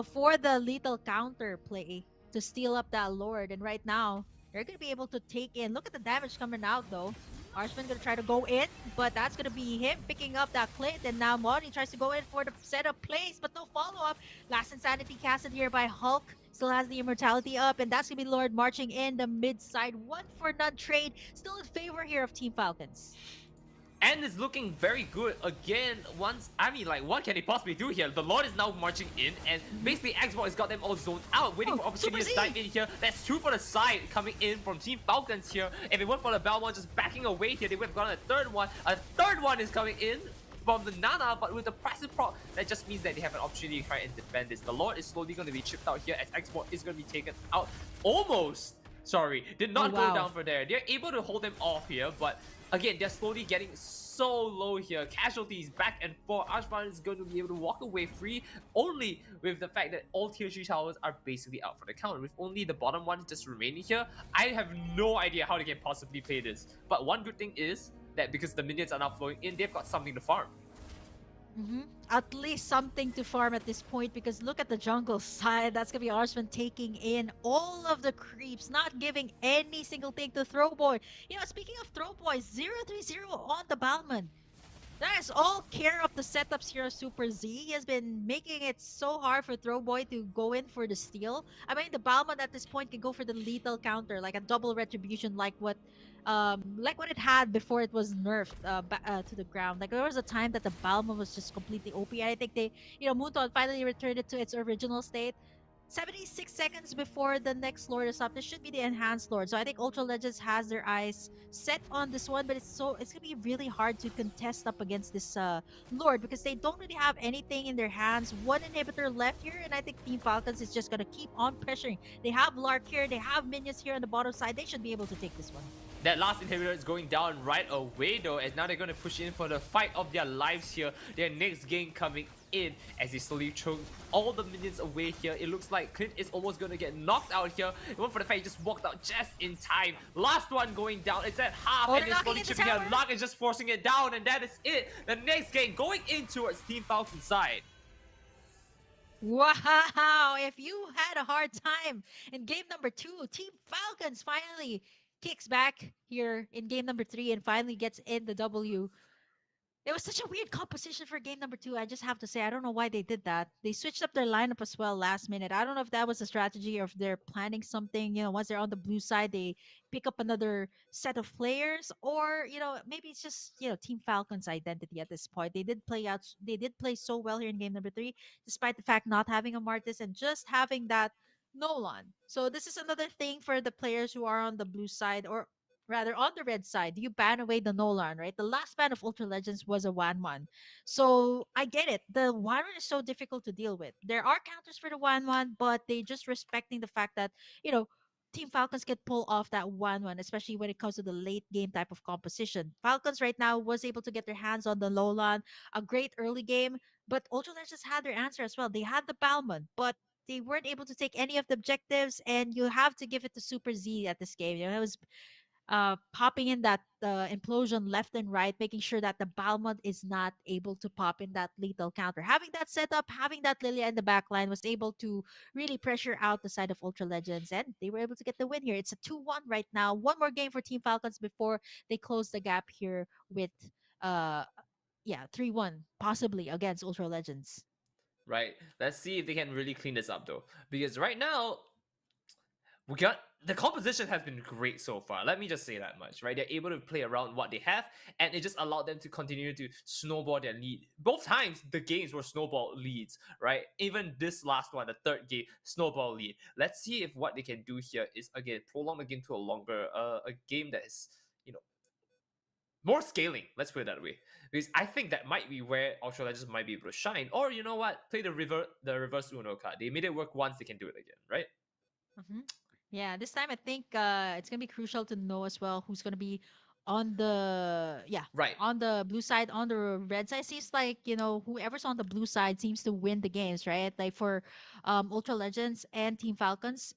for the lethal counter play to steal up that Lord. And right now, they're going to be able to take in. Look at the damage coming out though. Archman gonna try to go in, but that's gonna be him picking up that clit, and now Moni tries to go in for the setup plays, but no follow-up. Last Insanity casted here by Hulk, still has the immortality up, and that's gonna be Lord marching in the mid-side. 1-for-none trade, still in favor here of Team Falcons. And it's looking very good again. What can he possibly do here? The Lord is now marching in, and basically Xbox has got them all zoned out, waiting for opportunities to dive in here. That's 2 for the side coming in from Team Falcons here. If it weren't for the Belmont just backing away here, they would have gotten a third one. A third one is coming in from the Nana, but with the passive proc, that just means that they have an opportunity to try and defend this. The Lord is slowly going to be chipped out here as Xbox is going to be taken out. Almost! Sorry, did not go down for there. They're able to hold them off here, but again, they're slowly getting so low here. Casualties back and forth. Archman is going to be able to walk away free only with the fact that all tier 3 towers are basically out for the count. With only the bottom one just remaining here, I have no idea how they can possibly play this. But one good thing is that because the minions are now flowing in, they've got something to farm. At least something to farm at this point, because look at the jungle side. That's gonna be Arsman taking in all of the creeps, not giving any single thing to Throwboy. Speaking of Throwboy, 0-3-0 on the Balman. That is all care of the setups here of Super Z. He has been making it so hard for Throwboy to go in for the steal. I mean, the Balman at this point can go for the lethal counter, like a double retribution, like what it had before it was nerfed to the ground. Like there was a time that the Balman was just completely OP. I think Moonton finally returned it to its original state. 76 seconds before the next Lord is up. This should be the enhanced Lord. So I think Ultra Legends has their eyes set on this one, but it's gonna be really hard to contest up against this Lord because they don't really have anything in their hands. One inhibitor left here, and I think Team Falcons is just gonna keep on pressuring. They have Lark here, they have minions here on the bottom side. They should be able to take this one. That last inhibitor is going down right away though, as now they're going to push in for the fight of their lives here. Their next game coming in as they slowly choke all the minions away here. It looks like Clint is almost going to get knocked out here. Even for the fact he just walked out just in time. Last one going down. It's at half and it's slowly chipping out. Lark is just forcing it down, and that is it. The next game going in towards Team Falcon's side. Wow, if you had a hard time in game number 2, Team Falcons finally kicks back here in game number 3 and finally gets in the W. It was such a weird composition for game number two. I just have to say, I don't know why they did that. They switched up their lineup as well last minute. I don't know if that was a strategy or if they're planning something. Once they're on the blue side, they pick up another set of players, or maybe it's just Team Falcon's identity at this point. They did play so well here in game number three, despite the fact not having a Martis and just having that Nolan. So this is another thing for the players who are on the blue side, or rather on the red side. You ban away the Nolan, right? The last ban of Ultra Legends was a 1-1. So I get it. The 1-1 is so difficult to deal with. There are counters for the 1-1, but they just respecting the fact that, you know, Team Falcons can pull off that 1-1, especially when it comes to the late game type of composition. Falcons right now was able to get their hands on the Lolan, a great early game, but Ultra Legends had their answer as well. They had the Balmond, but they weren't able to take any of the objectives, and you have to give it to Super Z at this game. It was popping in that implosion left and right, making sure that the Balmond is not able to pop in that lethal counter. Having that setup, having that Lilia in the back line was able to really pressure out the side of Ultra Legends, and they were able to get the win here. It's a 2-1 right now. One more game for Team Falcons before they close the gap here with, uh, yeah, 3-1, possibly against Ultra Legends. Right. Let's see if they can really clean this up though, because right now we got the composition has been great so far. Let me just say that much, right? They're able to play around what they have, and it just allowed them to continue to snowball their lead. Both times the games were snowball leads, right? Even this last one, the third game, snowball lead. Let's see if what they can do here is again prolong the game to a longer, a game that is, you know, more scaling. Let's put it that way, because I think that might be where Ultra Legends might be able to shine. Or you know what? Play the reverse Uno card. They made it work once, they can do it again, right? Hmm. Yeah, this time I think it's gonna be crucial to know as well who's gonna be on the Right. on the blue side. On the red side, seems like whoever's on the blue side seems to win the games, right? Like for Ultra Legends and Team Falcons,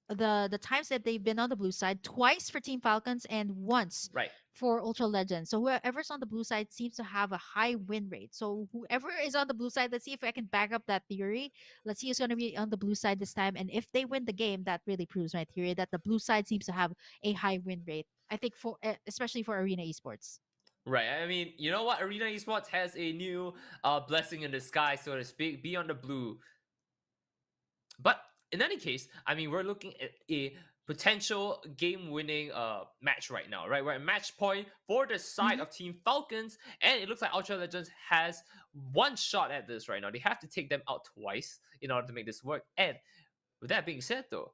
the times that they've been on the blue side, twice for Team Falcons and once Right. for Ultra Legends. So whoever's on the blue side seems to have a high win rate. So whoever is on the blue side, let's see if I can back up that theory. Let's see who's going to be on the blue side this time, and if they win the game, that really proves my theory that the blue side seems to have a high win rate. I think for especially for Arena Esports. Right. I mean, you know what? Arena Esports has a new blessing in disguise, so to speak. Be on the blue. But in any case, I mean, we're looking at a potential game-winning match right now, right? We're at match point for the side Mhm. of Team Falcons, and it looks like Ultra Legends has one shot at this right now. They have to take them out twice in order to make this work. And with that being said, though,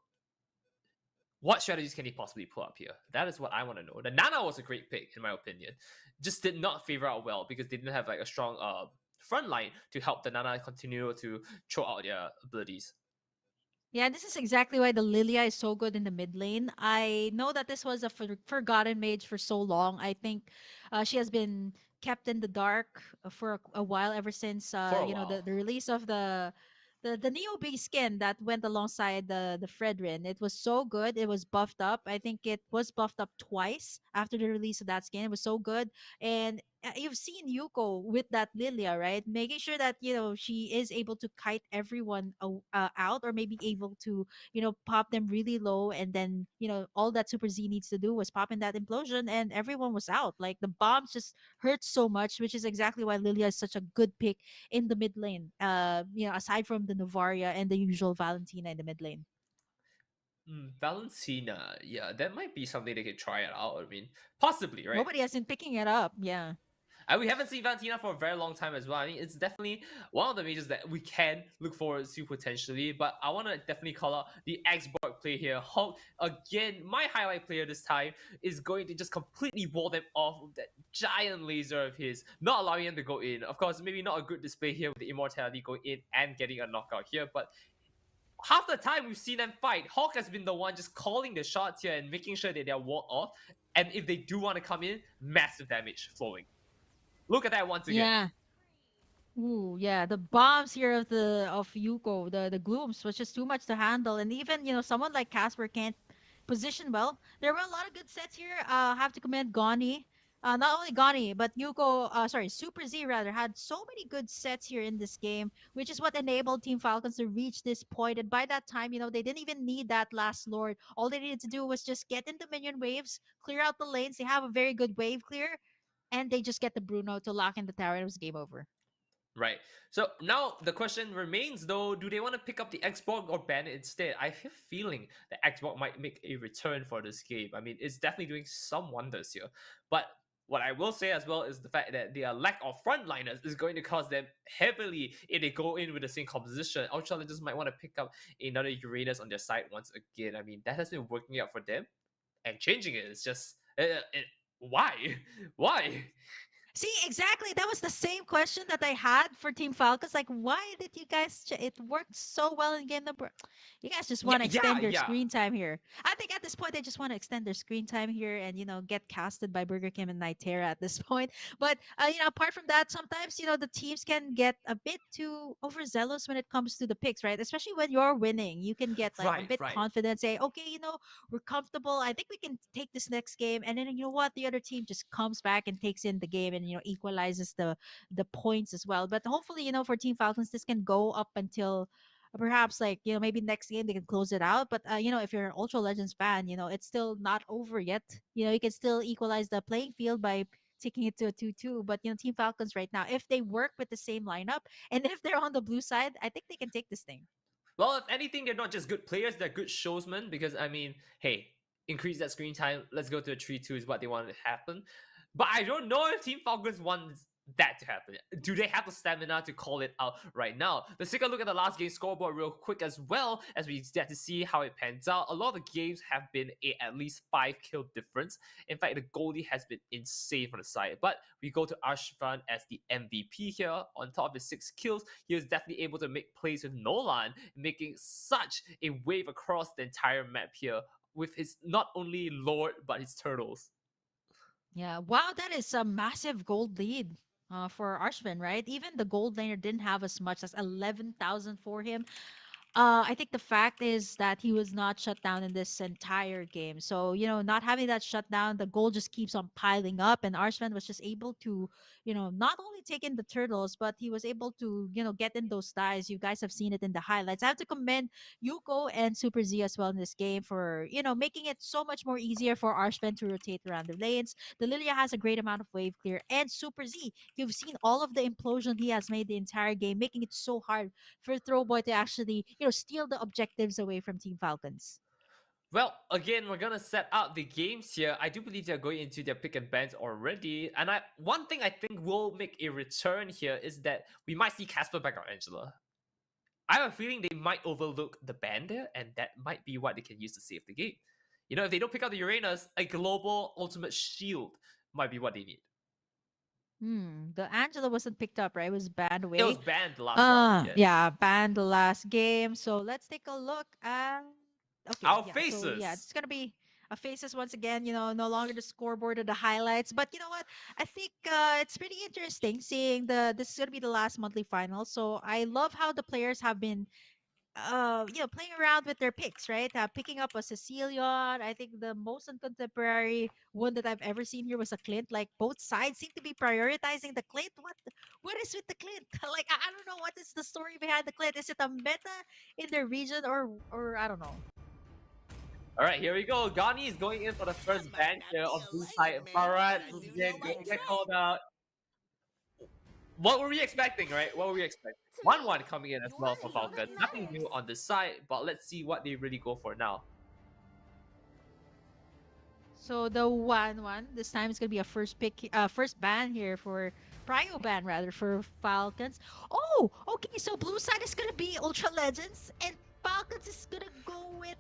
what strategies can he possibly pull up here? That is what I want to know. The Nana was a great pick, in my opinion. Just did not favor out well because they didn't have like a strong front line to help the Nana continue to throw out their abilities. Yeah, this is exactly why the Lilia is so good in the mid lane. I know that this was a forgotten mage for so long. I think she has been kept in the dark for a while ever since For a while. the release of the Neo base skin that went alongside the Fredrin. It was so good. It was buffed up. I think it was buffed up twice after the release of that skin. It was so good. And you've seen Yuko with that Lilia, right? Making sure that she is able to kite everyone out, or maybe able to pop them really low, and then all that Super Z needs to do was pop in that implosion, and everyone was out. Like the bombs just hurt so much, which is exactly why Lilia is such a good pick in the mid lane. Aside from the Novaria and the usual Valentina in the mid lane. Valentina, yeah, that might be something they could try it out. I mean, possibly, right? Nobody has been picking it up. Yeah. And we haven't seen Valentina for a very long time as well. I mean, it's definitely one of the majors that we can look forward to potentially. But I want to definitely call out the Xborg play here. Hulk, again, my highlight player this time is going to just completely wall them off with that giant laser of his, not allowing him to go in. Of course, maybe not a good display here with the immortality going in and getting a knockout here, but half the time we've seen them fight, Hawk has been the one just calling the shots here and making sure that they're walled off. And if they do want to come in, massive damage flowing. Look at that once again. Yeah. Ooh, yeah, the bombs here of Yuko, the glooms was just too much to handle, and even someone like Casper can't position well. There were a lot of good sets here. Have to commend Gani. Not only Gani, but Yuko. Sorry, Super Z rather had so many good sets here in this game, which is what enabled Team Falcons to reach this point. And by that time, they didn't even need that last Lord. All they needed to do was just get into minion waves, clear out the lanes. They have a very good wave clear, and they just get the Bruno to lock in the tower, and it was game over. Right. So now the question remains though, do they want to pick up the Xbox or ban it instead? I have a feeling the Xbox might make a return for this game. I mean, it's definitely doing some wonders here. But what I will say as well is the fact that their lack of frontliners is going to cost them heavily if they go in with the same composition. Ultra Legends might want to pick up another Uranus on their side once again. I mean, that has been working out for them, and changing it is just why? Why? See, exactly. That was the same question that I had for Team Falcons. Like, why did you guys? It worked so well in game number. You guys just want to extend your Yeah. screen time here. I think at this point they just want to extend their screen time here and get casted by Burger King and Nitera at this point. But apart from that, sometimes the teams can get a bit too overzealous when it comes to the picks, right? Especially when you're winning, you can get like a bit Right. confident, say, okay, we're comfortable. I think we can take this next game, and then you know what, the other team just comes back and takes in the game and equalizes the points as well. But hopefully, for Team Falcons, this can go up until perhaps like maybe next game they can close it out. But if you're an Ultra Legends fan, it's still not over yet. You can still equalize the playing field by taking it to a 2-2. But Team Falcons right now, if they work with the same lineup and if they're on the blue side, I think they can take this thing. Well, if anything, they're not just good players, they're good showsmen because, I mean, hey, increase that screen time. Let's go to a 3-2 is what they want to happen. But I don't know if Team Falcons wants that to happen. Do they have the stamina to call it out right now? Let's take a look at the last game scoreboard real quick as well as we get to see how it pans out. A lot of the games have been at least 5 kill difference. In fact, the goalie has been insane from the side. But we go to Arshvan as the MVP here. On top of his 6 kills, he was definitely able to make plays with Nolan, making such a wave across the entire map here with his not only Lord, but his turtles. Yeah, wow, that is a massive gold lead for Arshvin, right? Even the gold laner didn't have as much as 11,000 for him. I think the fact is that he was not shut down in this entire game. So, not having that shutdown, the goal just keeps on piling up. And Arslan was just able to, not only take in the turtles, but he was able to, get in those ties. You guys have seen it in the highlights. I have to commend Yuko and Super Z as well in this game for, making it so much more easier for Arslan to rotate around the lanes. The Lilia has a great amount of wave clear. And Super Z, you've seen all of the implosion he has made the entire game, making it so hard for Throwboy to actually, steal the objectives away from Team Falcons. Well, again, we're gonna set out the games here. I do believe they're going into their pick and bans already. And one thing I think will make a return here is that we might see Casper back on Angela. I have a feeling they might overlook the ban there, and that might be what they can use to save the game. If they don't pick up the Uranus, a global ultimate shield might be what they need. The Angela wasn't picked up, right? It was banned away. It was banned the last round. Yes. Yeah, banned the last game. So let's take a look at Our faces. So, yeah, it's gonna be a faces once again. No longer the scoreboard or the highlights. But you know what? I think it's pretty interesting seeing this is gonna be the last monthly final. So I love how the players have been playing around with their picks, right? Picking up a Cecilion. I think the most contemporary one that I've ever seen here was a Clint. Like both sides seem to be prioritizing the Clint. What is with the Clint? Like I don't know what is the story behind the Clint. Is it a meta in their region or I don't know. All right, here we go. Ghani is going in for the first ban here on blue side. Barat again going to get called out. What were we expecting, right? What were we expecting? 1-1 coming in as well for Falcon. Nothing new on this side, but let's see what they really go for now. So the 1-1 this time is gonna be a first ban here for Prio ban rather for Falcons. Oh, okay. So blue side is gonna be Ultra Legends, and Falcons is gonna go with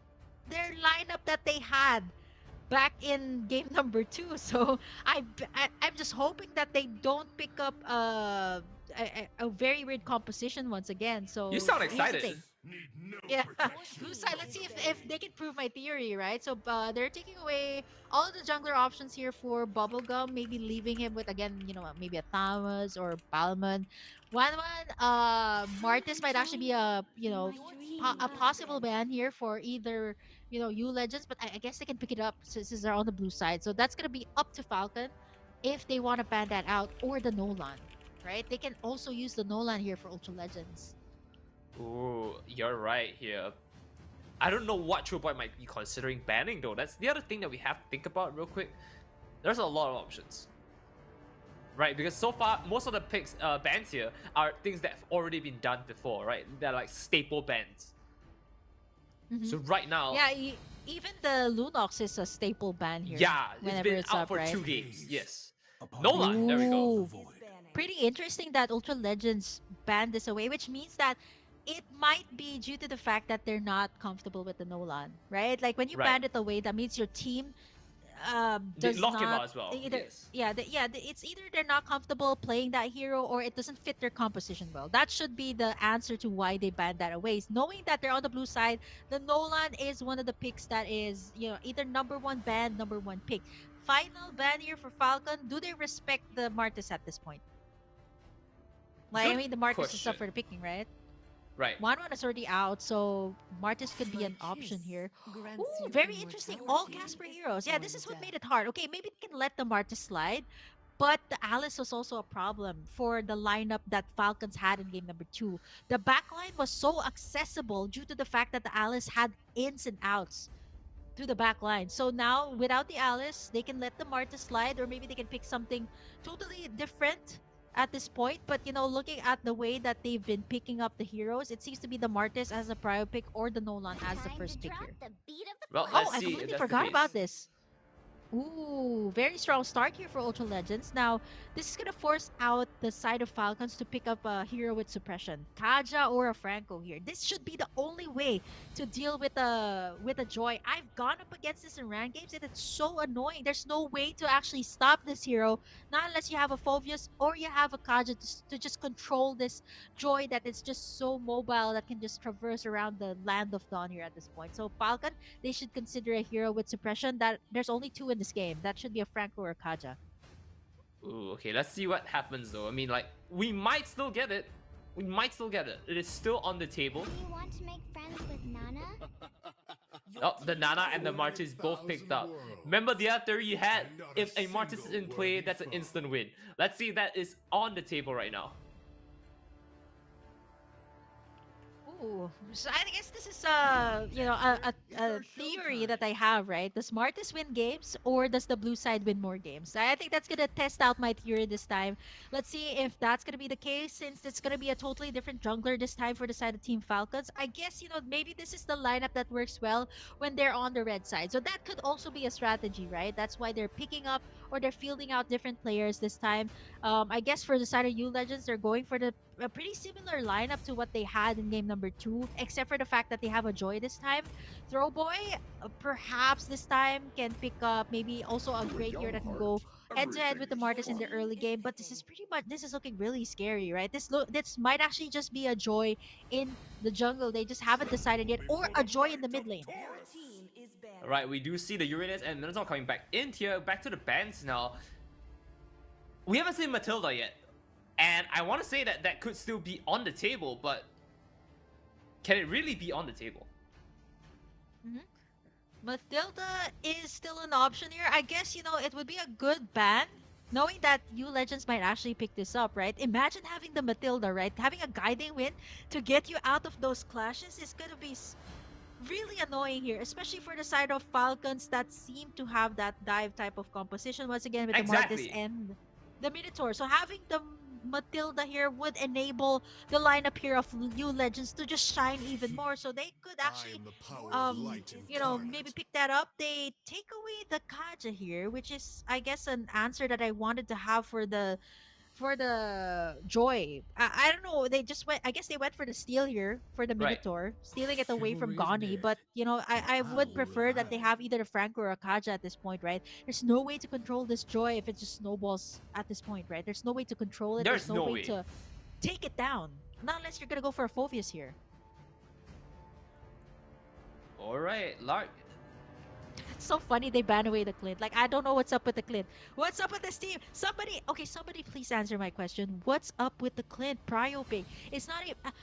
their lineup that they had back in game number 2. So I'm just hoping that they don't pick up a very weird composition once again. So You sound here's the excited. thing. Yeah, blue side. Let's see if they can prove my theory, right? So they're taking away all of the jungler options here for Bubblegum, maybe leaving him with again, maybe a Thomas or Balmond. 1-1. Martis might actually be a a possible ban here for either U Legends, but I guess they can pick it up since they're on the blue side. So that's gonna be up to Falcon if they want to ban that out or the Nolan, right? They can also use the Nolan here for Ultra Legends. Ooh, you're right here. I don't know what Trueboy might be considering banning though. That's the other thing that we have to think about real quick. There's a lot of options. right? Because so far, most of the picks, bans here are things that have already been done before, right? They're like staple bans. Mhm. So right now, Yeah, even the Lunox is a staple ban here. yeah, it's Whenever been it's out up, for right? 2 games. Yes. Upon Nolan, there we go. Ooh. Pretty interesting that Ultra Legends banned this away, which means that it might be due to the fact that they're not comfortable with the Nolan, right? Like when you Right. ban it away, that means your team They does lock him not out as well. either. Yes. Yeah, it's either they're not comfortable playing that hero or it doesn't fit their composition well. That should be the answer to why they banned that away. Is knowing that they're on the blue side, the Nolan is one of the picks that is, either number one ban, number one pick. Final ban here for Falcon. Do they respect the Martis at this point? Like, I Good mean, the Martis is question. up for the picking, right? Right. 1-1 is already out, so Martis could be an option here. Ooh, very interesting. All Casper heroes. Yeah, this is what made it hard. Okay, maybe they can let the Martis slide, but the Alice was also a problem for the lineup that Falcons had in game number 2. The backline was so accessible due to the fact that the Alice had ins and outs to the back line. So now, without the Alice, they can let the Marta slide, or maybe they can pick something totally different at this point. But looking at the way that they've been picking up the heroes, it seems to be the Martis as the prior pick or the Nolan as the first pick here. Well, Oh, let's I see if completely that's the forgot about case. this. Ooh, very strong start here for Ultra Legends. Now, this is going to force out the side of Falcons to pick up a hero with suppression. Kaja or a Franco here. This should be the only way to deal with a Joy. I've gone up against this in ranked games and it's so annoying. There's no way to actually stop this hero, not unless you have a Phobius or you have a Kaja to just control this Joy that is just so mobile that can just traverse around the land of Dawn here at this point. So Falcon, they should consider a hero with suppression. That there's only two in this game. That should be a Franco or a Kaja. Ooh, okay, let's see what happens though. I mean, like, we might still get it. We might still get it. It is still on the table. Do you want to make friends with Nana? Oh, the Nana and the Martis both picked up. Remember the other theory you had? If a Martis is in play, that's an instant win. Let's see if that is on the table right now. Ooh, so I guess this is a theory that I have, right? Does Martis win games or does the blue side win more games? I think that's gonna test out my theory this time. Let's see if that's gonna be the case, since it's gonna be a totally different jungler this time for the side of Team Falcons. I guess maybe this is the lineup that works well when they're on the red side. So that could also be a strategy, right? That's why they're picking up or they're fielding out different players this time. I guess for the side of U Legends, they're going for a pretty similar lineup to what they had in game number 2, except for the fact that they have a Joy this time. Throwboy, perhaps this time can pick up maybe also a great hero that can go head to head with the Martis in the early game. But this is looking really scary, right? This might actually just be a Joy in the jungle. They just haven't decided yet, or a Joy in the mid lane. Alright, we do see the Uranus and Minotaur coming back in here. Back to the bans now. We haven't seen Matilda yet. And I want to say that that could still be on the table, but can it really be on the table? Matilda is still an option here. I guess, it would be a good ban, knowing that you Legends might actually pick this up, right? Imagine having the Matilda, right? Having a guiding wind to get you out of those clashes is going to be really annoying here, especially for the side of Falcons that seem to have that dive type of composition once again with the Martis and the Minotaur. So having the Matilda here would enable the lineup here of new legends to just shine even more. So they could actually, maybe pick that up. They take away the Kaja here, which is, I guess, an answer that I wanted to have for the Joy. I don't know. They just went. I guess they went for the steal here for the Right. Minotaur, stealing it away from Chivalry is Gani. But I would prefer that they have either a Franco or a Kaja at this point, right? There's no way to control this Joy if it just snowballs at this point, right? There's no way to control it. There's no way way. to take it down. Not unless you're gonna go for a Phobius here. Alright, Lark. It's so funny they ban away the Clint. Like, I don't know what's up with the Clint. What's up with this team? Somebody please answer my question. What's up with the Clint prio pick? It's not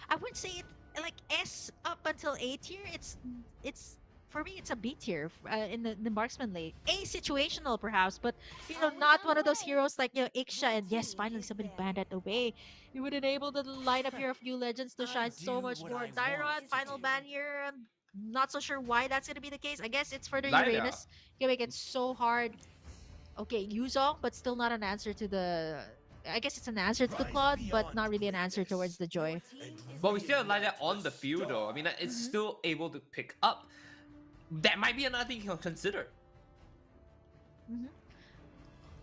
I wouldn't say it like S up until A tier. It's for me it's a B tier in the marksman lane. A situational perhaps, but not one of those heroes like Iksha, and yes, finally somebody banned that away. You would enable the lineup here of new legends to shine so much more. Dairon, final ban here. Not so sure why that's gonna be the case. I guess it's for the Lyra. Uranus. Gonna make it so hard. Okay, Yuzong, but still not an answer to the I guess it's an answer to the Claude, but not really an answer towards the Joy. But we still like that on the field though. I mean, like, it's still able to pick up. That might be another thing you can consider.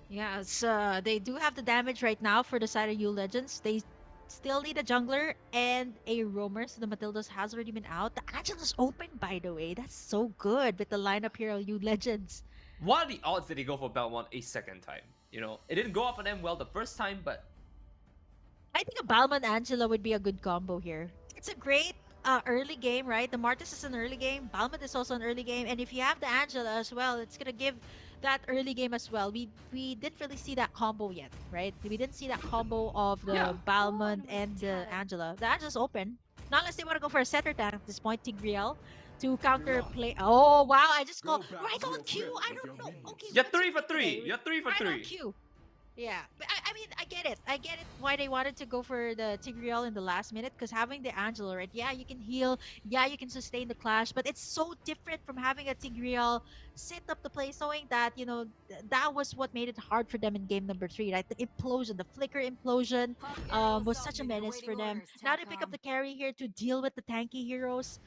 Yeah, so they do have the damage right now for the side of U Legends. They still need a jungler and a roamer, so the Matildas has already been out. The Angela's open, by the way. That's so good with the lineup here of U Legends. What are the odds that they go for Belmont a second time? You know, it didn't go off for them well the first time, but I think a Balmond Angela would be a good combo here. It's a great early game, right? The Martis is an early game. Balmond is also an early game. And if you have the Angela as well, it's going to give that early game as well. We didn't really see that combo yet, right? We didn't see that combo of the Yeah. Balmond and the Angela. The Angela's open. Not unless they want to go for a setter tank at this point, Tigreal. To counter play. Oh, wow. I just called right on cue. I don't know. Okay. you're what's 3 it for today? 3. You're 3 for Right on 3. cue. Yeah, but I mean, I get it. I get it why they wanted to go for the Tigreal in the last minute, because having the Angela, right? Yeah, you can heal. Yeah, you can sustain the clash, but it's so different from having a Tigreal set up the play, knowing that, that was what made it hard for them in game number 3, right? The implosion, the flicker implosion, was such a menace for them. Now they pick up the carry here to deal with the tanky heroes.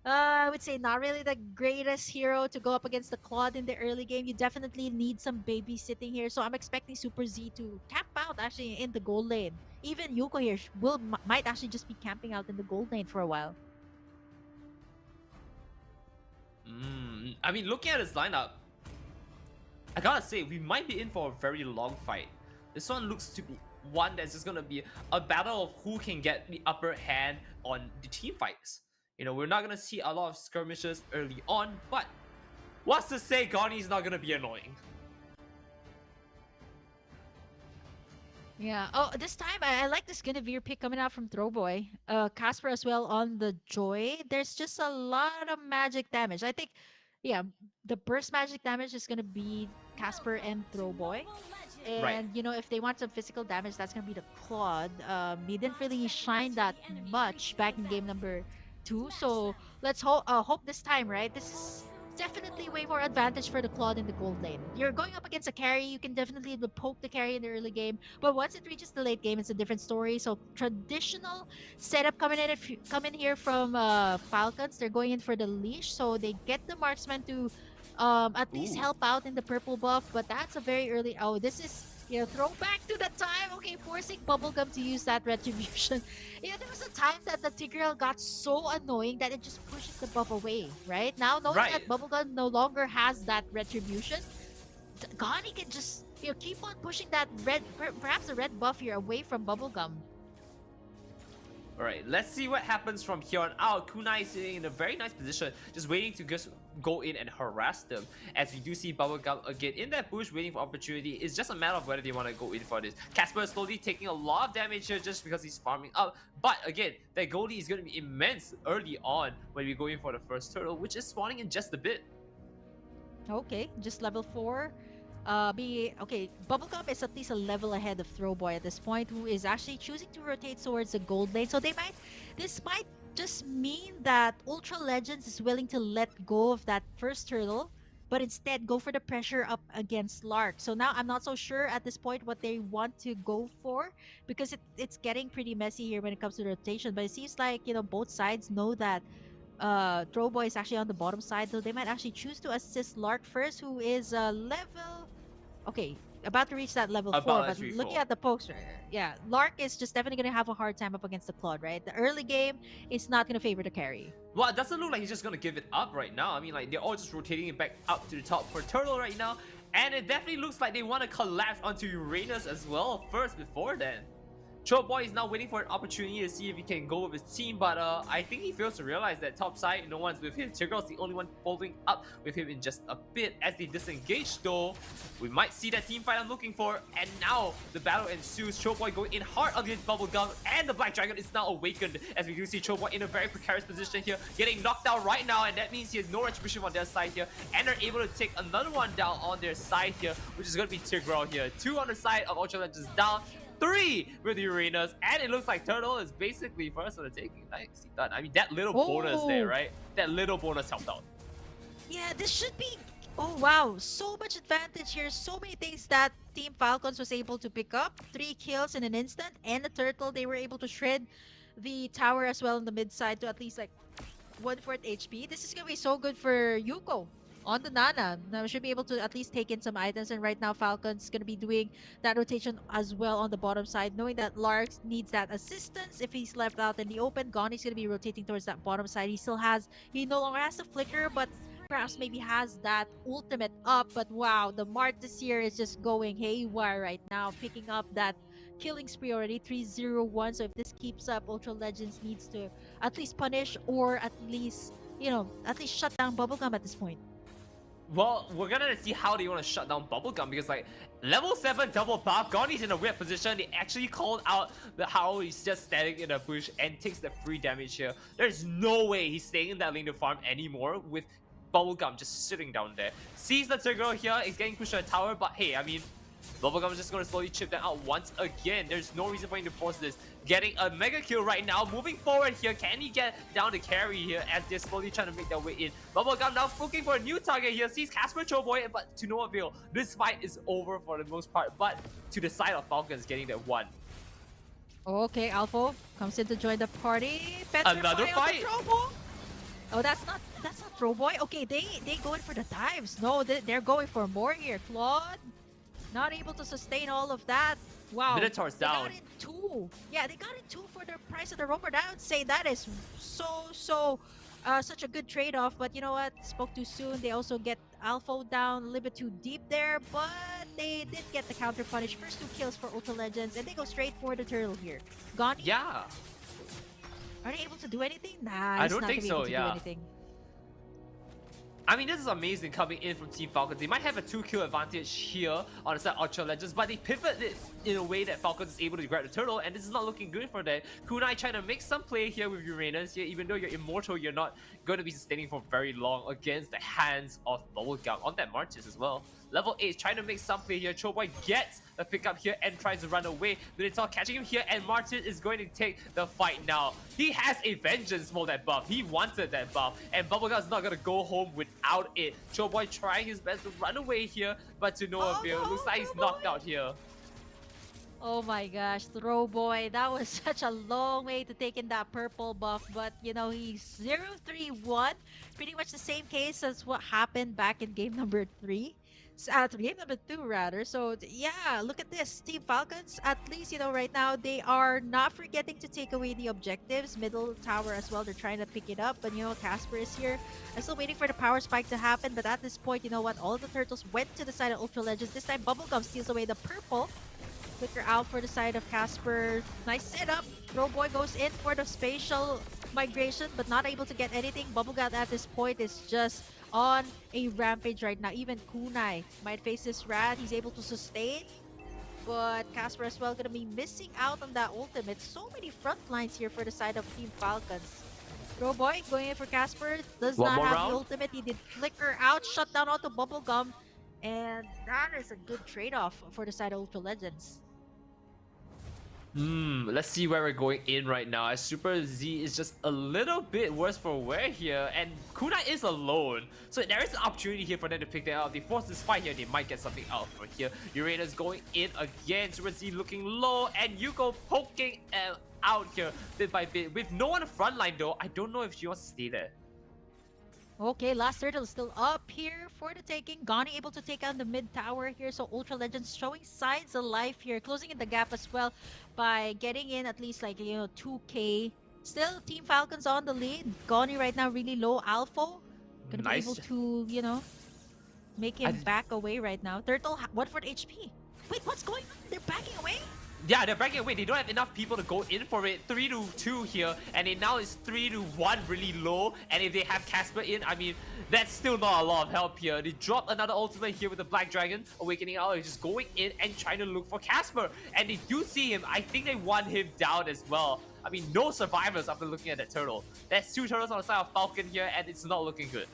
I would say not really the greatest hero to go up against the Claude in the early game. You definitely need some babysitting here. So I'm expecting Super Z to camp out actually in the gold lane. Even Yuko here might actually just be camping out in the gold lane for a while. I mean, looking at his lineup, I gotta say, we might be in for a very long fight. This one looks to be one that's just gonna be a battle of who can get the upper hand on the team fights. You know, we're not gonna see a lot of skirmishes early on, but what's to say Gonnie's not gonna be annoying? Yeah. Oh, this time I like this Guinevere pick coming out from Throwboy. Casper as well on the Joy. There's just a lot of magic damage. I think, yeah, the burst magic damage is gonna be Casper and Throwboy. And Right. if they want some physical damage, that's gonna be the Claude. He didn't really shine that much back in game number 2, so let's hope this time, right? This is definitely way more advantage for the Claude in the gold lane. You're going up against a carry, you can definitely poke the carry in the early game, but once it reaches the late game, it's a different story. So traditional setup coming in here from Falcons. They're going in for the leash, so they get the marksman to at least Ooh. help out in the purple buff, but that's a very early. Oh, this is throwback to the time. Okay, forcing Bubblegum to use that retribution. There was a time that the Tigreal got so annoying that it just pushes the buff away, right? Now, knowing Right. that Bubblegum no longer has that retribution, Gonnie can just keep on pushing that perhaps the red buff here away from Bubblegum. Alright, let's see what happens from here on out. Kunai is sitting in a very nice position, just waiting to just go in and harass them. As we do see Bubblegum again in that bush waiting for opportunity. It's just a matter of whether they want to go in for this. Casper is slowly taking a lot of damage here just because he's farming up. But again, that goldie is going to be immense early on when we go in for the first turtle, which is spawning in just a bit. Okay, just level 4. Bubblegum is at least a level ahead of Throwboy at this point, who is actually choosing to rotate towards the gold lane. So this might just mean that Ultra Legends is willing to let go of that first turtle, but instead go for the pressure up against Lark. So now I'm not so sure at this point what they want to go for, because it's getting pretty messy here when it comes to rotation. But it seems like both sides know that Throwboy is actually on the bottom side, so they might actually choose to assist Lark first, who is about to reach that level 4. About But at looking 3-4. at the poster, yeah, Lark is just definitely going to have a hard time up against the Claude, right? The early game is not going to favor the carry. Well, it doesn't look like he's just gonna give it up right now. I mean, like, they're all just rotating it back up to the top for Turtle right now. And it definitely looks like they want to collapse onto Uranus as well first before then. Boy is now waiting for an opportunity to see if he can go with his team, but I think he fails to realize that top side, no one's with him. Tigreal's the only one following up with him in just a bit. As they disengage though, we might see that team fight I'm looking for, and now the battle ensues. Boy going in hard against Bubblegum, and the Black Dragon is now awakened, as we do see Boy in a very precarious position here, getting knocked out right now, and that means he has no retribution on their side here, and they're able to take another one down on their side here, which is going to be Tigreal here. 2 on the side of Ultra Legends down, 3 with the Uranus, and it looks like Turtle is basically first on the taking. Nicely done. I mean, that little bonus there, right? That little bonus helped out. Yeah, this should be Oh wow, so much advantage here. So many things that Team Falcons was able to pick up. 3 kills in an instant, and the turtle, they were able to shred the tower as well on the mid side to at least like 1/4 HP. This is gonna be so good for Yuko on the Nana. Now we should be able to at least take in some items. And right now, Falcon's gonna be doing that rotation as well on the bottom side, knowing that Larks needs that assistance. If he's left out in the open, Gonni's gonna be rotating towards that bottom side. He no longer has the flicker, but perhaps maybe has that ultimate up. But wow, the Martis here is just going haywire right now, picking up that killing spree already, 301. So if this keeps up, Ultra Legends needs to at least punish or at least, at least shut down Bubblegum at this point. Well, we're gonna see how they want to shut down Bubblegum because like level 7 double buff, Gonni's in a weird position. They actually called out how he's just standing in a bush and takes the free damage here. There's no way he's staying in that lane to farm anymore with Bubblegum just sitting down there. Sees the Turtle here, is getting pushed to a tower, but hey, I mean, Bubblegum is just going to slowly chip them out once again. There's no reason for him to force this. Getting a mega kill right now. Moving forward here. Can he get down to carry here as they're slowly trying to make their way in? Bubblegum now looking for a new target here. Sees Casper Choboy, but to no avail. This fight is over for the most part. But to the side of Falcons getting that one. Okay, Alpha comes in to join the party. Another fight? Oh, that's not Throwboy. Okay, they go in for the dives. No, they're going for more here. Claude not able to sustain all of that. Wow. Minotaur's down. They got in 2. Yeah, they got in 2 for the price of the roamer. I would say that is such a good trade-off. But you know what? Spoke too soon. They also get Alpha down a little bit too deep there. But they did get the counter punish. First 2 kills for Ultra Legends. And they go straight for the turtle here. Gone? Yeah. Are they able to do anything? Nah, I don't think so, yeah. Do anything. I mean, this is amazing coming in from Team Falcons. They might have a 2-kill advantage here on the side of Ultra Legends, but they pivot it in a way that Falcons is able to grab the turtle, and this is not looking good for them. Kunai trying to make some play here with Uranus here. Even though you're immortal, you're not going to be sustaining for very long against the hands of Bubblegum on that Martis as well. Level 8 trying to make some play here. Choboy gets the pickup here and tries to run away. Minotaur catching him here, and Martin is going to take the fight now. He has a vengeance for that buff. He wanted that buff, and Bubblegum is not going to go home without it. Choboy trying his best to run away here, but to no avail. Looks like he's knocked out here. Oh my gosh, Throwboy, that was such a long way to take in that purple buff, but he's 0-3-1. Pretty much the same case as what happened back in game number 3. Game number 2 rather. So yeah, look at this. Team Falcons, at least right now they are not forgetting to take away the objectives. Middle tower as well, they're trying to pick it up, but Casper is here. I'm still waiting for the power spike to happen, but at this point, you know what, all of the turtles went to the side of Ultra Legends. This time Bubblegum steals away the purple. Flicker out for the side of Casper. Nice setup. Throwboy goes in for the spatial migration, but not able to get anything. Bubblegum at this point is just on a rampage right now. Even Kunai might face this rat. He's able to sustain, but Casper as well gonna be missing out on that ultimate. So many front lines here for the side of Team Falcons. Throwboy going in for Casper. Does not have the ultimate. He did flicker out, shut down onto Bubblegum, and that is a good trade-off for the side of Ultra Legends. Let's see where we're going in right now. As Super Z is just a little bit worse for wear here, and Kunai is alone, so there is an opportunity here for them to pick that up. They force this fight here, they might get something out for here. Uranus going in again. Super Z looking low, and Yuko poking out here bit by bit. With no one in the front line though, I don't know if she wants to stay there. Okay, last turtle is still up here for the taking. Gonnie able to take on the mid tower here, so Ultra Legends showing signs of life here, closing in the gap as well by getting in at least 2k. Still, Team Falcons on the lead. Gonnie right now really low. Alpha gonna be able to make him back away right now. Turtle 1/4 HP. Wait, what's going on? They're backing away? Yeah, they're backing away. They don't have enough people to go in for it. 3-2 here, and it now is 3-1, really low. And if they have Casper in, I mean, that's still not a lot of help here. They drop another ultimate here with the Black Dragon. Awakening out is just going in and trying to look for Casper. And they do see him. I think they want him down as well. I mean, no survivors after looking at that turtle. There's 2 turtles on the side of Falcon here, and it's not looking good.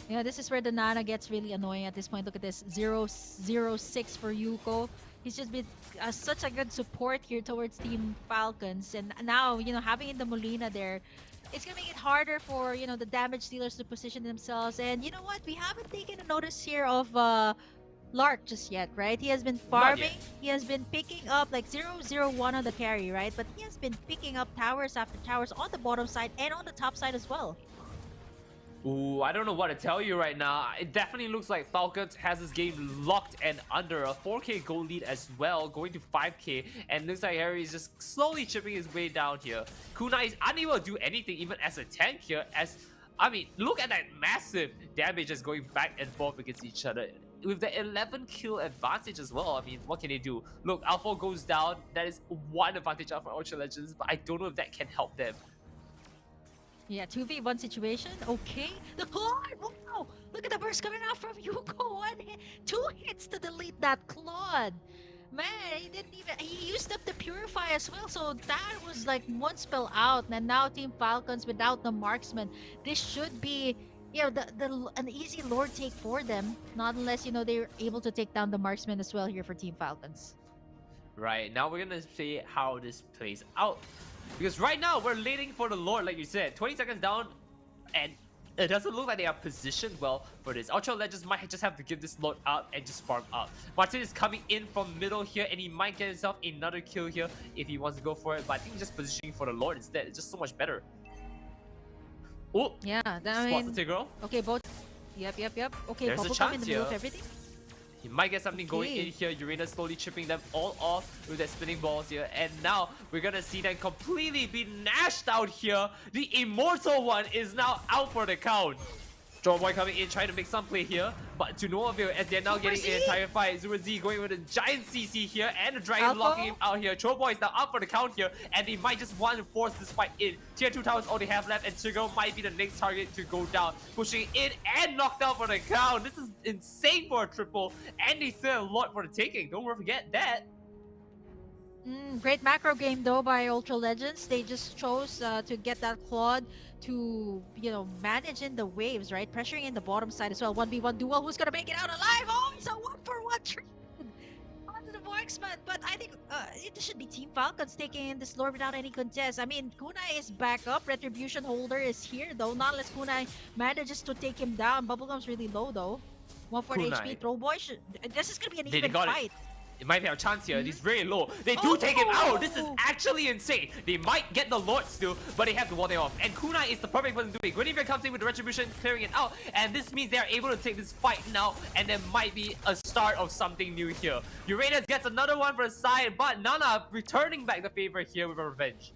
Yeah, this is where the Nana gets really annoying at this point. Look at this, 0-0-6 for Yuko. He's just been such a good support here towards Team Falcons, and now having in the Molina there, it's gonna make it harder for the damage dealers to position themselves. And you know what? We haven't taken a notice here of Lark just yet, right? He has been Not yet. farming. He has been picking up like 0-0-1 on the carry, right? But he has been picking up towers after towers on the bottom side and on the top side as well. Ooh, I don't know what to tell you right now. It definitely looks like Falcons has this game locked and under a 4k gold lead as well, going to 5k, and looks like Harry is just slowly chipping his way down here. Kunai is unable to do anything even as a tank here, as, I mean, look at that massive damage just going back and forth against each other. With the 11 kill advantage as well, I mean, what can they do? Look, Alpha goes down. That is one advantage out for Ultra Legends, but I don't know if that can help them. Yeah, 2v1 situation. Okay. The Claude! Wow! Look at the burst coming out from Yuko. 1 hit, 2 hits to delete that Claude. Man, he didn't even... He used up the Purify as well, so that was like one spell out. And now Team Falcons without the marksman. This should be, an easy lord take for them. Not unless, they're able to take down the marksman as well here for Team Falcons. Right, now we're gonna see how this plays out. Because right now, we're waiting for the Lord, like you said. 20 seconds down, and it doesn't look like they are positioned well for this. Ultra Legends might just have to give this Lord out and just farm up. Martin is coming in from middle here, and he might get himself another kill here if he wants to go for it. But I think just positioning for the Lord instead is just so much better. Oh, Yeah, I spots mean... the Tigreal. Okay, both... Yep. Okay, There's a Bubblegum chance in the middle of here. everything. He might get something going Okay. in here. Uranus slowly chipping them all off with their spinning balls here. And now we're gonna see them completely be nashed out here. The Immortal one is now out for the count. Boy coming in, trying to make some play here, but to no avail as they're now Super getting an Z? entire fight. Zero Z going with a giant CC here, and the Dragon Alpha? locking him out here. Boy is now up for the count here, and they might just want to force this fight in. Tier 2 towers all they have left, and Tigreal might be the next target to go down. Pushing in and knocked out for the count. This is insane for a triple, and they still have a lot for the taking. Don't forget that. Great macro game though by Ultra Legends. They just chose to get that Claude to, manage in the waves, right? Pressuring in the bottom side as well. 1v1 duel. Who's gonna make it out alive? Oh, it's a 1-for-1 trade onto the marksman. But I think it should be Team Falcons taking in this lore without any contest. I mean, Kunai is back up. Retribution Holder is here though. Not unless Kunai manages to take him down. Bubblegum's really low though. 140 Kunai. HP. Throwboy should... This is gonna be an They even got it. fight. It might be our chance here. He's very low. They do take him out. This is actually insane. They might get the Lord still, but they have to wall it off. And Kunai is the perfect person to do it. Guinevere comes in with the Retribution, clearing it out. And this means they are able to take this fight now. And there might be a start of something new here. Uranus gets another one for a side, but Nana returning back the favor here with a revenge.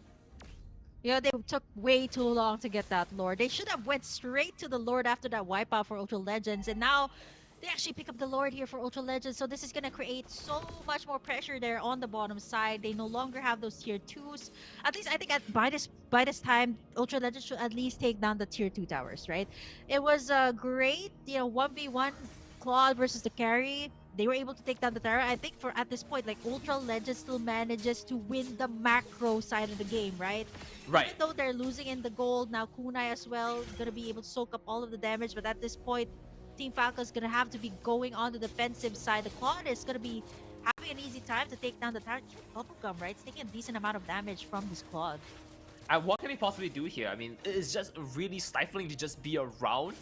Yeah, they took way too long to get that Lord. They should have went straight to the Lord after that wipeout for Ultra Legends. And now... they actually pick up the Lord here for Ultra Legends, so this is gonna create so much more pressure there on the bottom side. They no longer have those tier 2s. At least I think by this time, Ultra Legends should at least take down the tier 2 towers, right? It was a great, 1v1 Claude versus the carry. They were able to take down the tower. I think at this point, like Ultra Legends still manages to win the macro side of the game, right? Right. Even though they're losing in the gold, now Kunai as well gonna be able to soak up all of the damage, but at this point, Team Falcons gonna have to be going on the defensive side. The Claude is gonna be having an easy time to take down the tower. Bubblegum, right? It's taking a decent amount of damage from this Claude. And what can he possibly do here? I mean, it's just really stifling to just be around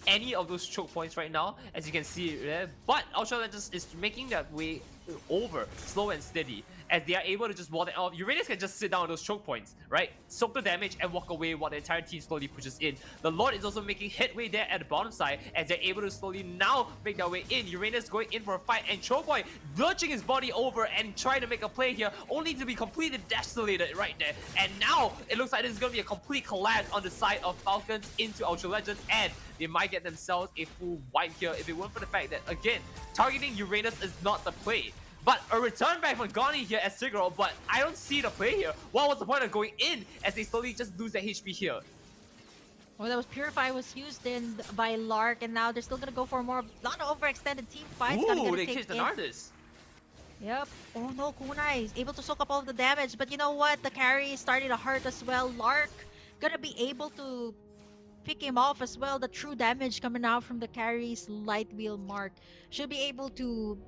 any of those choke points right now, as you can see there. But Ultra Legends is making that way over, slow and steady, as they are able to just wall it off. Uranus can just sit down on those choke points, right? Soak the damage and walk away while the entire team slowly pushes in. The Lord is also making headway there at the bottom side, as they're able to slowly now make their way in. Uranus going in for a fight, and Choboy lurching his body over and trying to make a play here, only to be completely desolated right there. And now it looks like this is going to be a complete collapse on the side of Falcons into Ultra Legends, and they might get themselves a full wipe here if it weren't for the fact that, again, targeting Uranus is not the play. But a return back from Gani here as Tigreal, but I don't see the play here. What was the point of going in as they slowly just lose their HP here? Well, that was Purify was used in by Lark, and now they're still gonna go for more lot of overextended team fights. Ooh, they killed the Nardus. Yep. Oh no, Kunai is able to soak up all of the damage, but you know what? The carry is starting to hurt as well. Lark gonna be able to pick him off as well. The true damage coming out from the carries light wheel mark should be able to,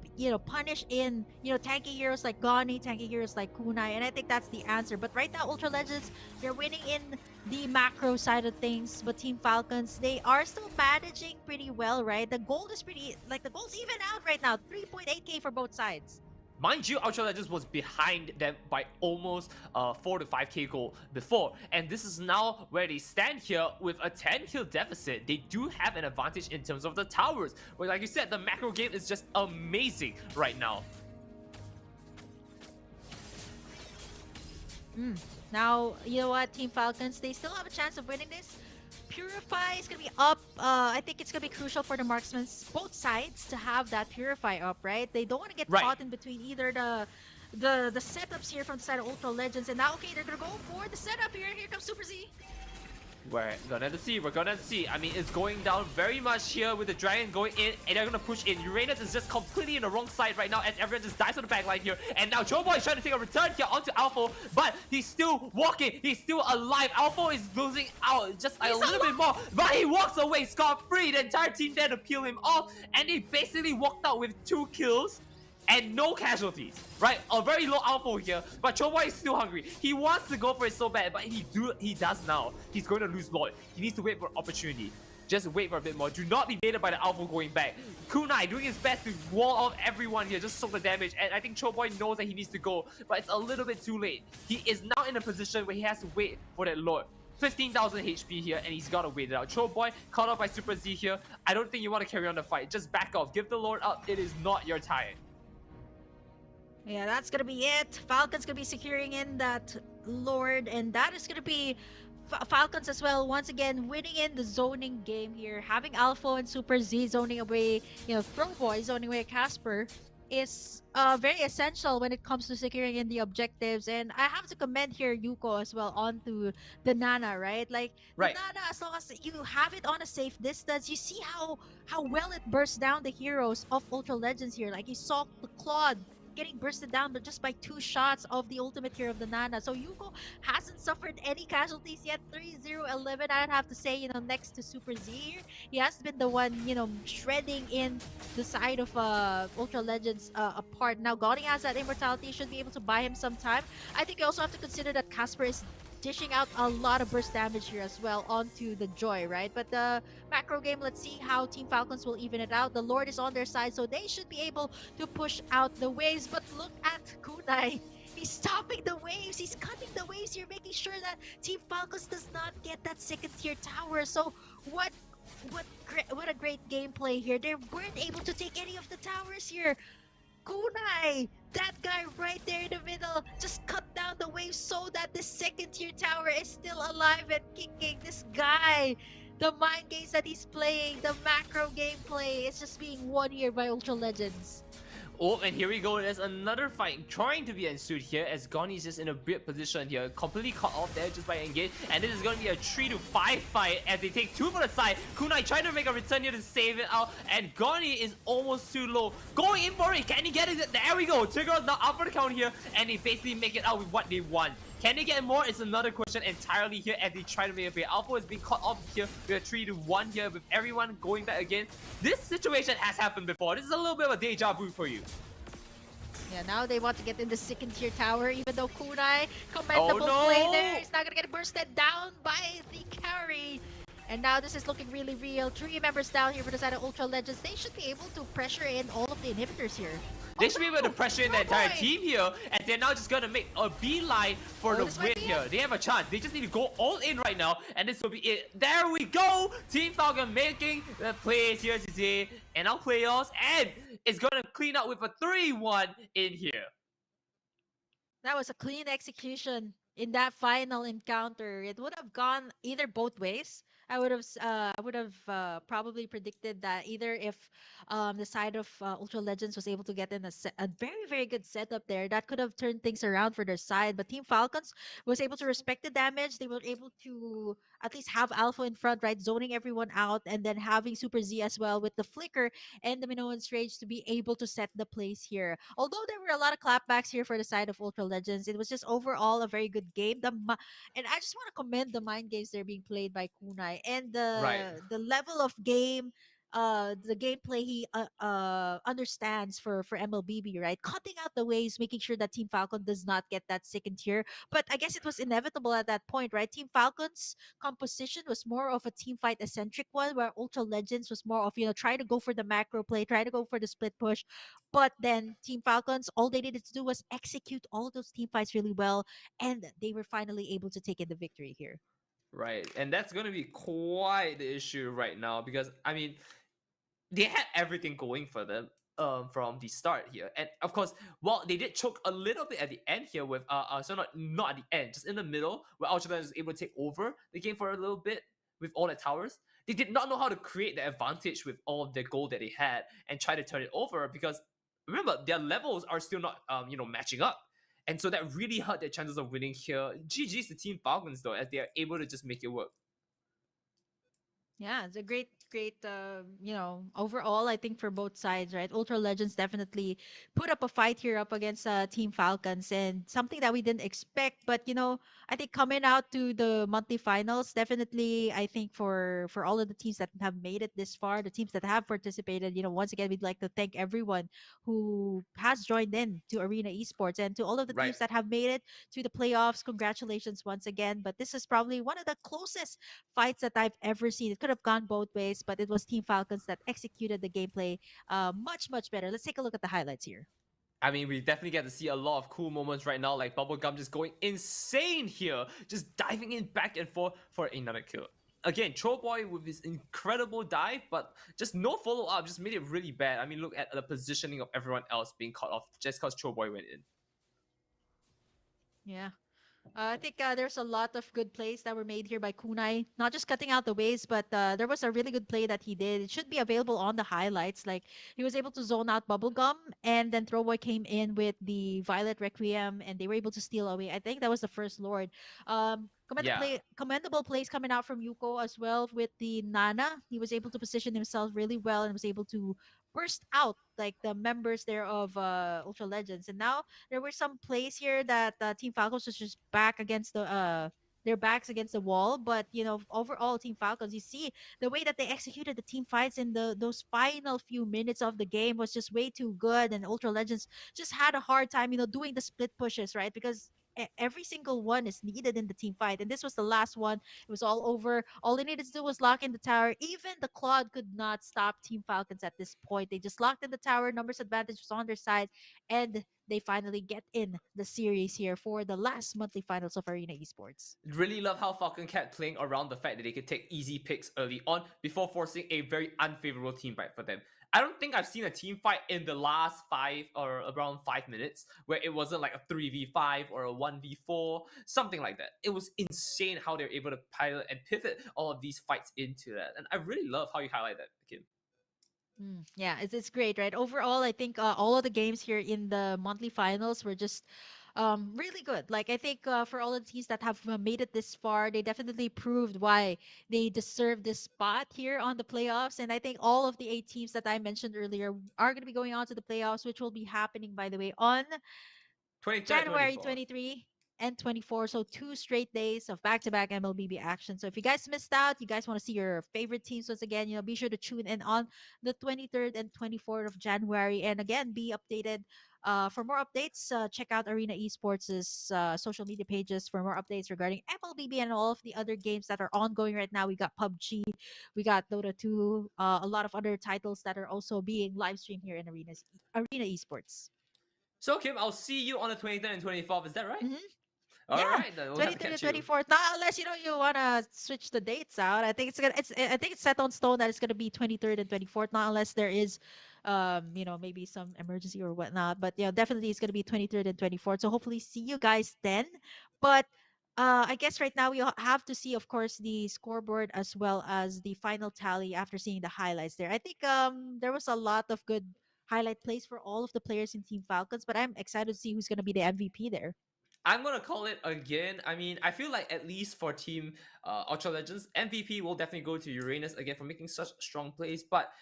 punish in, tanky heroes like Goni, tanky heroes like Kunai, and I think that's the answer. But right now, Ultra Legends, they're winning in the macro side of things, but Team Falcons, they are still managing pretty well, right? The gold is the gold's even out right now, 3.8k for both sides. Mind you, Ultra Legends was behind them by almost 4 to 5k goal before, and this is now where they stand here with a 10 kill deficit. They do have an advantage in terms of the towers, where like you said, the macro game is just amazing right now. Now, you know what, Team Falcons, they still have a chance of winning this. Purify is going to be up. I think it's going to be crucial for the marksmen, both sides, to have that Purify up, right? They don't want to get caught in between either the setups here from the side of Ultra Legends. And now, okay, they're going to go for the setup here. Here comes Super Z. We're gonna see. I mean, it's going down very much here with the Dragon going in, and they're gonna push in. Uranus is just completely in the wrong side right now, as everyone just dies on the back line here. And now Joe Boy is trying to take a return here onto Alpha, but he's still walking. He's still alive. Alpha is losing out just a little bit more, but he walks away scot-free. The entire team there to peel him off, and he basically walked out with 2 kills. And no casualties, right? A very low alpha here, but Choboy is still hungry. He wants to go for it so bad, but he does now. He's going to lose Lord. He needs to wait for opportunity. Just wait for a bit more. Do not be baited by the alpha going back. Kunai doing his best to wall off everyone here, just soak the damage. And I think Choboy knows that he needs to go, but it's a little bit too late. He is now in a position where he has to wait for that Lord. 15,000 HP here, and he's gotta wait it out. Choboy caught up by Super Z here. I don't think you want to carry on the fight. Just back off. Give the Lord up. It is not your time. Yeah, that's gonna be it. Falcons gonna be securing in that Lord, and that is gonna be Falcons as well. Once again, winning in the zoning game here. Having Alpha and Super Z zoning away, Throwboy zoning away Casper is very essential when it comes to securing in the objectives. And I have to commend here Yuko as well onto the Nana, right? Like the Nana, as long as you have it on a safe distance, you see how well it bursts down the heroes of Ultra Legends here. Like you saw the Claude getting bursted down but just by 2 shots of the ultimate here of the Nana. So Yuko hasn't suffered any casualties yet. 3-0-11, I'd have to say, next to Super Z here. He has been the one, shredding in the side of Ultra Legends apart. Now Goni has that immortality, should be able to buy him some time. I think you also have to consider that Casper is dishing out a lot of burst damage here as well onto the Joy, right? But the macro game, let's see how Team Falcons will even it out. The Lord is on their side, so they should be able to push out the waves. But look at Kunai. He's stopping the waves. He's cutting the waves here, making sure that Team Falcons does not get that second tier tower. So what a great gameplay here. They weren't able to take any of the towers here. Kunai, that guy right there in the middle, just cut down the wave so that the second tier tower is still alive and kicking. This guy, the mind games that he's playing, the macro gameplay, is just being won here by Ultra Legends. Oh, and here we go. There's another fight trying to be ensued here, as Goni is just in a weird position here, completely cut off there just by engage. And this is going to be a 3-5 fight as they take 2 for the side. Kunai trying to make a return here to save it out, and Goni is almost too low. Going in for it. Can he get it? There we go. Trigger now up for the count here, and they basically make it out with what they want. Can they get more? It's another question entirely here as they try to make a play. Alpha is being cut off here with a 3-1 here with everyone going back again. This situation has happened before. This is a little bit of a deja vu for you. Yeah, now they want to get in the second tier tower, even though Kunai, commendable play there. He's not gonna get bursted down by the carry. And now this is looking really real. 3 members down here for the side of Ultra Legends. They should be able to pressure in all of the inhibitors here. They should be able to pressure in the entire team here, and they're now just gonna make a beeline for the win here. They have a chance. They just need to go all in right now, and this will be it. There we go! Team Falcon making the plays here today, and our playoffs, and it's gonna clean up with a 3-1 in here. That was a clean execution in that final encounter. It would have gone either both ways. I would have probably predicted that either if the side of Ultra Legends was able to get in a very, very good setup there, that could have turned things around for their side. But Team Falcons was able to respect the damage. They were able to at least have Alpha in front, right? Zoning everyone out, and then having Super Z as well with the Flicker and the Minoan's Rage to be able to set the place here. Although there were a lot of clapbacks here for the side of Ultra Legends, it was just overall a very good game. And I just want to commend the mind games they're being played by Kunai. Kunai, and Right. the level of game, the gameplay he understands for MLBB, right? Cutting out the waves, making sure that Team Falcon does not get that second tier. But I guess it was inevitable at that point, right? Team Falcon's composition was more of a team fight eccentric one, where Ultra Legends was more of, try to go for the macro play, try to go for the split push. But then Team Falcons, all they needed to do was execute all those team fights really well, and they were finally able to take in the victory here. Right. And that's going to be quite the issue right now because, I mean, they had everything going for them from the start here. And of course, while they did choke a little bit at the end here with, so not at the end, just in the middle, where Ultra was able to take over the game for a little bit with all the towers. They did not know how to create the advantage with all of the gold that they had and try to turn it over because remember, their levels are still not, matching up. And so that really hurt their chances of winning here. GG's the Team Falcons, though, as they are able to just make it work. Yeah, it's a great, overall, I think for both sides, right? Ultra Legends definitely put up a fight here up against Team Falcons, and something that we didn't expect. But I think coming out to the monthly finals, definitely, I think for all of the teams that have made it this far, the teams that have participated, once again, we'd like to thank everyone who has joined in to Arena Esports, and to all of the Right. teams that have made it to the playoffs. Congratulations once again. But this is probably one of the closest fights that I've ever seen. It could have gone both ways, but it was Team Falcons that executed the gameplay much, much better. Let's take a look at the highlights here. I mean, we definitely get to see a lot of cool moments right now, like Bubblegum just going insane here, just diving in back and forth for another kill. Again, Trollboy with his incredible dive, but just no follow-up, just made it really bad. I mean, look at the positioning of everyone else being caught off just because Trollboy went in. Yeah. I think there's a lot of good plays that were made here by Kunai. Not just cutting out the waves, but there was a really good play that he did. It should be available on the highlights. Like, he was able to zone out Bubblegum, and then Throwboy came in with the Violet Requiem, and they were able to steal away. I think that was the first Lord. Yeah. Commendable plays coming out from Yuko as well with the Nana. He was able to position himself really well and was able to burst out like the members there of Ultra Legends. And now there were some plays here that Team Falcons was just back against their backs against the wall. But overall, Team Falcons, you see the way that they executed the team fights in those final few minutes of the game was just way too good. And Ultra Legends just had a hard time, doing the split pushes, right? Because every single one is needed in the team fight, and this was the last one. It was all over. All they needed to do was lock in the tower. Even the Claude could not stop Team Falcons at this point. They just locked in the tower. Numbers advantage was on their side, and they finally get in the series here for the last monthly finals of Arena Esports. Really love how Falcon kept playing around the fact that they could take easy picks early on before forcing a very unfavorable team fight for them. I don't think I've seen a team fight in the last 5 or around 5 minutes where it wasn't like a 3v5 or a 1v4, something like that. It was insane how they're able to pilot and pivot all of these fights into that. And I really love how you highlight that, Kim. Yeah, it's great, right? Overall, I think all of the games here in the monthly finals were just really good. Like, I think for all of the teams that have made it this far, they definitely proved why they deserve this spot here on the playoffs. And I think all of the 8 teams that I mentioned earlier are going to be going on to the playoffs, which will be happening, by the way, on 23rd, January 24th. 23 and 24. So 2 straight days of back-to-back MLBB action. So if you guys missed out, you guys want to see your favorite teams once again, be sure to tune in on the 23rd and 24th of January. And again, be updated. For more updates, check out Arena Esports' social media pages for more updates regarding MLBB and all of the other games that are ongoing right now. We got PUBG, we got Dota 2, a lot of other titles that are also being live streamed here in Arena Esports. So, Kim, I'll see you on the 23rd and 24th. Is that right? Mhm. All Yeah, right, then we'll have to 23rd catch and you. 24th. Not unless you wanna switch the dates out. I think it's set on stone that it's gonna be 23rd and 24th. Not unless there is, maybe some emergency or whatnot. But definitely it's gonna be 23rd and 24th. So hopefully see you guys then. But I guess right now we have to see, of course, the scoreboard as well as the final tally after seeing the highlights there. I think there was a lot of good highlight plays for all of the players in Team Falcons. But I'm excited to see who's gonna be the MVP there. I'm gonna call it again. I mean, I feel like at least for Team Ultra Legends, MVP will definitely go to Uranus again for making such strong plays. But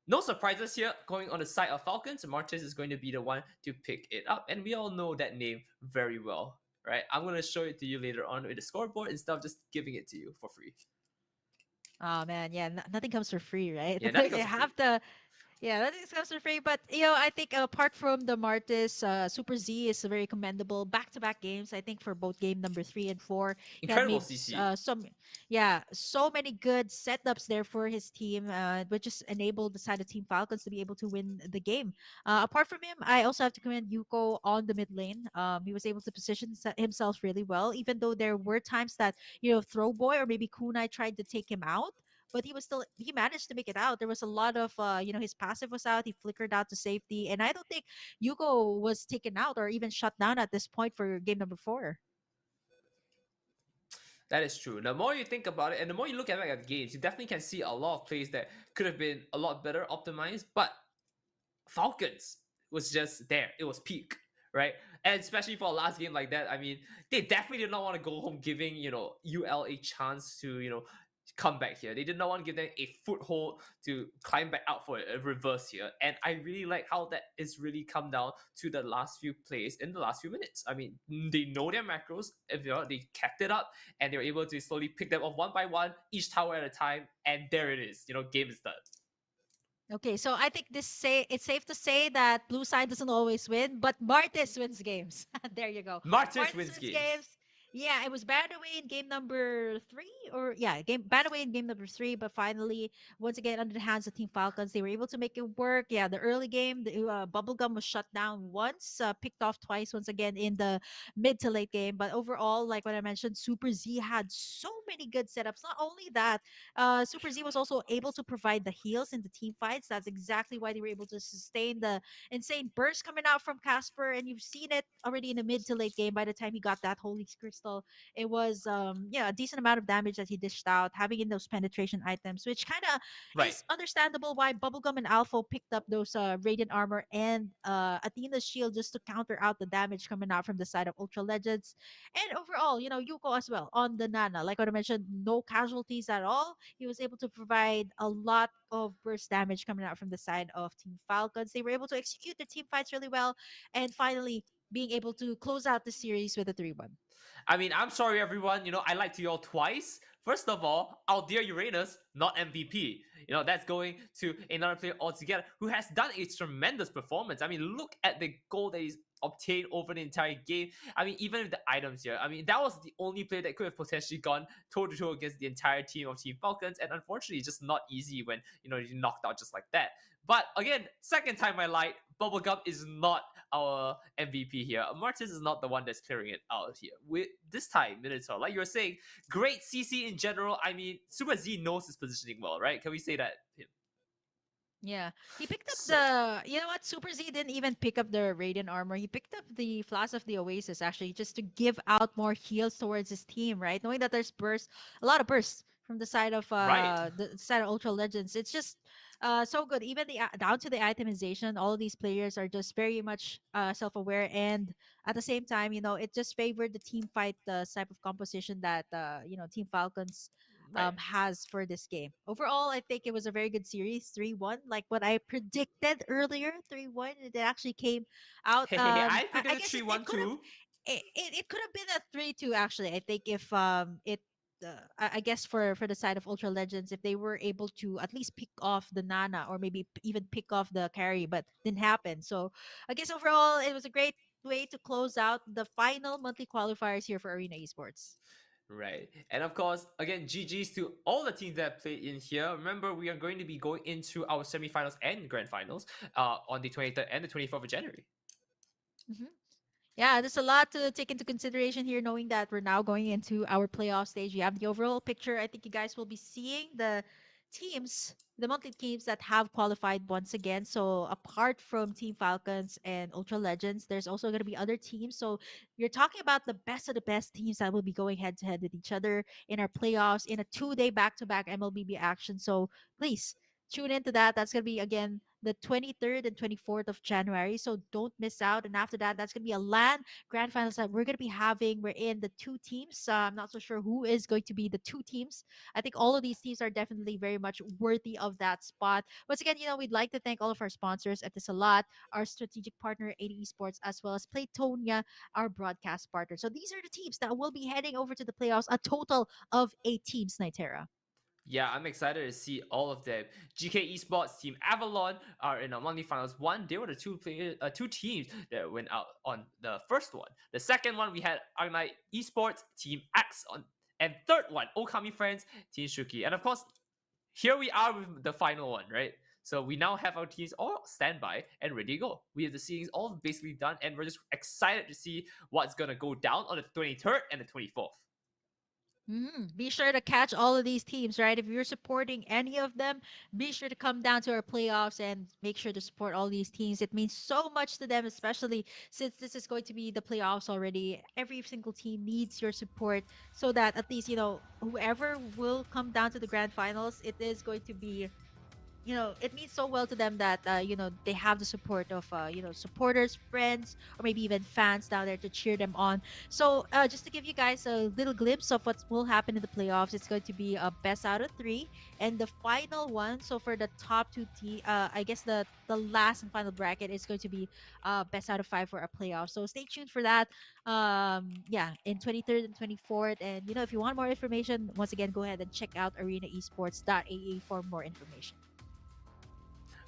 no surprises here. Going on the side of Falcons, Martes is going to be the one to pick it up, and we all know that name very well, right? I'm gonna show it to you later on with the scoreboard instead of just giving it to you for free. Oh man, yeah, nothing comes for free, right? Yeah, nothing They comes for free. have to. Yeah, that is comes for free. But I think apart from the Martis, Super Z is very commendable. Back-to-back games, I think for both game number 3 and 4, he had Incredible made CC. so many good setups there for his team, which just enabled the side of Team Falcons to be able to win the game. Apart from him, I also have to commend Yuko on the mid lane. He was able to position himself really well, even though there were times that Throwboy or maybe Kunai tried to take him out, but he managed to make it out. There was a lot of his passive was out. He flickered out to safety, and I don't think Yugo was taken out or even shut down at this point for game number 4. That is true. The more you think about it, and the more you look at like games, you definitely can see a lot of plays that could have been a lot better optimized. But Falcons was just there. It was peak, right? And especially for a last game like that, I mean, they definitely did not want to go home giving, UL a chance to, come back here. They did not want to give them a foothold to climb back out for a reverse here. And I really like how that is really come down to the last few plays in the last few minutes. I mean, they know their macros. If they kept it up and they were able to slowly pick them off one by one, each tower at a time, and there it is. Game is done. Okay, so I think it's safe to say that blue side doesn't always win, but Martis wins games. There you go. Martis Martis wins wins games. games. Yeah, it was banned away in game number 3, or yeah, game banned away in game number 3, but finally, once again, under the hands of Team Falcons, they were able to make it work. Yeah, the early game, the Bubblegum was shut down once, picked off twice once again in the mid to late game. But overall, like what I mentioned, Super Z had so many good setups. Not only that, Super Z was also able to provide the heals in the team fights. That's exactly why they were able to sustain the insane burst coming out from Casper. And you've seen it already in the mid to late game. By the time he got that Holy Crystal, it was a decent amount of damage that he dished out, having in those penetration items, which kind of Right. is understandable why Bubblegum and Alpha picked up those Radiant Armor and Athena's Shield just to counter out the damage coming out from the side of Ultra Legends. And overall, Yuko as well on the Nana. Like what I mentioned, no casualties at all. He was able to provide a lot of burst damage coming out from the side of Team Falcons. They were able to execute the team fights really well, and finally being able to close out the series with a 3-1. I mean, I'm sorry, everyone. I lied to you all twice. First of all, our dear Uranus, not MVP. That's going to another player altogether who has done a tremendous performance. I mean, look at the goal that he's obtained over the entire game. I mean, even with the items here, I mean, that was the only player that could have potentially gone toe to toe against the entire team of Team Falcons. And unfortunately, it's just not easy when, you're knocked out just like that. But again, second time I lied, Bubblegum is not our MVP here. Martis is not the one that's clearing it out here. With this time, Minotaur, like you were saying, great CC in general. I mean, Super Z knows his positioning well, right? Can we say that? Yeah, he picked up So, the. You know what? Super Z didn't even pick up the Radiant Armor. He picked up the Flask of the Oasis actually, just to give out more heals towards his team, right? Knowing that there's a lot of bursts from right. the side of Ultra Legends. It's just so good. Even down to the itemization, all of these players are just very much self-aware, and at the same time, it just favored the team fight type of composition that Team Falcons Right. has for this game. Overall, I think it was a very good series, 3-1. Like what I predicted earlier, 3-1. It actually came out. Hey, I I predicted guess three it one could have two. it could have been a 3-2 actually. I think if it I guess for the side of Ultra Legends, if they were able to at least pick off the Nana or maybe even pick off the carry, but didn't happen. So I guess overall it was a great way to close out the final monthly qualifiers here for Arena Esports. Right. And of course, again, GG's to all the teams that played in here. Remember, we are going to be going into our semifinals and grand finals on the 23rd and the 24th of January. Mhm. Yeah, there's a lot to take into consideration here, knowing that we're now going into our playoff stage. You have the overall picture. I think you guys will be seeing the monthly teams that have qualified once again. So apart from Team Falcons and Ultra Legends, there's also going to be other teams. So you're talking about the best of the best teams that will be going head to head with each other in our playoffs in a 2-day back-to-back MLBB action. So please tune into that. That's going to be again the 23rd and 24th of January. So don't miss out. And after that, that's going to be a LAN grand finals that we're going to be having. We're in the two teams. I'm not so sure who is going to be the two teams. I think all of these teams are definitely very much worthy of that spot. Once again, we'd like to thank all of our sponsors at this a lot, our strategic partner, Arena Esports, as well as Playtonia, our broadcast partner. So these are the teams that will be heading over to the playoffs, a total of 8 teams, Nitera. Yeah, I'm excited to see all of them. GK Esports, Team Avalon are in the monthly finals. One, they were the two teams that went out on the first one. The second one, we had Arena Esports, Team X on, and third one, Okami Friends, Team Shuki. And of course, here we are with the final one, right? So we now have our teams all standby and ready to go. We have the seedings all basically done, and we're just excited to see what's gonna go down on the 23rd and the 24th. Be sure to catch all of these teams, right? If you're supporting any of them, be sure to come down to our playoffs and make sure to support all these teams. It means so much to them, especially since this is going to be the playoffs already. Every single team needs your support so that at least, whoever will come down to the grand finals, it is going to be it means so well to them that they have the support of supporters, friends, or maybe even fans down there to cheer them on. So just to give you guys a little glimpse of what will happen in the playoffs, it's going to be a best out of three, and the final one. So for the top two I guess the last and final bracket is going to be best out of five for a playoff. So stay tuned for that. Yeah, in 23rd and 24th, and if you want more information, once again, go ahead and check out arenaesports.ae for more information.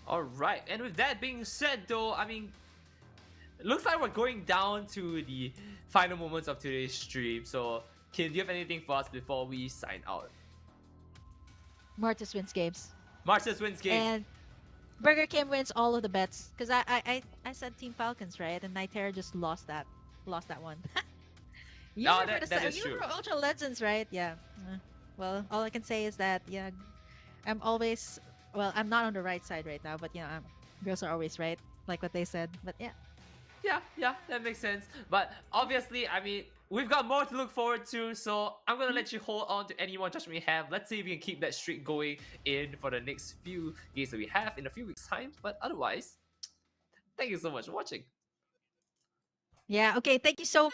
All right, and with that being said, though, I mean, it looks like we're going down to the final moments of today's stream. So, Kim, do you have anything for us before we sign out? Martis wins games. Marcus wins games. And Burger Kim wins all of the bets because I said Team Falcons, right, and Nitera just lost that one. you No, were for that is you true. were for Ultra Legends, right? Yeah. Well, all I can say is that I'm always I'm not on the right side right now, but girls are always right, like what they said. But yeah. Yeah, that makes sense. But obviously, I mean, we've got more to look forward to, so I'm gonna let you hold on to any more judgment we have. Let's see if we can keep that streak going in for the next few games that we have in a few weeks' time. But otherwise, thank you so much for watching. Yeah. Okay. Thank you so